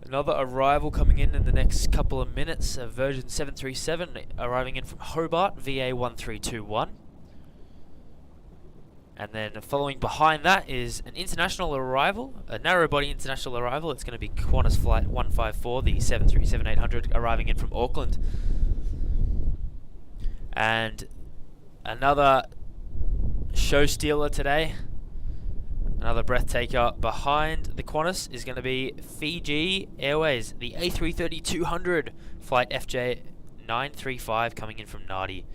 another arrival coming in the next couple of minutes, a version 737 arriving in from Hobart, VA1321. And then following behind that is an international arrival, a narrow-body international arrival. It's going to be Qantas Flight 154, the 737-800, arriving in from Auckland. And another show stealer today. Another breathtaker behind the Qantas is going to be Fiji Airways, the A330-200 flight FJ935 coming in from Nadi.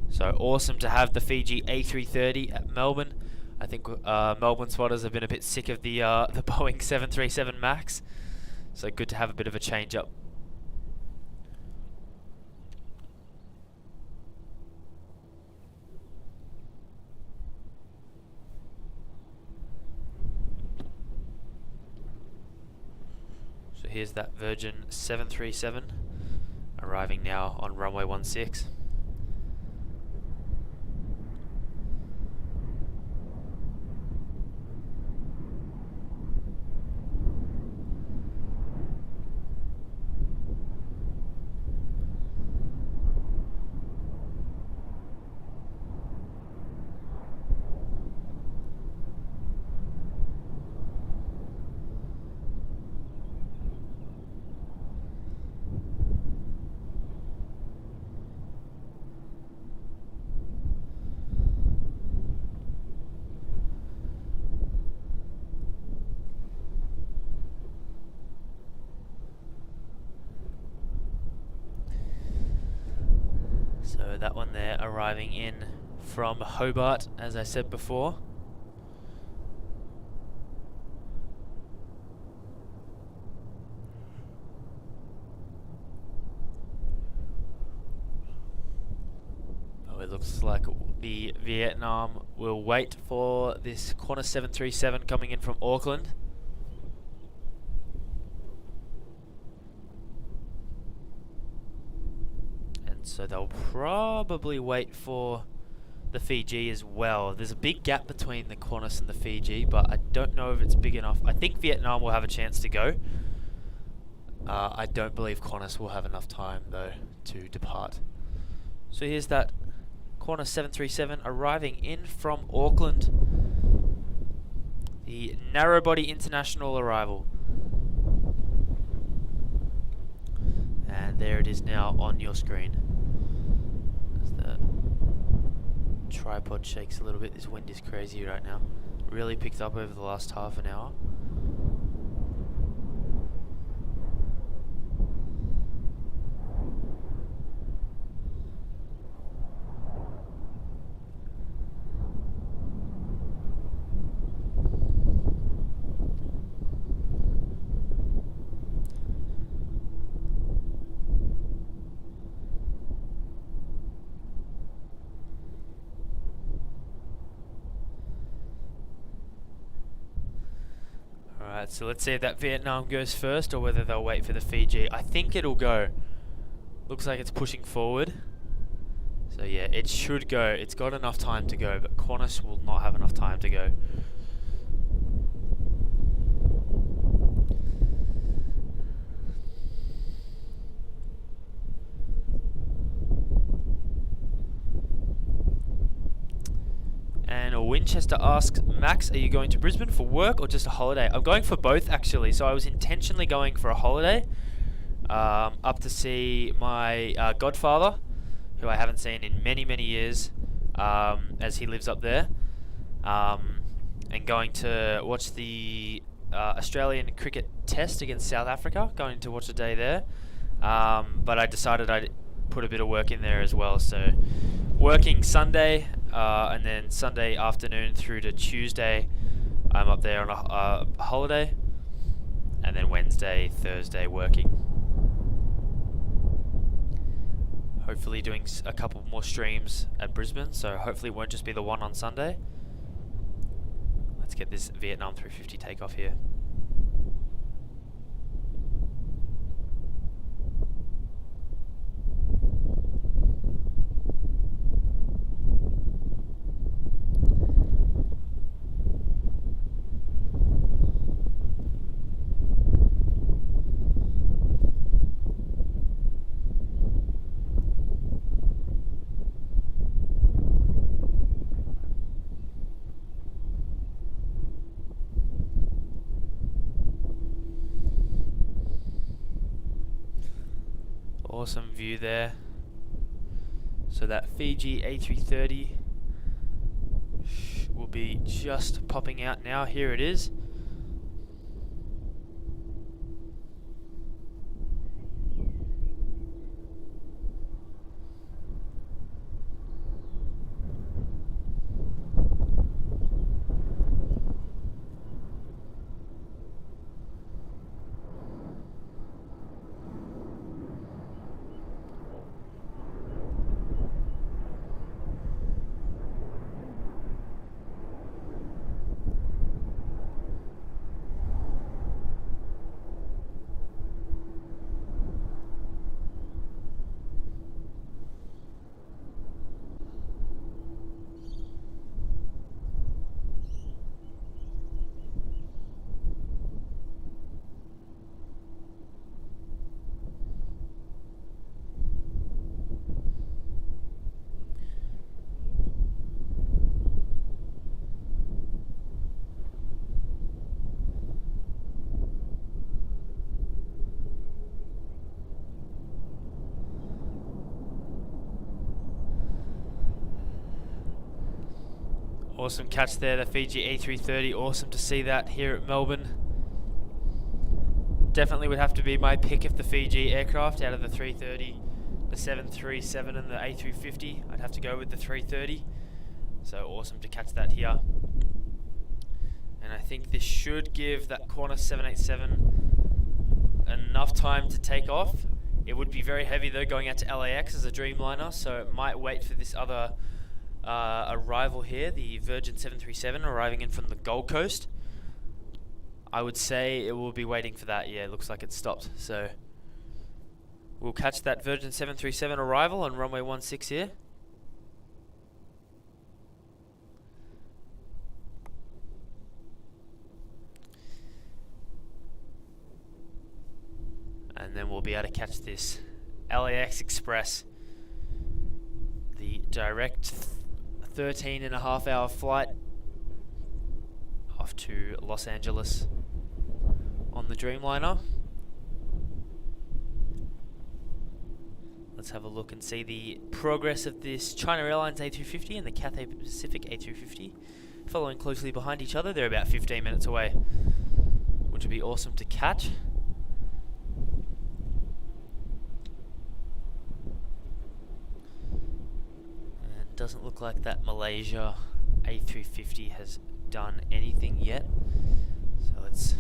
So awesome to have the Fiji A330 at Melbourne. I think Melbourne spotters have been a bit sick of the Boeing 737 MAX, so good to have a bit of a change up. Here's that Virgin 737 arriving now on runway 16. So that one there arriving in from Hobart, as I said before. Oh, it looks like the Vietnam will wait for this Qantas 737 coming in from Auckland. So they'll probably wait for the Fiji as well. There's a big gap between the Qantas and the Fiji, but I don't know if it's big enough. I think Vietnam will have a chance to go. I don't believe Qantas will have enough time, though, to depart. So here's that Qantas 737 arriving in from Auckland. The narrow-body international arrival. And there it is now on your screen. As the tripod shakes a little bit. This wind is crazy right now. really picked up over the last half an hour. Alright, so let's see if that Vietnam goes first or whether they'll wait for the Fiji. I think it'll go. Looks like it's pushing forward. So yeah, it should go. It's got enough time to go, but Qantas will not have enough time to go. And Winchester asks, Max, are you going to Brisbane for work or just a holiday? I'm going for both, actually. So I was intentionally going for a holiday, up to see my godfather, who I haven't seen in many, many years, as he lives up there, and going to watch the Australian cricket test against South Africa, going to watch a day there. But I decided I'd put a bit of work in there as well. So working Sunday, and then Sunday afternoon through to Tuesday, I'm up there on a holiday, and then Wednesday, Thursday working. Hopefully doing a couple more streams at Brisbane, so hopefully it won't just be the one on Sunday. Let's get this Vietnam 350 takeoff here. Awesome view there. So that Fiji A330 will be just popping out now. Here it is. Awesome catch there, the Fiji A330. Awesome to see that here at Melbourne. Definitely would have to be my pick of the Fiji aircraft out of the 330, the 737 and the A350. I'd have to go with the 330. So awesome to catch that here. And I think this should give that Qantas 787 enough time to take off. It would be very heavy though going out to LAX as a Dreamliner, so it might wait for this other arrival here, the Virgin 737 arriving in from the Gold Coast. I would say it will be waiting for that. Yeah, it looks like it stopped. So we'll catch that Virgin 737 arrival on runway 16 here. And then we'll be able to catch this LAX Express, the direct 13.5-hour flight off to Los Angeles on the Dreamliner. Let's have a look and see the progress of this China Airlines A350 and the Cathay Pacific A350 following closely behind each other. They're about 15 minutes away, which would be awesome to catch. And it doesn't look like that Malaysia A350 has done anything yet. So let's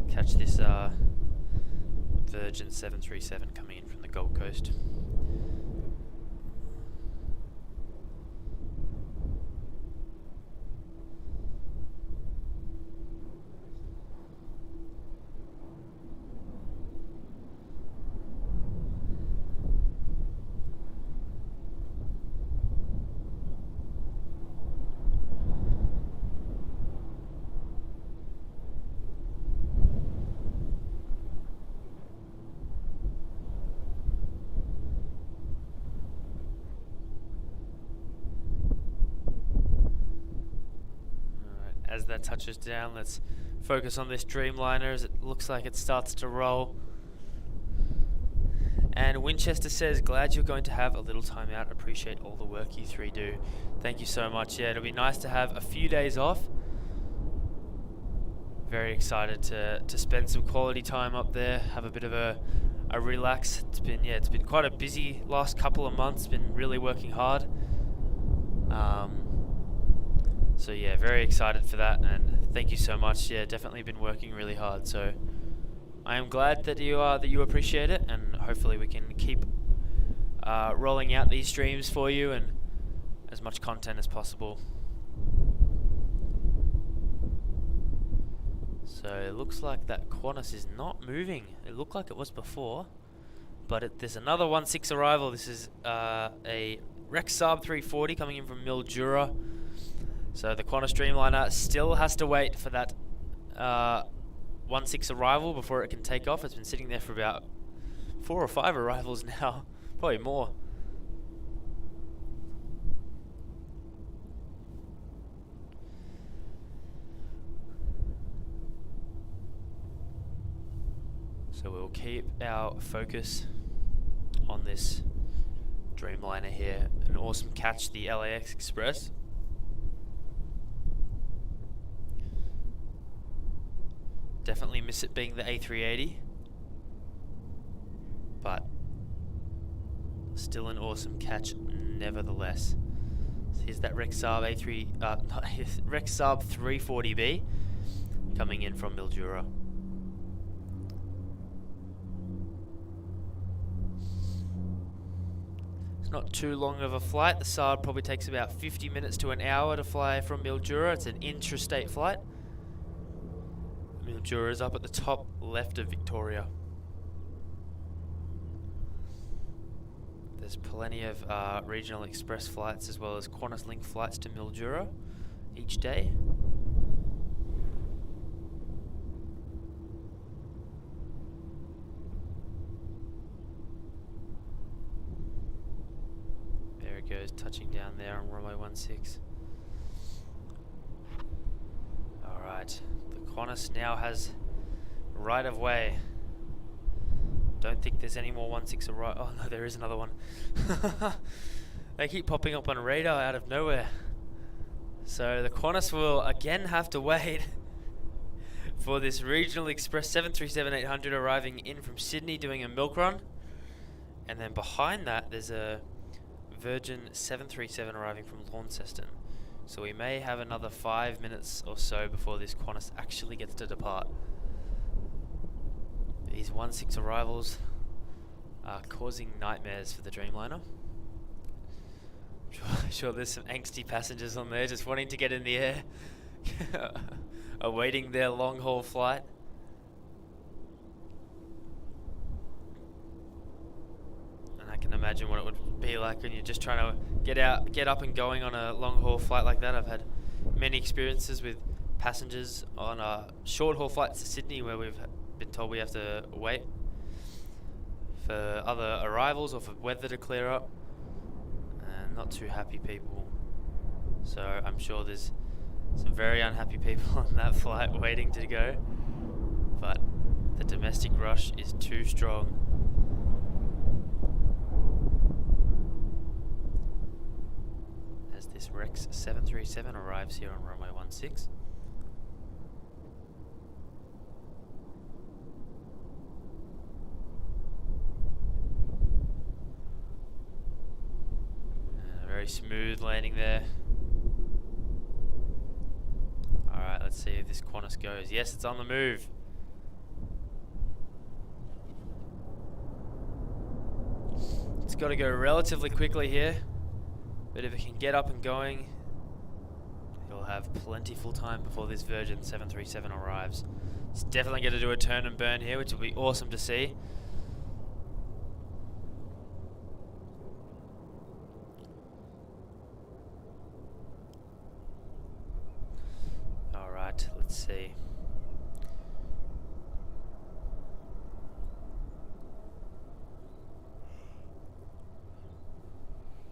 catch this Virgin 737 coming in from the Gold Coast. As that touches down, let's focus on this Dreamliner as it looks like it starts to roll. And Winchester says, glad you're going to have a little time out. Appreciate all the work you three do. Thank you so much. Yeah, it'll be nice to have a few days off. Very excited to spend some quality time up there, have a bit of a relax. It's been quite a busy last couple of months, been really working hard. So yeah, very excited for that, and thank you so much. Yeah, definitely been working really hard. So I am glad that you appreciate it, and hopefully we can keep rolling out these streams for you and as much content as possible. So it looks like that Qantas is not moving. It looked like it was before, but there's another 1-6 arrival. This is a Rexarb 340 coming in from Mildura. So the Qantas Dreamliner still has to wait for that 1-6 arrival before it can take off. It's been sitting there for about 4 or 5 arrivals now, probably more. So we'll keep our focus on this Dreamliner here. An awesome catch, the LAX Express. Definitely miss it being the A380, but still an awesome catch nevertheless. So here's that Rexarb Rexarb 340B coming in from Mildura. It's not too long of a flight. The SAR probably takes about 50 minutes to an hour to fly from Mildura. It's an intrastate flight. Mildura is up at the top left of Victoria. There's plenty of regional express flights as well as Qantas Link flights to Mildura each day. There it goes, touching down there on runway 16. Alright. Qantas now has right of way. Don't think there's any more 16 right. Oh no, there is another one. They keep popping up on radar out of nowhere. So the Qantas will again have to wait for this regional express 737-800 arriving in from Sydney doing a milk run. And then behind that there's a Virgin 737 arriving from Launceston. So we may have another 5 minutes or so before this Qantas actually gets to depart. These 16 arrivals are causing nightmares for the Dreamliner. I'm sure there's some angsty passengers on there just wanting to get in the air, awaiting their long haul flight. I can imagine what it would be like when you're just trying to get up and going on a long haul flight like that. I've had many experiences with passengers on short haul flights to Sydney where we've been told we have to wait for other arrivals or for weather to clear up, and not too happy people. So I'm sure there's some very unhappy people on that flight waiting to go, but the domestic rush is too strong. this Rex 737 arrives here on runway 16. And a very smooth landing there. Alright, let's see if this Qantas goes. Yes, it's on the move. It's got to go relatively quickly here, but if it can get up and going, it'll have plentiful time before this Virgin 737 arrives. It's definitely going to do a turn and burn here, which will be awesome to see. Alright, let's see.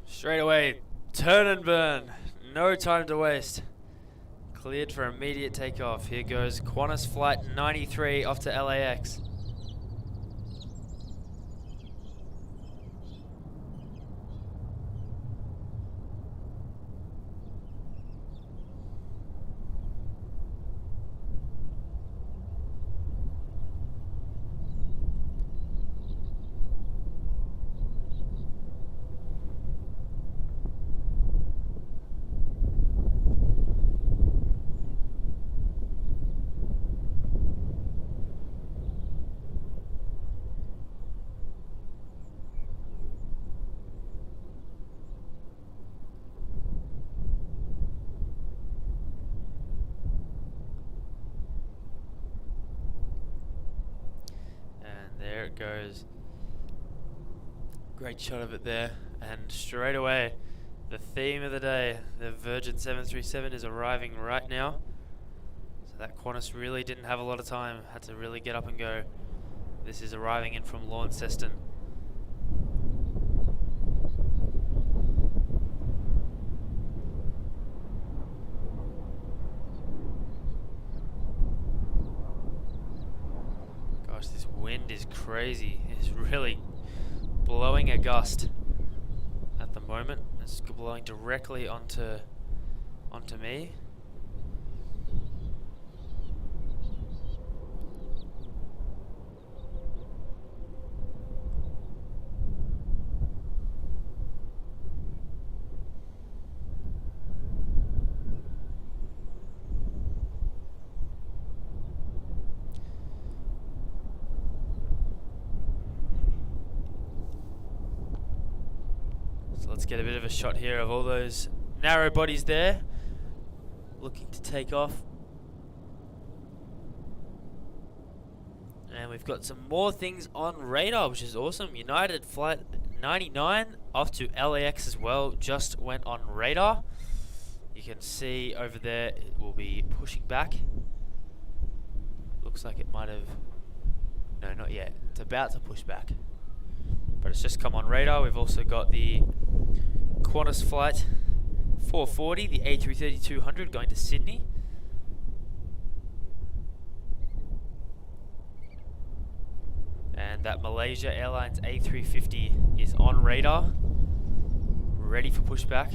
Straight away, turn and burn. No time to waste. Cleared for immediate takeoff. Here goes Qantas Flight 93 off to LAX. There it goes. Great shot of it there. And straight away, the theme of the day, the Virgin 737 is arriving right now. So that Qantas really didn't have a lot of time. Had to really get up and go. This is arriving in from Launceston. This wind is crazy. It's really blowing a gust at the moment. It's blowing directly onto me. Let's get a bit of a shot here of all those narrow bodies there looking to take off. And we've got some more things on radar, which is awesome. United Flight 99 off to LAX as well just went on radar. You can see over there it will be pushing back. Looks like it might have... No, not yet. It's about to push back. But it's just come on radar. We've also got the Qantas Flight 440, the A330-200 going to Sydney. And that Malaysia Airlines A350 is on radar, ready for pushback.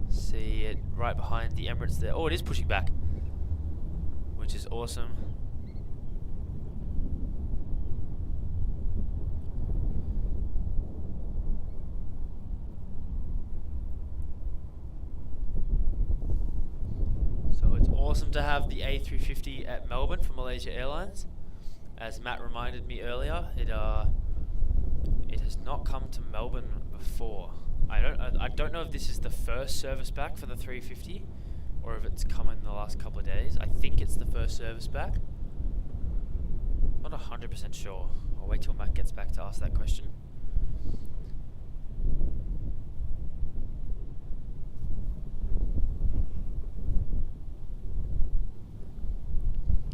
See it right behind the Emirates there. Oh, it is pushing back, which is awesome. Awesome to have the A350 at Melbourne for Malaysia Airlines. As Matt reminded me earlier, it has not come to Melbourne before. I don't know if this is the first service back for the 350 or if it's come in the last couple of days. I think it's the first service back. Not 100% sure. I'll wait till Matt gets back to ask that question.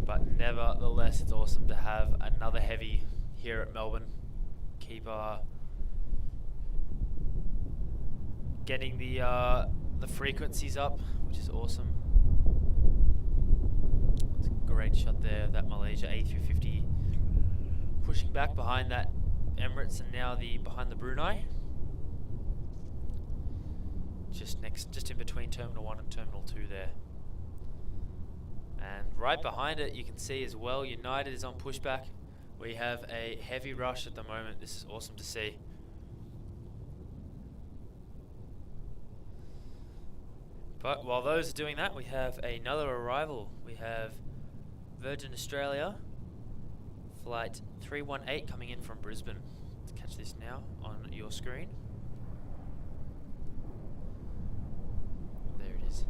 But nevertheless, it's awesome to have another heavy here at Melbourne. Keep getting the frequencies up, which is awesome. It's a great shot there of that Malaysia A350 pushing back behind that Emirates and now behind the Brunei. just in between Terminal 1 and Terminal 2 there. And right behind it, you can see as well, United is on pushback. We have a heavy rush at the moment. This is awesome to see. But while those are doing that, we have another arrival. We have Virgin Australia, flight 318 coming in from Brisbane. Let's catch this now on your screen. There it is.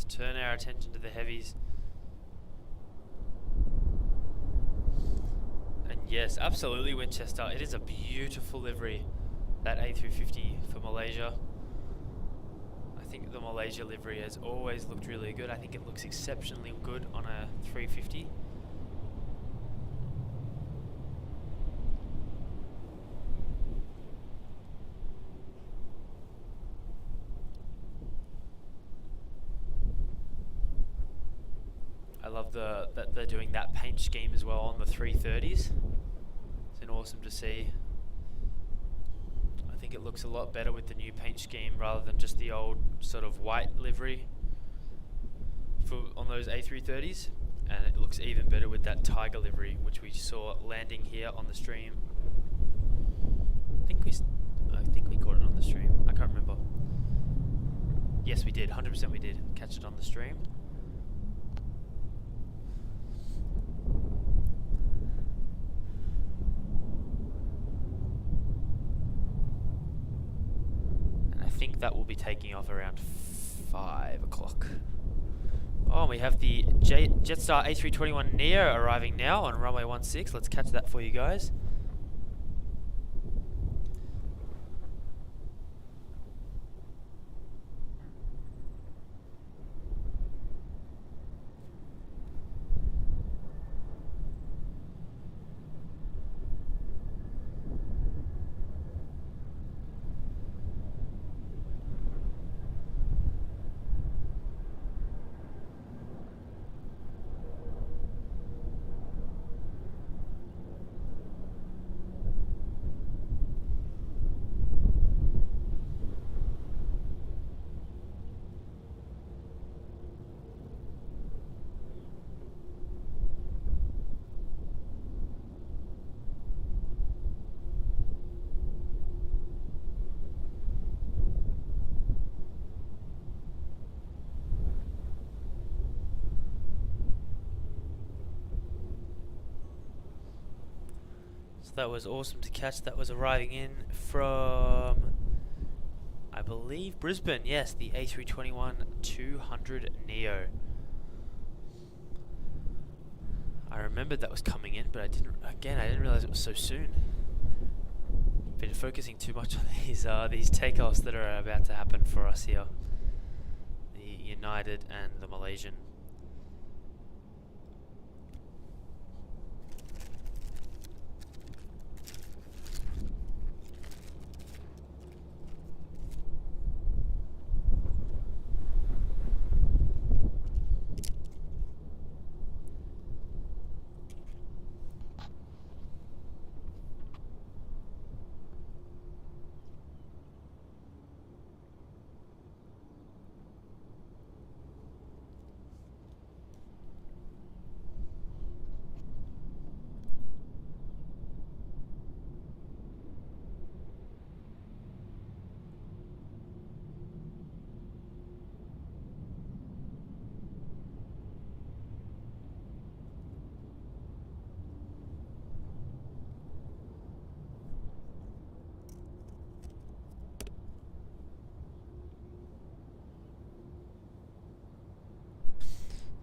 Turn our attention to the heavies. And yes, absolutely Winchester. It is a beautiful livery, that A350 for Malaysia. I think the Malaysia livery has always looked really good. I think it looks exceptionally good on a 350. I love that they're doing that paint scheme as well on the 330s. It's been awesome to see. I think it looks a lot better with the new paint scheme rather than just the old sort of white livery on those A330s. And it looks even better with that tiger livery, which we saw landing here on the stream. I think we caught it on the stream. I can't remember. Yes, we did. 100% we did catch it on the stream. I think that will be taking off around 5 o'clock. Oh, and we have the Jetstar A321 Neo arriving now on runway 16. Let's catch that for you guys. That was awesome to catch. That was arriving in from, I believe, Brisbane. Yes, the A321-200 Neo. I remembered that was coming in, but I didn't realize it was so soon. Been focusing too much on these takeoffs that are about to happen for us here. The United and the Malaysian.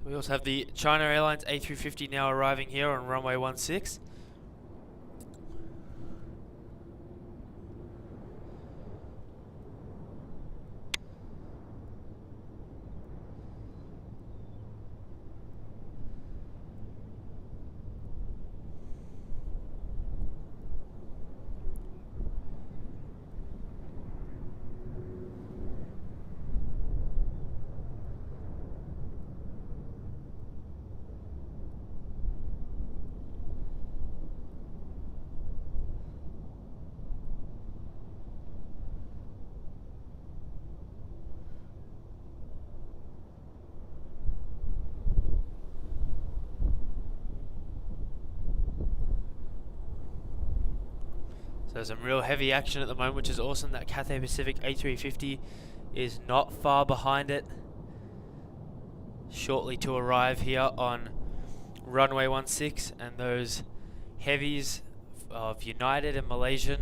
We also have the China Airlines A350 now arriving here on runway 16. So some real heavy action at the moment, which is awesome. That Cathay Pacific A350 is not far behind it. Shortly to arrive here on runway 16, and those heavies of United and Malaysian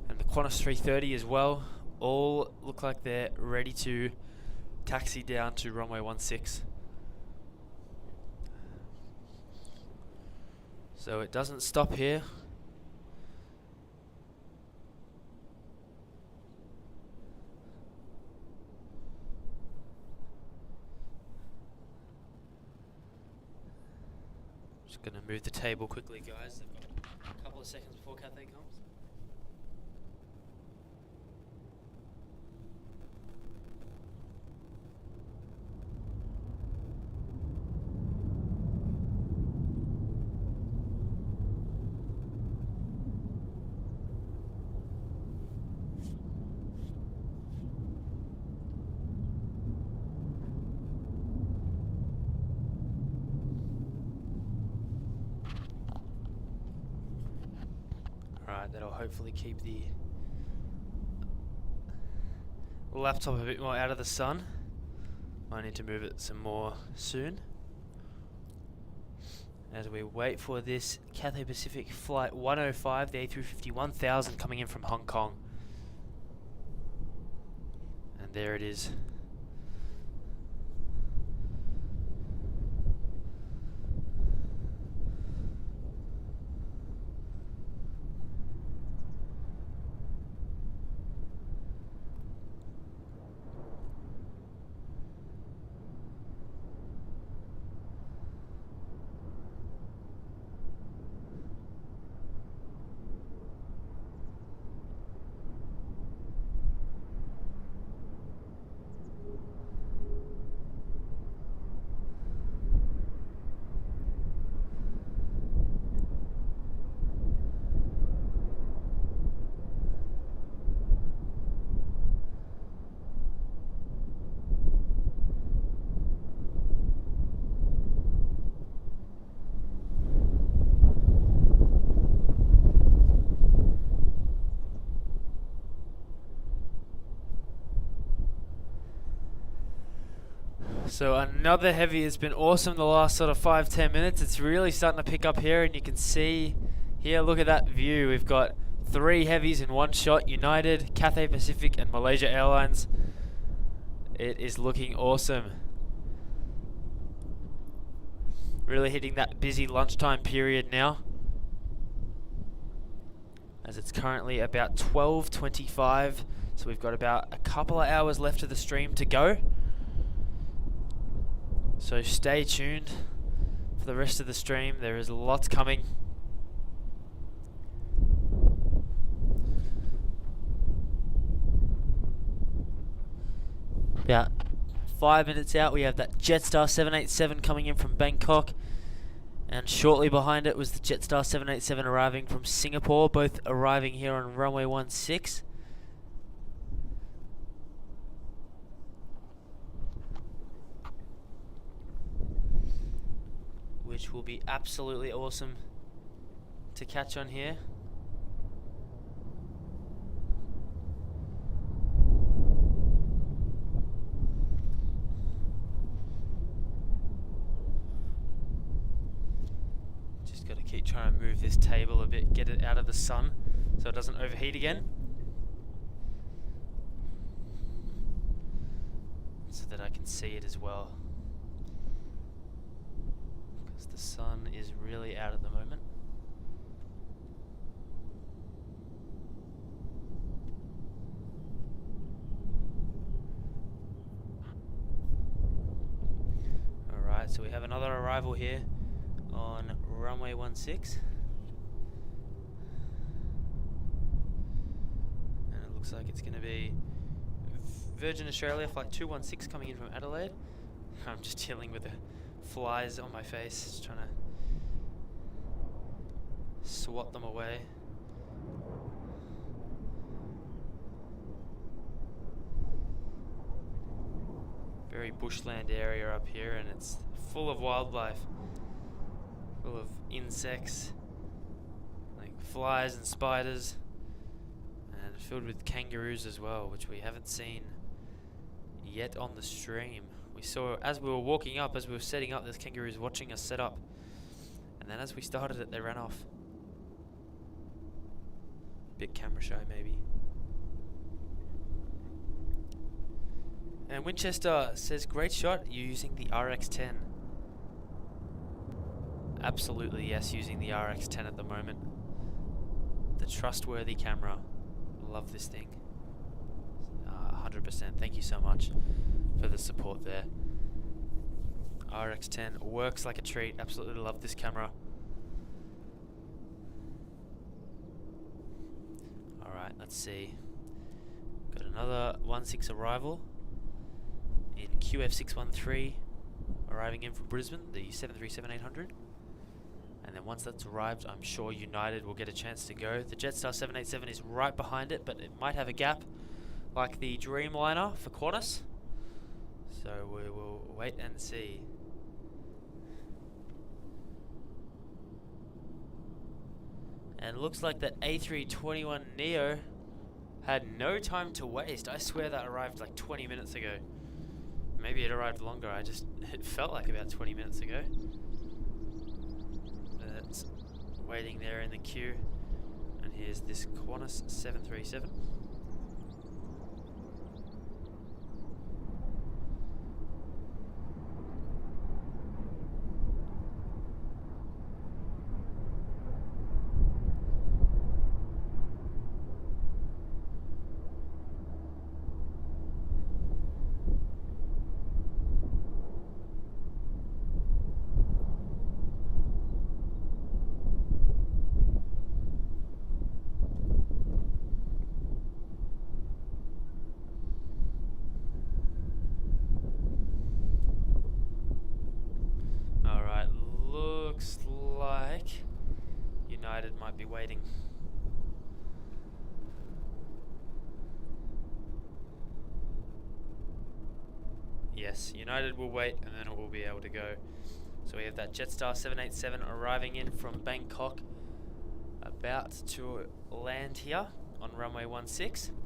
and the Qantas 330 as well all look like they're ready to taxi down to runway 16. So it doesn't stop here. Just going to move the table quickly, guys. They've got a couple of seconds before Cathay comes. That'll hopefully keep the laptop a bit more out of the sun. I need to move it some more soon as we wait for this Cathay Pacific Flight 105, the A350 1000 coming in from Hong Kong. And there it is. So another heavy has been awesome the last sort of 5-10 minutes. It's really starting to pick up here, and you can see here, look at that view. We've got 3 heavies in one shot: United, Cathay Pacific and Malaysia Airlines. It is looking awesome. Really hitting that busy lunchtime period now, as it's currently about 12:25, so we've got about a couple of hours left of the stream to go. So stay tuned for the rest of the stream. There is lots coming. About 5 minutes out, we have that Jetstar 787 coming in from Bangkok. And shortly behind it was the Jetstar 787 arriving from Singapore, both arriving here on runway 16. Which will be absolutely awesome to catch on here. Just got to keep trying to move this table a bit, get it out of the sun so it doesn't overheat again, so that I can see it as well. The sun is really out at the moment. Alright, so we have another arrival here on runway 16. And it looks like it's going to be Virgin Australia Flight 216 coming in from Adelaide. I'm just dealing with the flies on my face, just trying to swat them away. Very bushland area up here, and it's full of wildlife, full of insects like flies and spiders. And filled with kangaroos as well, which we haven't seen yet on the stream. We saw as we were walking up, as we were setting up, there's kangaroos watching us set up. And then as we started it, they ran off. Bit camera shy maybe. And Winchester says, great shot, you using the RX-10. Absolutely yes, using the RX-10 at the moment. The trustworthy camera. Love this thing. 100%. Thank you so much for the support there. RX-10 works like a treat. Absolutely love this camera. Alright, let's see. Got another 1-6 arrival in QF613 arriving in from Brisbane, the 737-800. And then once that's arrived, I'm sure United will get a chance to go. The Jetstar 787 is right behind it, but it might have a gap like the Dreamliner for Qantas. So we will wait and see. And it looks like that A321neo had no time to waste. I swear that arrived like 20 minutes ago. Maybe it arrived longer. It felt like about 20 minutes ago. It's waiting there in the queue. And here's this Qantas 737. Looks like United might be waiting. Yes, United will wait and then it will be able to go. So we have that Jetstar 787 arriving in from Bangkok, about to land here on runway 16.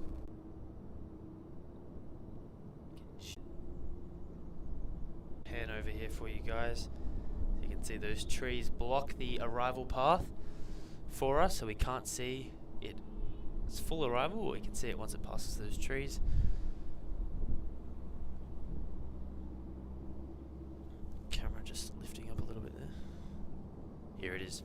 Pan over here for you guys. You can see those trees block the arrival path for us, so we can't see it. It's full arrival, but we can see it once it passes those trees. Camera just lifting up a little bit there. Here it is.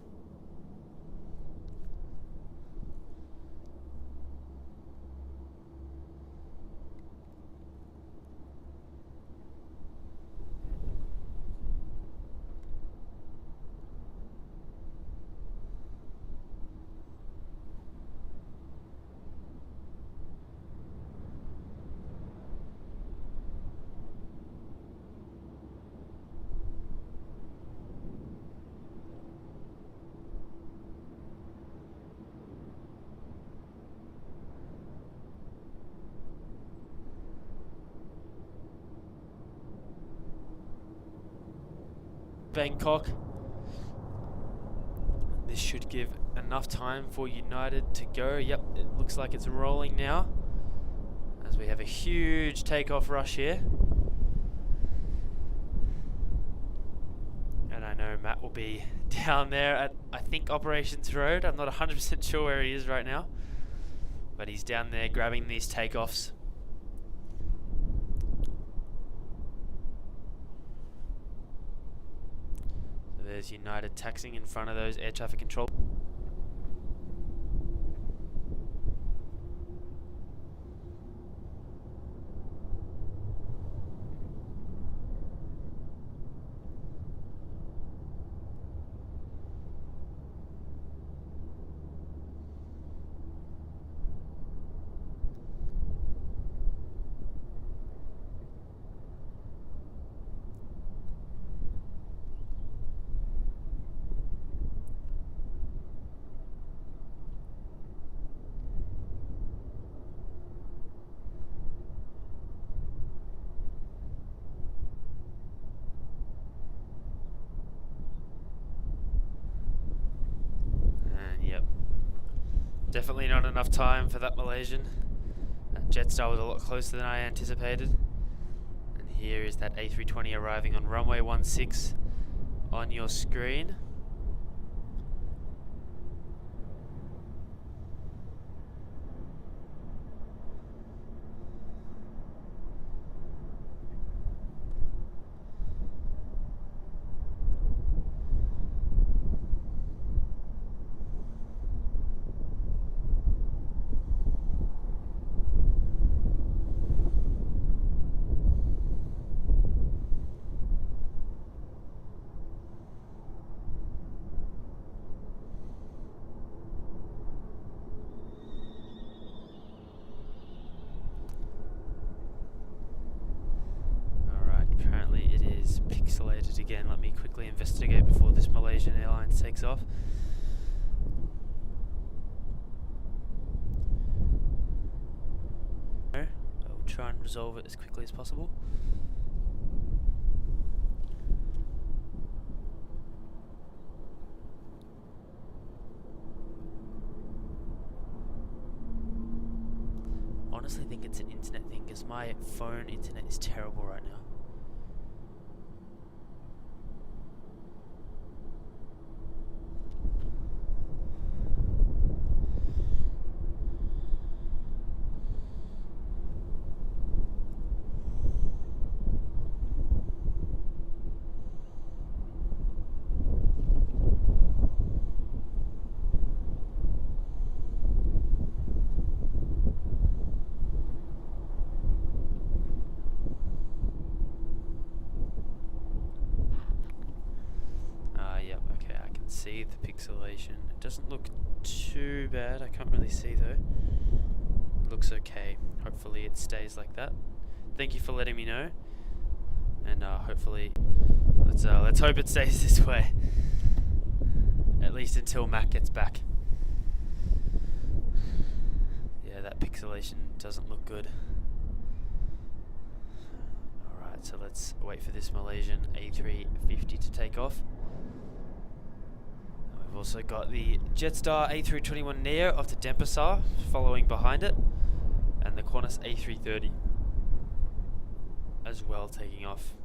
Bangkok. This should give enough time for United to go. Yep, it looks like it's rolling now as we have a huge takeoff rush here. And I know Matt will be down there at, I think, Operations Road. I'm not 100% sure where he is right now, but he's down there grabbing these takeoffs. There's United taxiing in front of those air traffic control. Definitely not enough time for that Malaysian. That Jetstar was a lot closer than I anticipated. And here is that A320 arriving on runway 16 on your screen. Pixelated again. Let me quickly investigate before this Malaysian Airlines takes off. I'll try and resolve it as quickly as possible. Honestly think it's an internet thing because my phone internet is terrible right now. See the pixelation. It doesn't look too bad. I can't really see though. It looks okay. Hopefully it stays like that. Thank you for letting me know. And hopefully let's hope it stays this way. At least until Mac gets back. Yeah, that pixelation doesn't look good. Alright, so let's wait for this Malaysian A350 to take off. We've also got the Jetstar A321neo of the Denpasar following behind it, and the Qantas A330 as well taking off.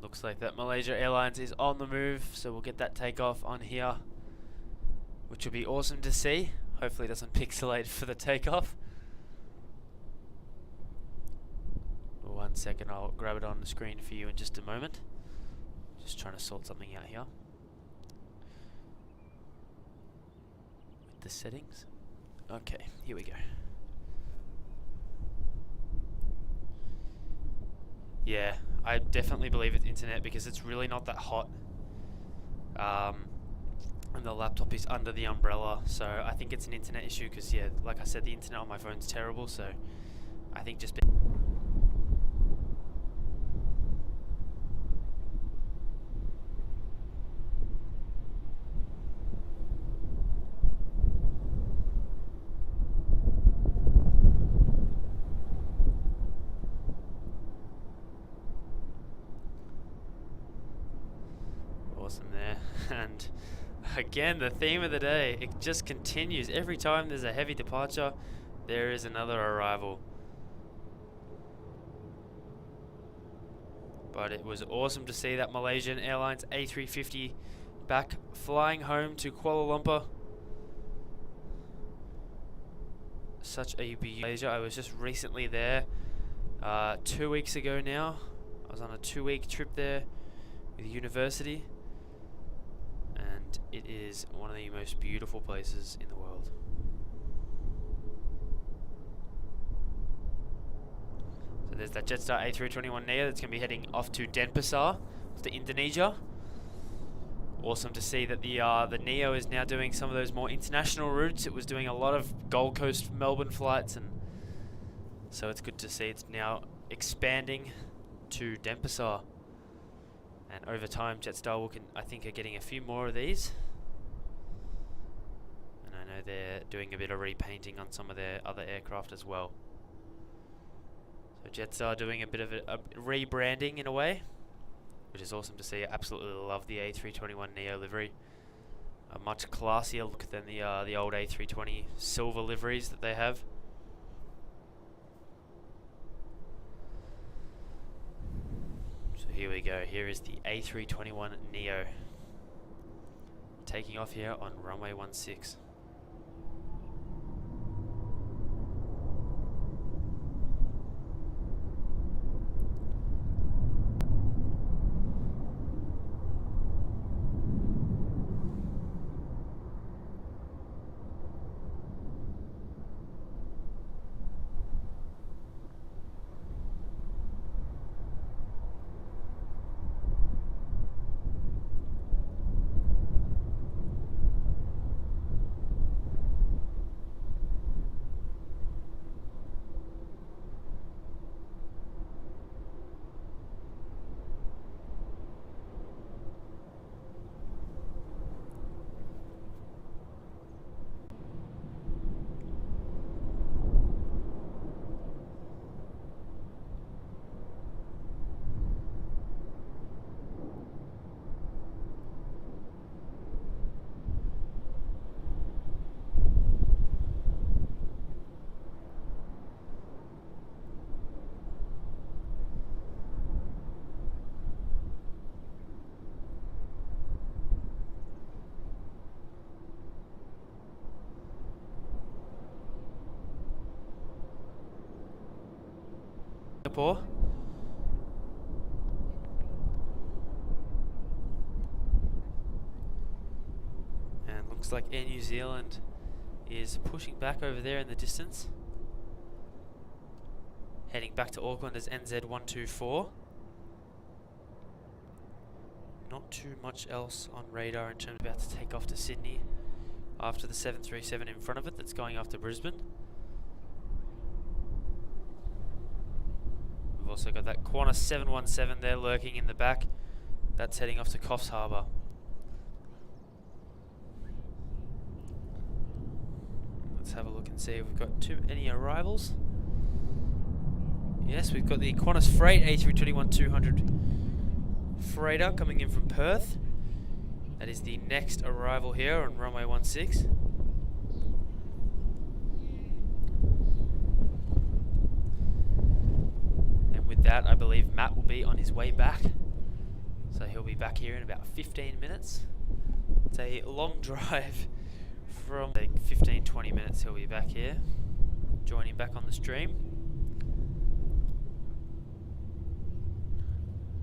Looks like that Malaysia Airlines is on the move, so we'll get that takeoff on here, which will be awesome to see. Hopefully it doesn't pixelate for the takeoff. 1 second, I'll grab it on the screen for you in just a moment. Just trying to sort something out here with the settings. Okay, here we go. Yeah, I definitely believe it's internet because it's really not that hot. And the laptop is under the umbrella, so I think it's an internet issue because, yeah, like I said, the internet on my phone's terrible, so I think just... Awesome there. And again, the theme of the day, it just continues. Every time there's a heavy departure, there is another arrival. But it was awesome to see that Malaysian Airlines A350 back flying home to Kuala Lumpur. Such a beautiful Malaysia. I was just recently there 2 weeks ago now. I was on a 2-week trip there with university. And and it is one of the most beautiful places in the world. So there's that Jetstar A321 Neo that's going to be heading off to Denpasar, off to Indonesia. Awesome to see that the Neo is now doing some of those more international routes. It was doing a lot of Gold Coast, Melbourne flights, and so it's good to see it's now expanding to Denpasar. And over time, Jetstar I think, are getting a few more of these. And I know they're doing a bit of repainting on some of their other aircraft as well. So Jetstar doing a bit of a rebranding in a way, which is awesome to see. I absolutely love the A321 Neo livery. A much classier look than the old A320 silver liveries that they have. So here we go. Here is the A321 Neo taking off here on runway 16. Singapore. And looks like Air New Zealand is pushing back over there in the distance. Heading back to Auckland as NZ124. Not too much else on radar in terms of about to take off to Sydney after the 737 in front of it that's going after Brisbane. We've also got that Qantas 717 there lurking in the back. That's heading off to Coffs Harbour. Let's have a look and see if we've got any arrivals. Yes, we've got the Qantas Freight A321-200 freighter coming in from Perth. That is the next arrival here on runway 16. And with that, I believe Matt will be on his way back. So he'll be back here in about 15 minutes. It's a long drive from 15-20 minutes. He'll be back here, joining back on the stream.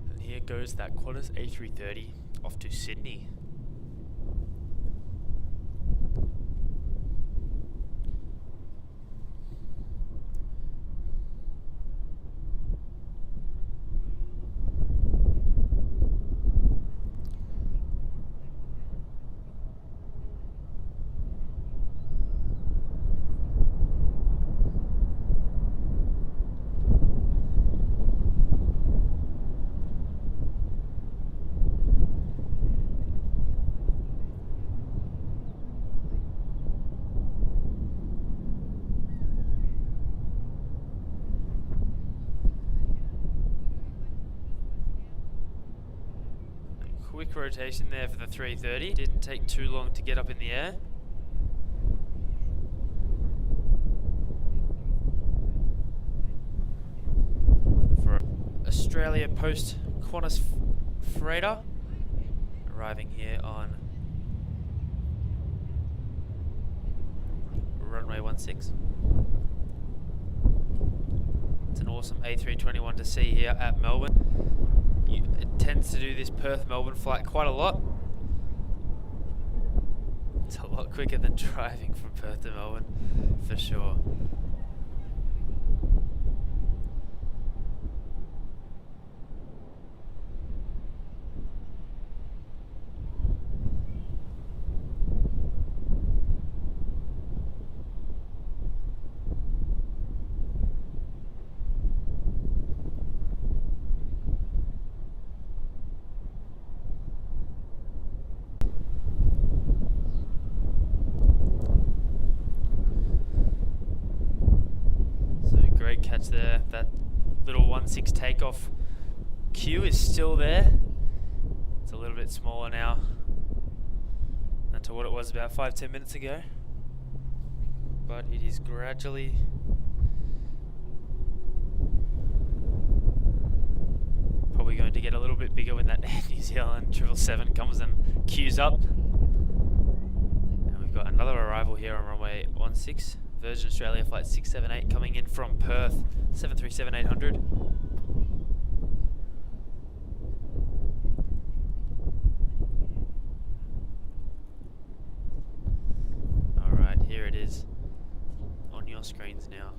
And here goes that Qantas A330 off to Sydney. Quick rotation there for the 330. Didn't take too long to get up in the air. For Australia post Qantas freighter, arriving here on runway 16. It's an awesome A321 to see here at Melbourne. It tends to do this Perth-Melbourne flight quite a lot. It's a lot quicker than driving from Perth to Melbourne, for sure. Great catch there. That little 1.6 takeoff queue is still there. It's a little bit smaller now than to what it was about 5-10 minutes ago, but it is gradually probably going to get a little bit bigger when that New Zealand 777 comes and queues up. And we've got another arrival here on runway 16. Virgin Australia flight 678 coming in from Perth, 737-800. Alright, here it is on your screens now.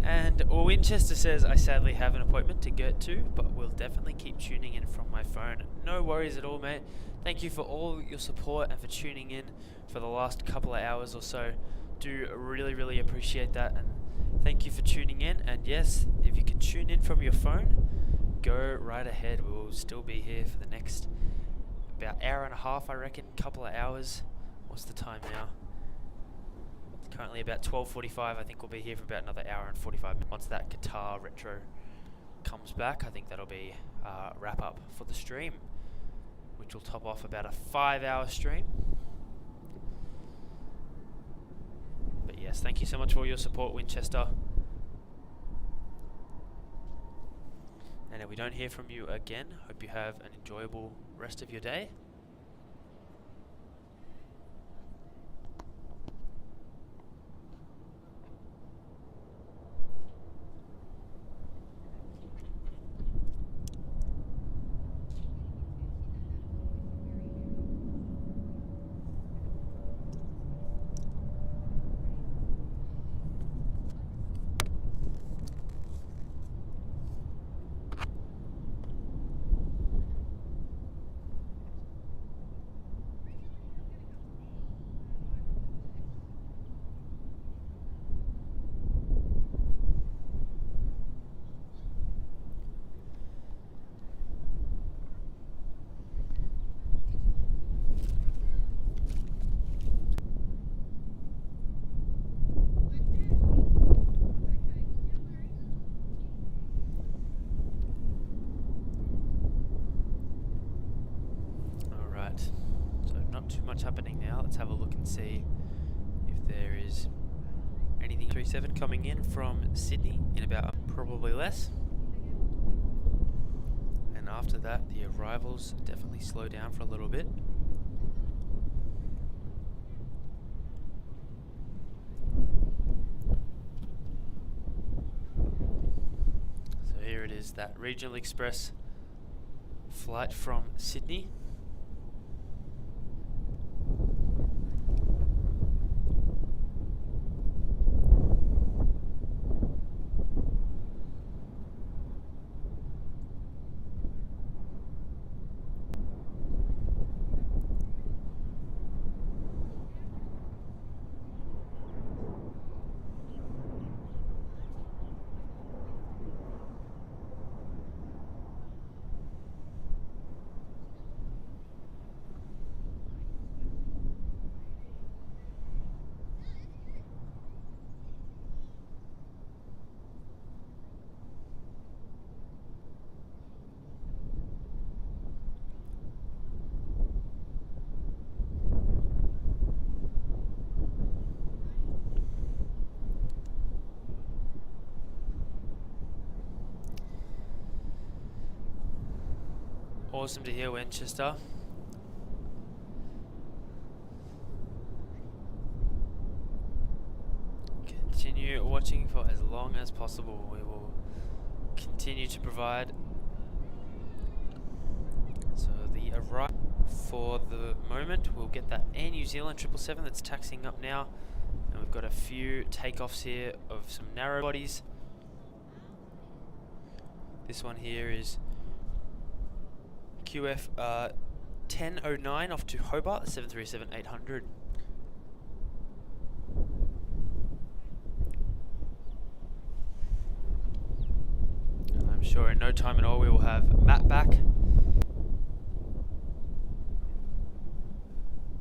And Winchester says, I sadly have an appointment to get to, but will definitely keep tuning in from my phone. No worries at all, mate. Thank you for all your support and for tuning in for the last couple of hours or so. Do really, really appreciate that. And thank you for tuning in. And yes, if you can tune in from your phone, go right ahead. We will still be here for the next about hour and a half, I reckon, couple of hours. What's the time now? Currently about 12:45. I think we'll be here for about another hour and 45 minutes. Once that guitar retro comes back, I think that'll be wrap up for the stream, which will top off about a 5-hour stream. But yes, thank you so much for all your support, Winchester. And if we don't hear from you again, hope you have an enjoyable rest of your day. Happening now. Let's have a look and see if there is anything. 37 coming in from Sydney in about probably less, and after that the arrivals definitely slow down for a little bit. So here it is, that regional express flight from Sydney. Awesome to hear, Winchester. Continue watching for as long as possible. We will continue to provide. So the arrival for the moment, we'll get that Air New Zealand 777 that's taxiing up now. And we've got a few takeoffs here of some narrow bodies. This one here is QF 1009 off to Hobart, the 737-800. And I'm sure in no time at all we will have Matt back.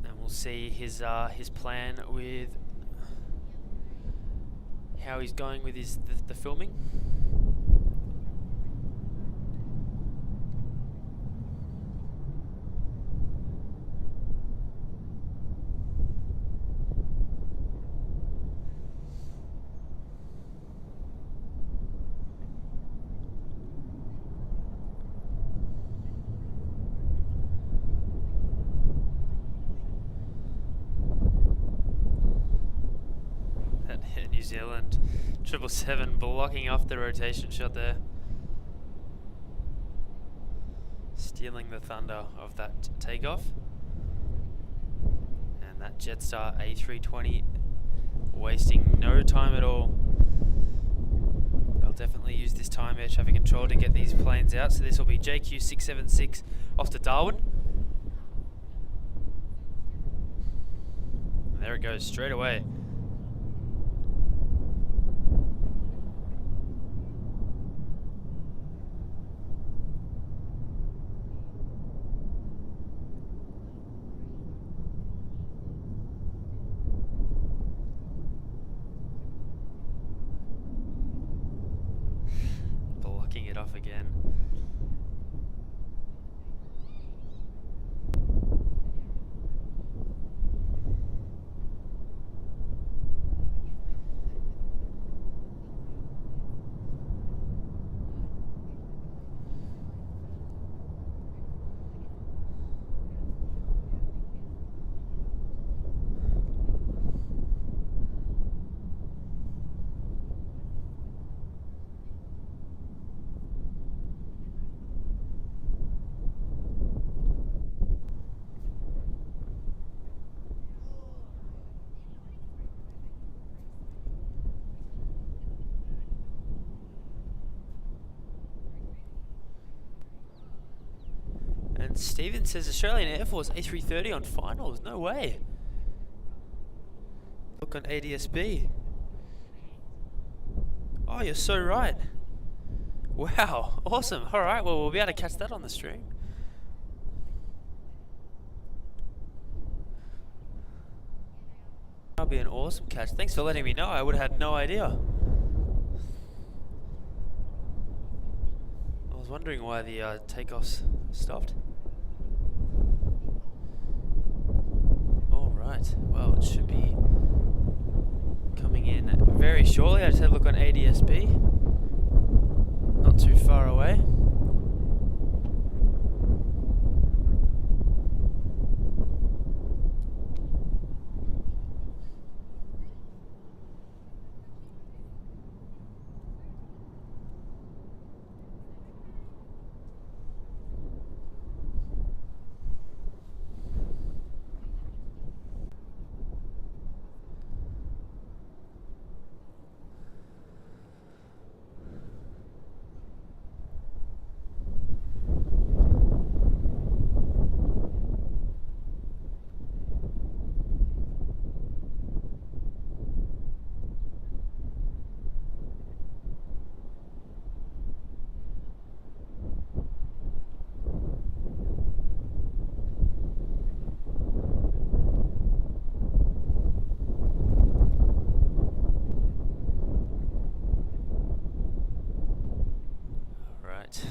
And we'll see his plan with how he's going with the filming. New Zealand 777 blocking off the rotation shot there, stealing the thunder of that takeoff. And that Jetstar A320 wasting no time at all. They'll definitely use this time air traffic control to get these planes out. So this will be JQ676 off to Darwin. And there it goes straight away. It off again. And Steven says Australian Air Force A330 on finals. No way. Look on ADSB. Oh, you're so right. Wow, awesome. All right, well, we'll be able to catch that on the stream. That'll be an awesome catch. Thanks for letting me know. I would have had no idea. I was wondering why the takeoffs stopped. Alright, well, it should be coming in very shortly. I just had a look on ADSB. Not too far away.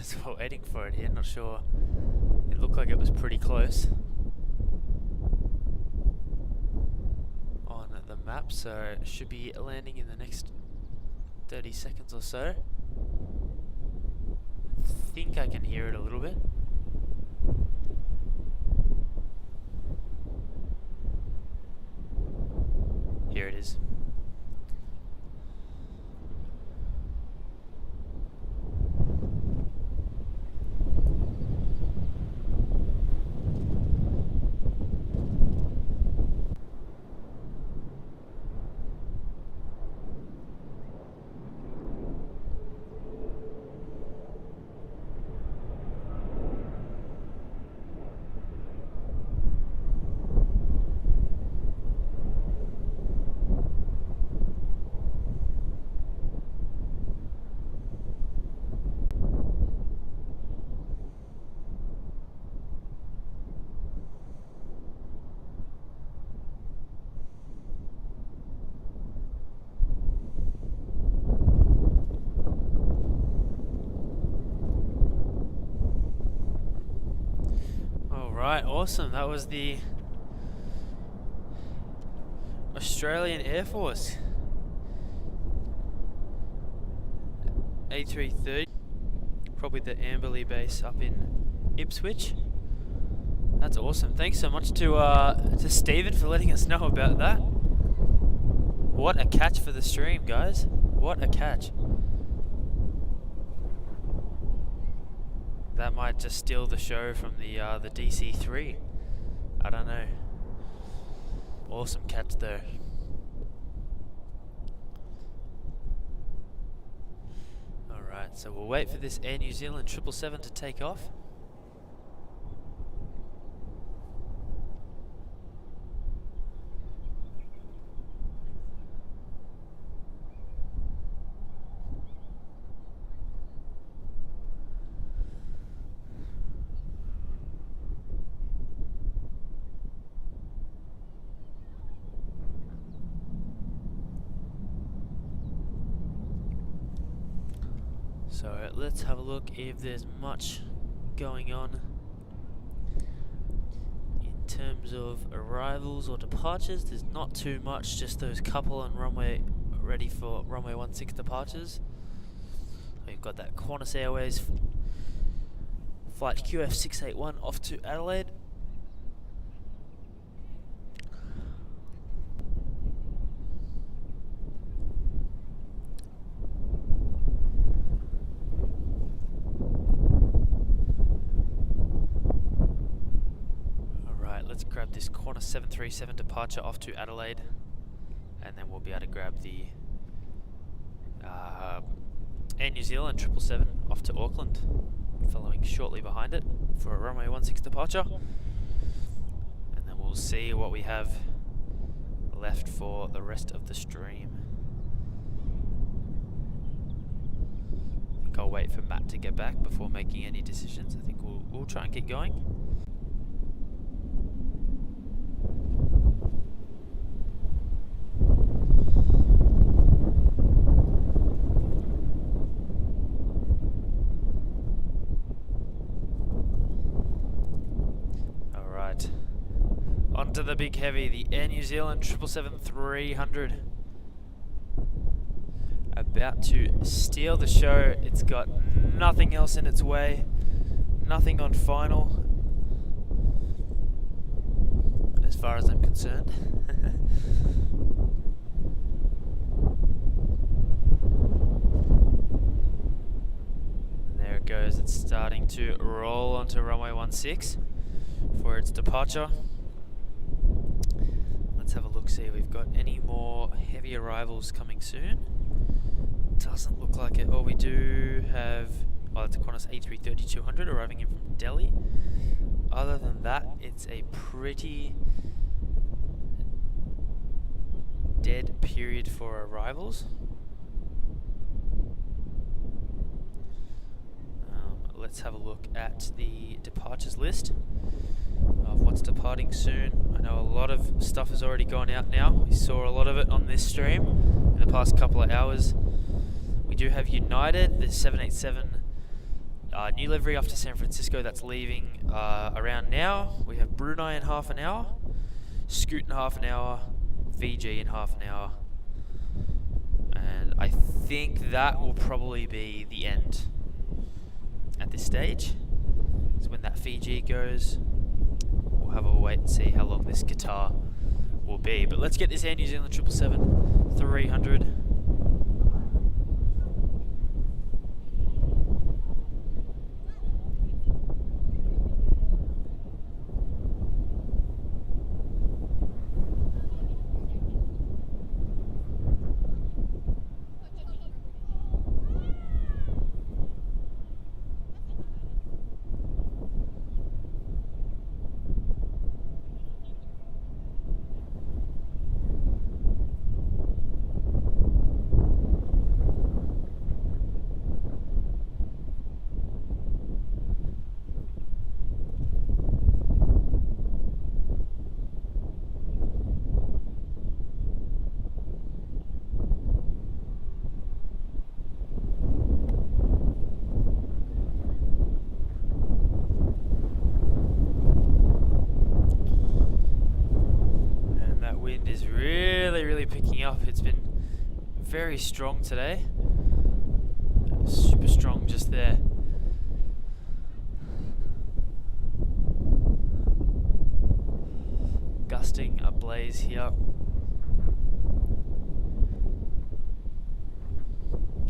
So we're waiting for it here, not sure. It looked like it was pretty close on the map, so it should be landing in the next 30 seconds or so. I think I can hear it a little bit. boys. Alright, awesome. That was the Australian Air Force A330, probably the Amberley base up in Ipswich. That's awesome. Thanks so much to Steven for letting us know about that. What a catch for the stream, guys. What a catch. That might just steal the show from the DC-3. I don't know. Awesome catch though. Alright, so we'll wait for this Air New Zealand 777 to take off. So let's have a look if there's much going on in terms of arrivals or departures. There's not too much, just those couple on runway ready for runway 16 departures. We've got that Qantas Airways flight QF681 off to Adelaide. Let's grab this Qantas 737 departure off to Adelaide, and then we'll be able to grab the Air New Zealand 777 off to Auckland, following shortly behind it for a runway 16 departure, and then we'll see what we have left for the rest of the stream. I think I'll wait for Matt to get back before making any decisions. I think we'll try and get going. Onto the big heavy, the Air New Zealand 777-300. About to steal the show. It's got nothing else in its way. Nothing on final, as far as I'm concerned. There it goes. It's starting to roll onto runway 16 for its departure. Let's have a look, see if we've got any more heavy arrivals coming soon. Doesn't look like it. Oh, we do have, oh, it's a Qantas A330-200 arriving in from Delhi. Other than that, it's a pretty dead period for arrivals. Let's have a look at the departures list of what's departing soon. I know a lot of stuff has already gone out now. We saw a lot of it on this stream in the past couple of hours. We do have United, the 787 new livery off to San Francisco, that's leaving around now. We have Brunei in half an hour, Scoot in half an hour, Fiji in half an hour, and I think that will probably be the end at this stage. So when that Fiji goes, we'll have a wait and see how long this Qatar will be. But let's get this Air New Zealand 777-300. Picking up. It's been very strong today. Super strong just there. Gusting ablaze here.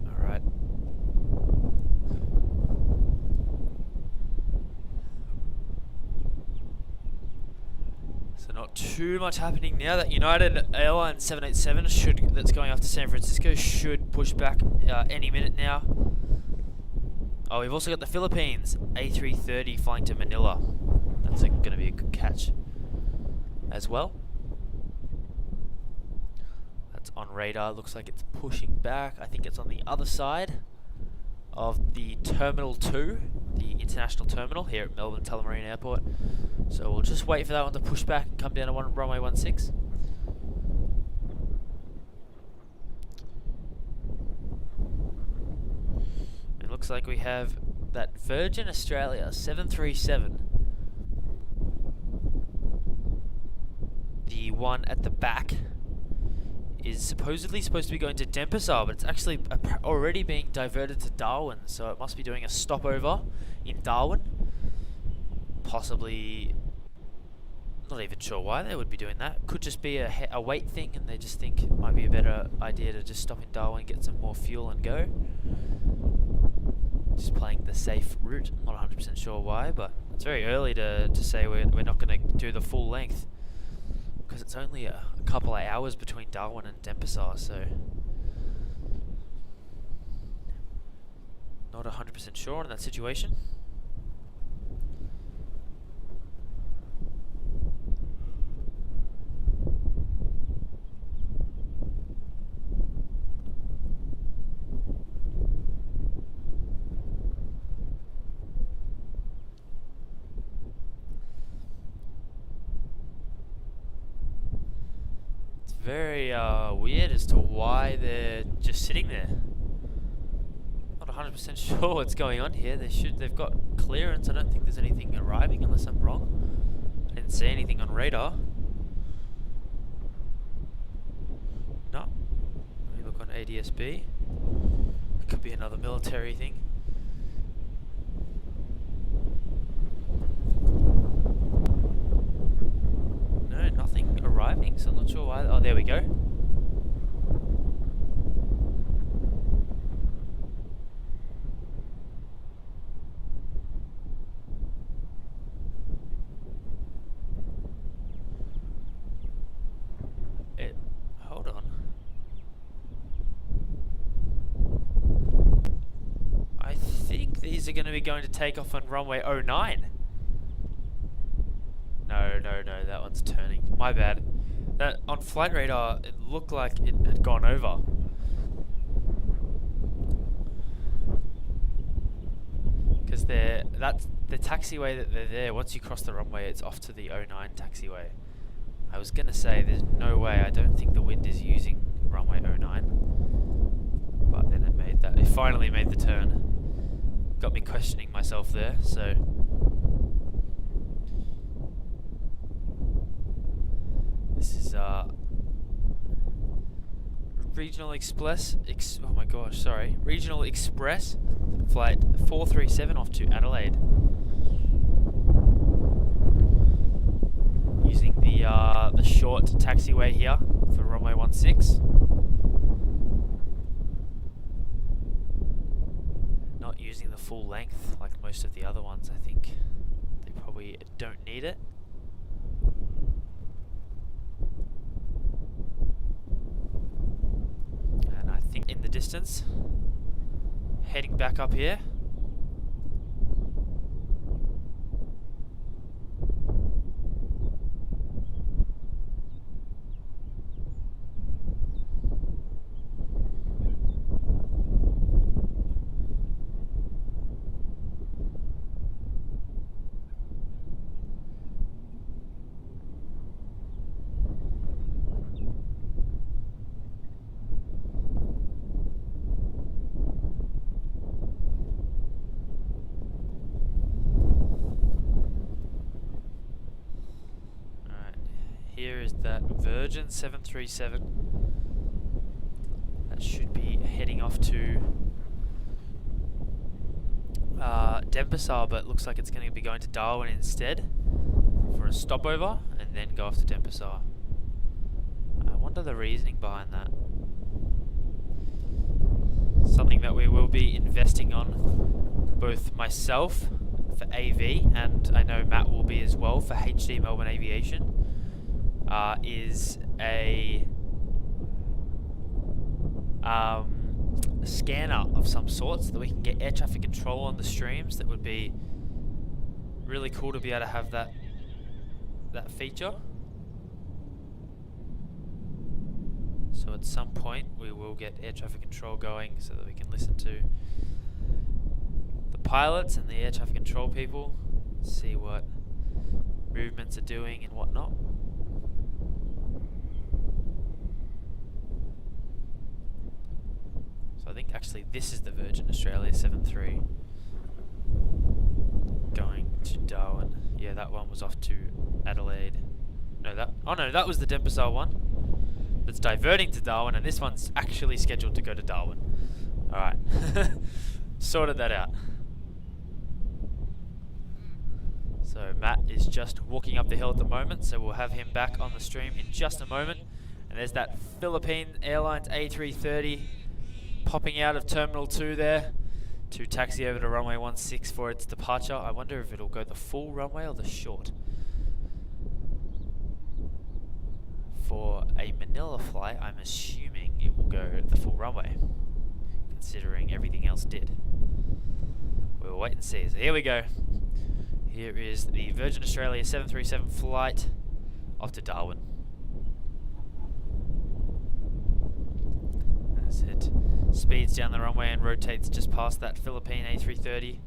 Alright. So not too much happening now. That United Airlines 787 that's going off to San Francisco should push back any minute now. Oh, we've also got the Philippines A330 flying to Manila. That's going to be a good catch as well. That's on radar. Looks like it's pushing back. I think it's on the other side of the Terminal 2, the international terminal here at Melbourne Airport. So we'll just wait for that one to push back and come down to runway 16. It looks like we have that Virgin Australia 737. The one at the back is supposedly supposed to be going to Denpasar, but it's actually already being diverted to Darwin, so it must be doing a stopover in Darwin. Possibly, not even sure why they would be doing that. Could just be a weight thing, and they just think it might be a better idea to just stop in Darwin, get some more fuel and go. Just playing the safe route. I'm not 100% sure why, but it's very early to say we're not going to do the full length, because it's only a couple of hours between Darwin and Denpasar, so not 100% sure in that situation. Very weird as to why they're just sitting there. Not 100% sure what's going on here. They've got clearance. I don't think there's anything arriving unless I'm wrong. I didn't see anything on radar. No. Let me look on ADSB. It could be another military thing. No, nothing arriving, so I'm not sure why. Oh, there we go. Hold on. I think these are going to be going to take off on runway 09. No, that one's turning. My bad. That on flight radar, it looked like it had gone over. Because that's the taxiway that they're there. Once you cross the runway, it's off to the 09 taxiway. I was gonna say there's no way. I don't think the wind is using runway 09. But then it finally made the turn. Got me questioning myself there. So. This is Regional Express. Oh my gosh, sorry. Regional Express flight 437 off to Adelaide. Using the short taxiway here for runway 16. Not using the full length like most of the other ones, I think. They probably don't need it. And I think in the distance, heading back up here. Here is that Virgin 737 that should be heading off to Denpasar, but looks like it's going to be going to Darwin instead for a stopover and then go off to Denpasar. I wonder the reasoning behind that. Something that we will be investing on, both myself for AV and I know Matt will be as well for HD Melbourne Aviation. Is a scanner of some sort so that we can get air traffic control on the streams. That would be really cool to be able to have that feature. So at some point we will get air traffic control going so that we can listen to the pilots and the air traffic control people, see what movements are doing and whatnot. So I think actually this is the Virgin Australia 73 going to Darwin. Yeah, that one was off to Adelaide. No, that was the Denpasar one. That's diverting to Darwin, and this one's actually scheduled to go to Darwin. Alright. Sorted that out. So Matt is just walking up the hill at the moment, so we'll have him back on the stream in just a moment. And there's that Philippine Airlines A330 popping out of Terminal 2 there to taxi over to runway 16 for its departure. I wonder if it'll go the full runway or the short. For a Manila flight, I'm assuming it will go the full runway, considering everything else did. We'll wait and see. So here we go. Here is the Virgin Australia 737 flight off to Darwin. That's it. Speeds down the runway and rotates just past that Philippine A330.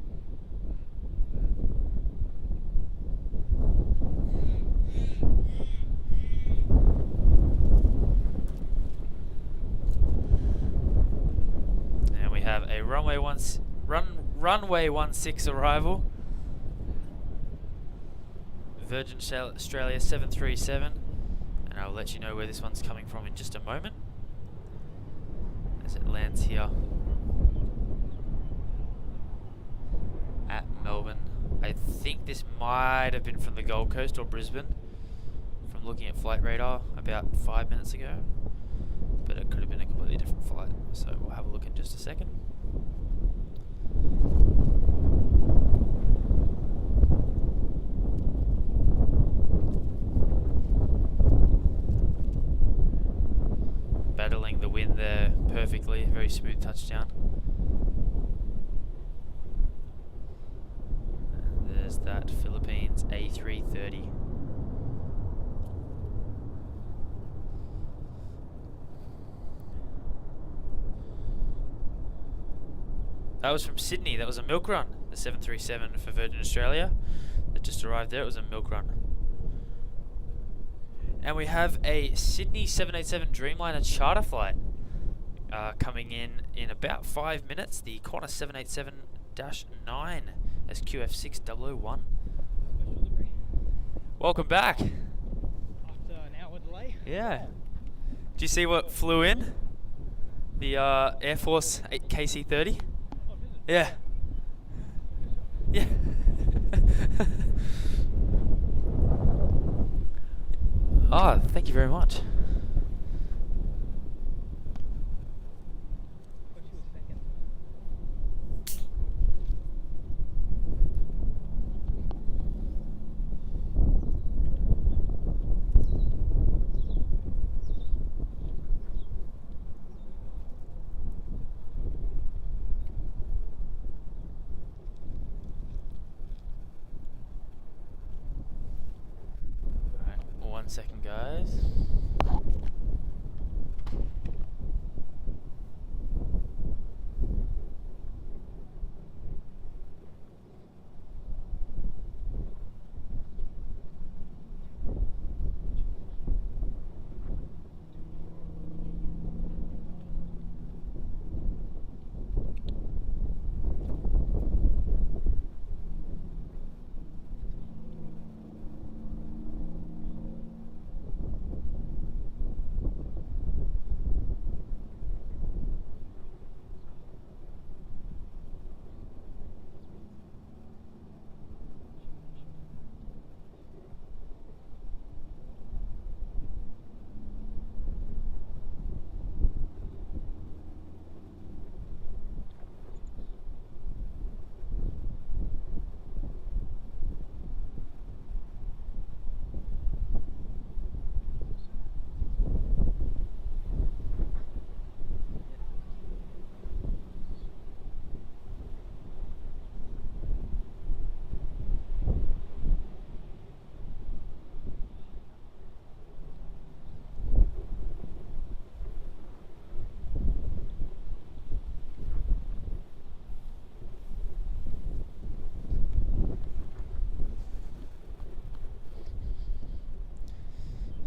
And we have a runway 16 arrival. Virgin Australia 737, and I'll let you know where this one's coming from in just a moment as it lands here at Melbourne. I think this might have been from the Gold Coast or Brisbane from looking at Flight Radar about 5 minutes ago, but it could have been a completely different flight, so we'll have a look in just a second. Battling the wind there perfectly, very smooth touchdown. And there's that Philippines A330. That was from Sydney, that was a milk run. The 737 for Virgin Australia that just arrived there, it was a milk run. And we have a Sydney 787 Dreamliner charter flight coming in about 5 minutes. The Qantas 787-9 SQF6001. Welcome back. After an hour delay. Yeah. Did you see what flew in? The Air Force KC-30? Oh, did it? Yeah. Yeah. Oh, thank you very much. Got you a second. Alright, 1 second, guys.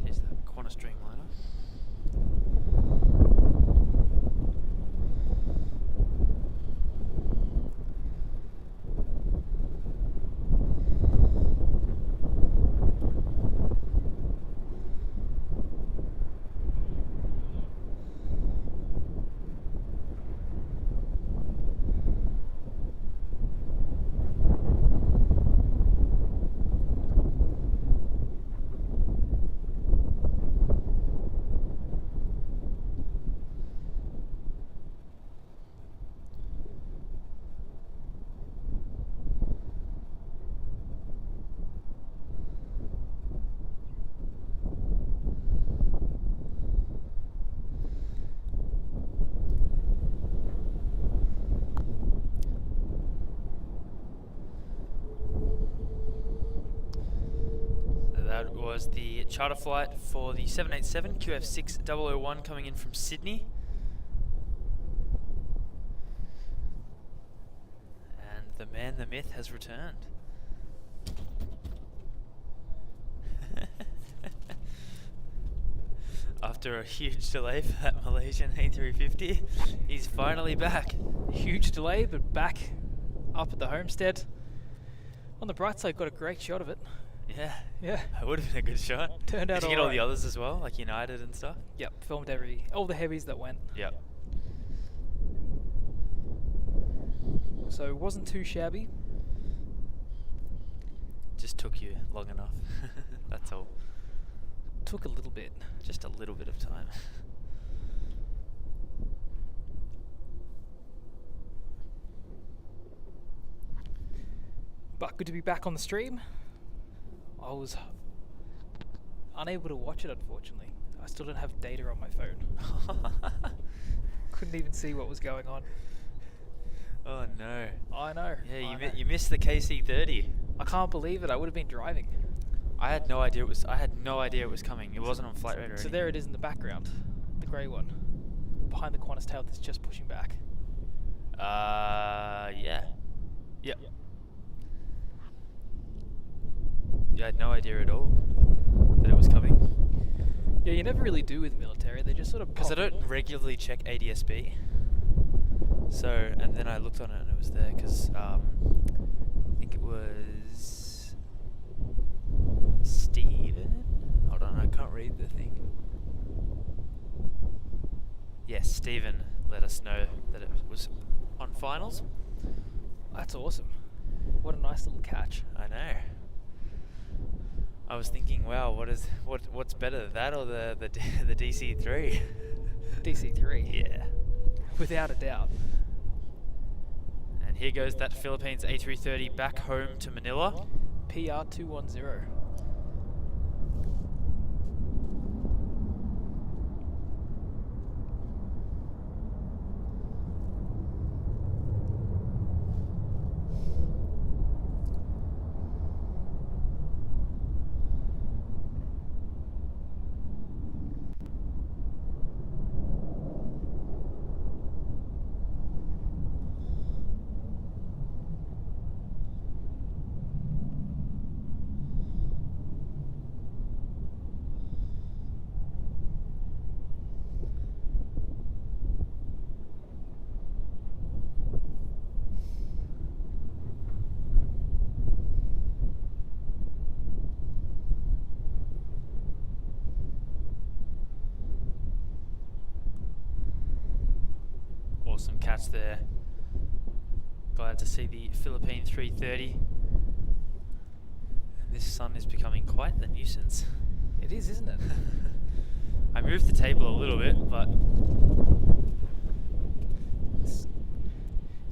Here's the Qantas Dreamliner. That was the charter flight for the 787 QF6001 coming in from Sydney. And the man, the myth, has returned. After a huge delay for that Malaysian A350, he's finally back. Huge delay, but back up at the homestead. On the bright side, got a great shot of it. Yeah, Yeah. that would have been a good shot. Turned out Did you get all alright. the others as well, like United and stuff? Yep, filmed all the heavies that went. Yep. So it wasn't too shabby. Just took you long enough. That's all. Took a little bit. Just a little bit of time. But good to be back on the stream. I was unable to watch it, unfortunately. I still don't have data on my phone. Couldn't even see what was going on. Oh no. I know. Yeah, I you know. you missed the KC30. I can't believe it. I would have been driving. I had no idea it was. I had no idea it was coming. It wasn't on flight radar. So there it is in the background, the grey one, behind the Qantas tail that's just pushing back. Yeah. Yep. Yeah, I had no idea at all that it was coming. Yeah, you never really do with military. They just sort of Because I pop don't regularly check ADSB. So, and then I looked on it and it was there because I think it was Steven. Hold on, I can't read the thing. Yes, Steven let us know that it was on finals. That's awesome. What a nice little catch. I know. I was thinking, wow, what's better, that or the the DC3? DC3. Yeah. Without a doubt. And here goes that Philippines A330 back home to Manila. PR210. Awesome catch there. Glad to see the Philippine 330. This sun is becoming quite the nuisance. It is, isn't it? I moved the table a little bit, but It's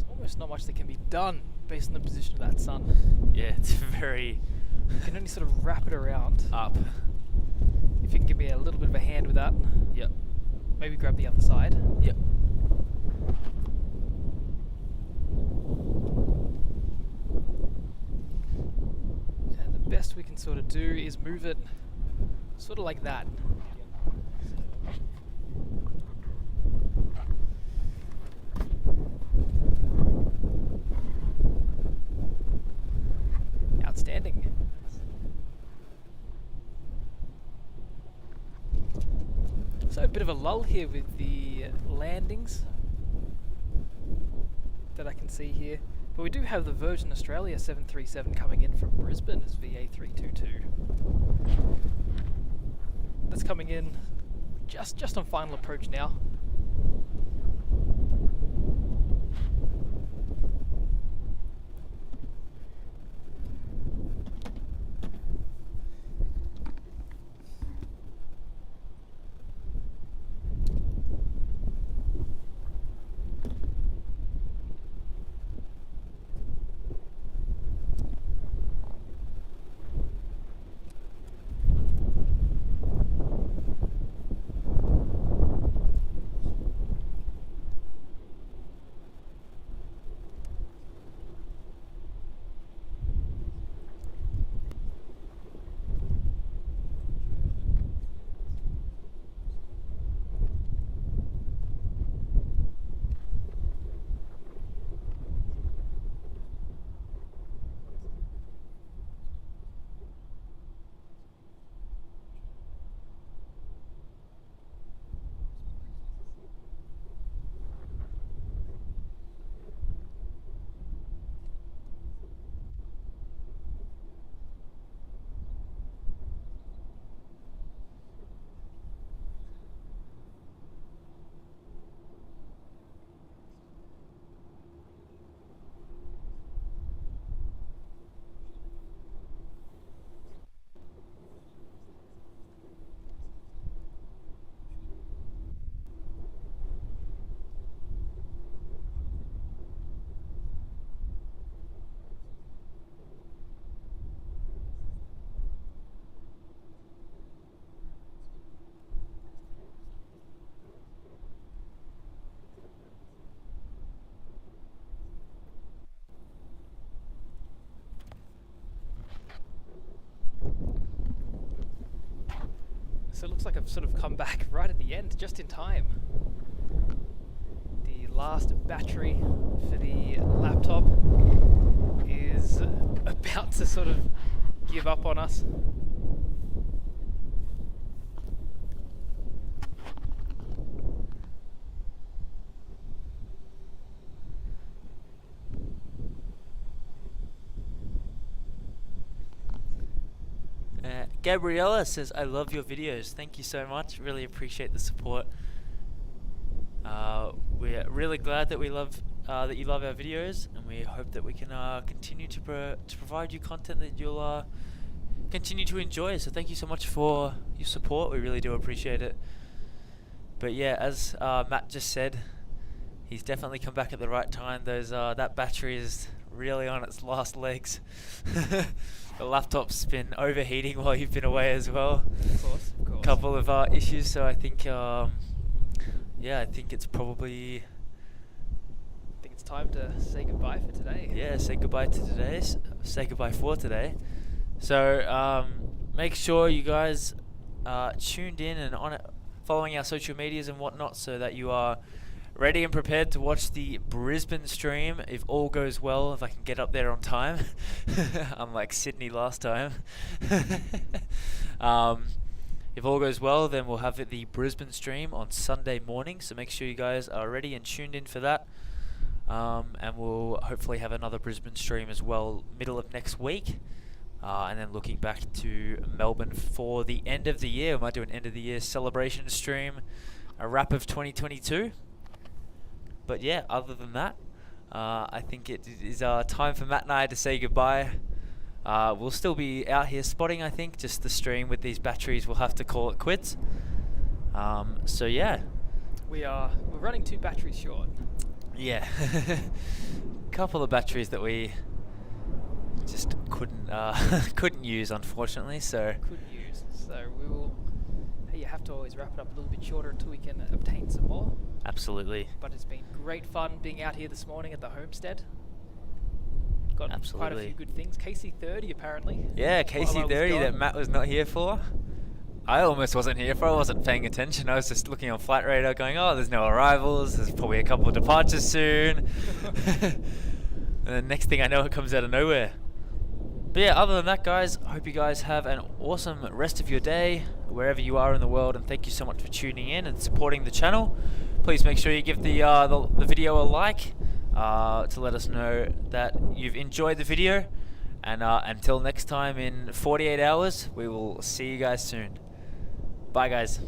almost not much that can be done based on the position of that sun. yeah, it's very You can only sort of wrap it around. up. If you can give me a little bit of a hand with that. Yep. Maybe grab the other side. Yep. And the best we can sort of do is move it sort of like that. Outstanding. So a bit of a lull here with the landings that I can see here. But we do have the Virgin Australia 737 coming in from Brisbane as VA322. That's coming in just on final approach now. So it looks like I've sort of come back right at the end, just in time. The last battery for the laptop is about to sort of give up on us. Gabriella says, I love your videos. Thank you so much. Really appreciate the support. We're really glad that that you love our videos, and we hope that we can continue to provide you content that you'll continue to enjoy. So thank you so much for your support. We really do appreciate it. But yeah, as Matt just said, he's definitely come back at the right time. That battery is really on its last legs. The laptop's been overheating while you've been away as well. Of course. Couple of issues, so I think yeah, I think it's probably time to say goodbye for today. Yeah, say goodbye to today. Say goodbye for today. So make sure you guys tuned in and on it, following our social medias and whatnot, so that you are ready and prepared to watch the Brisbane stream if all goes well, if I can get up there on time. Unlike Sydney last time. If all goes well, then we'll have the Brisbane stream on Sunday morning, so make sure you guys are ready and tuned in for that. And we'll hopefully have another Brisbane stream as well middle of next week, and then looking back to Melbourne for the end of the year. We might do an end of the year celebration stream, a wrap of 2022. But yeah, other than that, I think it is time for Matt and I to say goodbye. We'll still be out here spotting, I think, just the stream with these batteries, we'll have to call it quits. So yeah. We're running 2 batteries short. Yeah, couple of batteries that we just couldn't use, unfortunately. So we will. You have to always wrap it up a little bit shorter until we can obtain some more. Absolutely. But it's been great fun being out here this morning at the homestead. Got quite a few good things. KC30 apparently. Yeah, KC30 that Matt was not here for. I almost wasn't here for. I wasn't paying attention. I was just looking on Flight Radar going, oh, there's no arrivals. There's probably a couple of departures soon. And then next thing I know, it comes out of nowhere. But yeah, other than that, guys, I hope you guys have an awesome rest of your day, wherever you are in the world. And thank you so much for tuning in and supporting the channel. Please make sure you give the video a like to let us know that you've enjoyed the video. And until next time in 48 hours, we will see you guys soon. Bye, guys.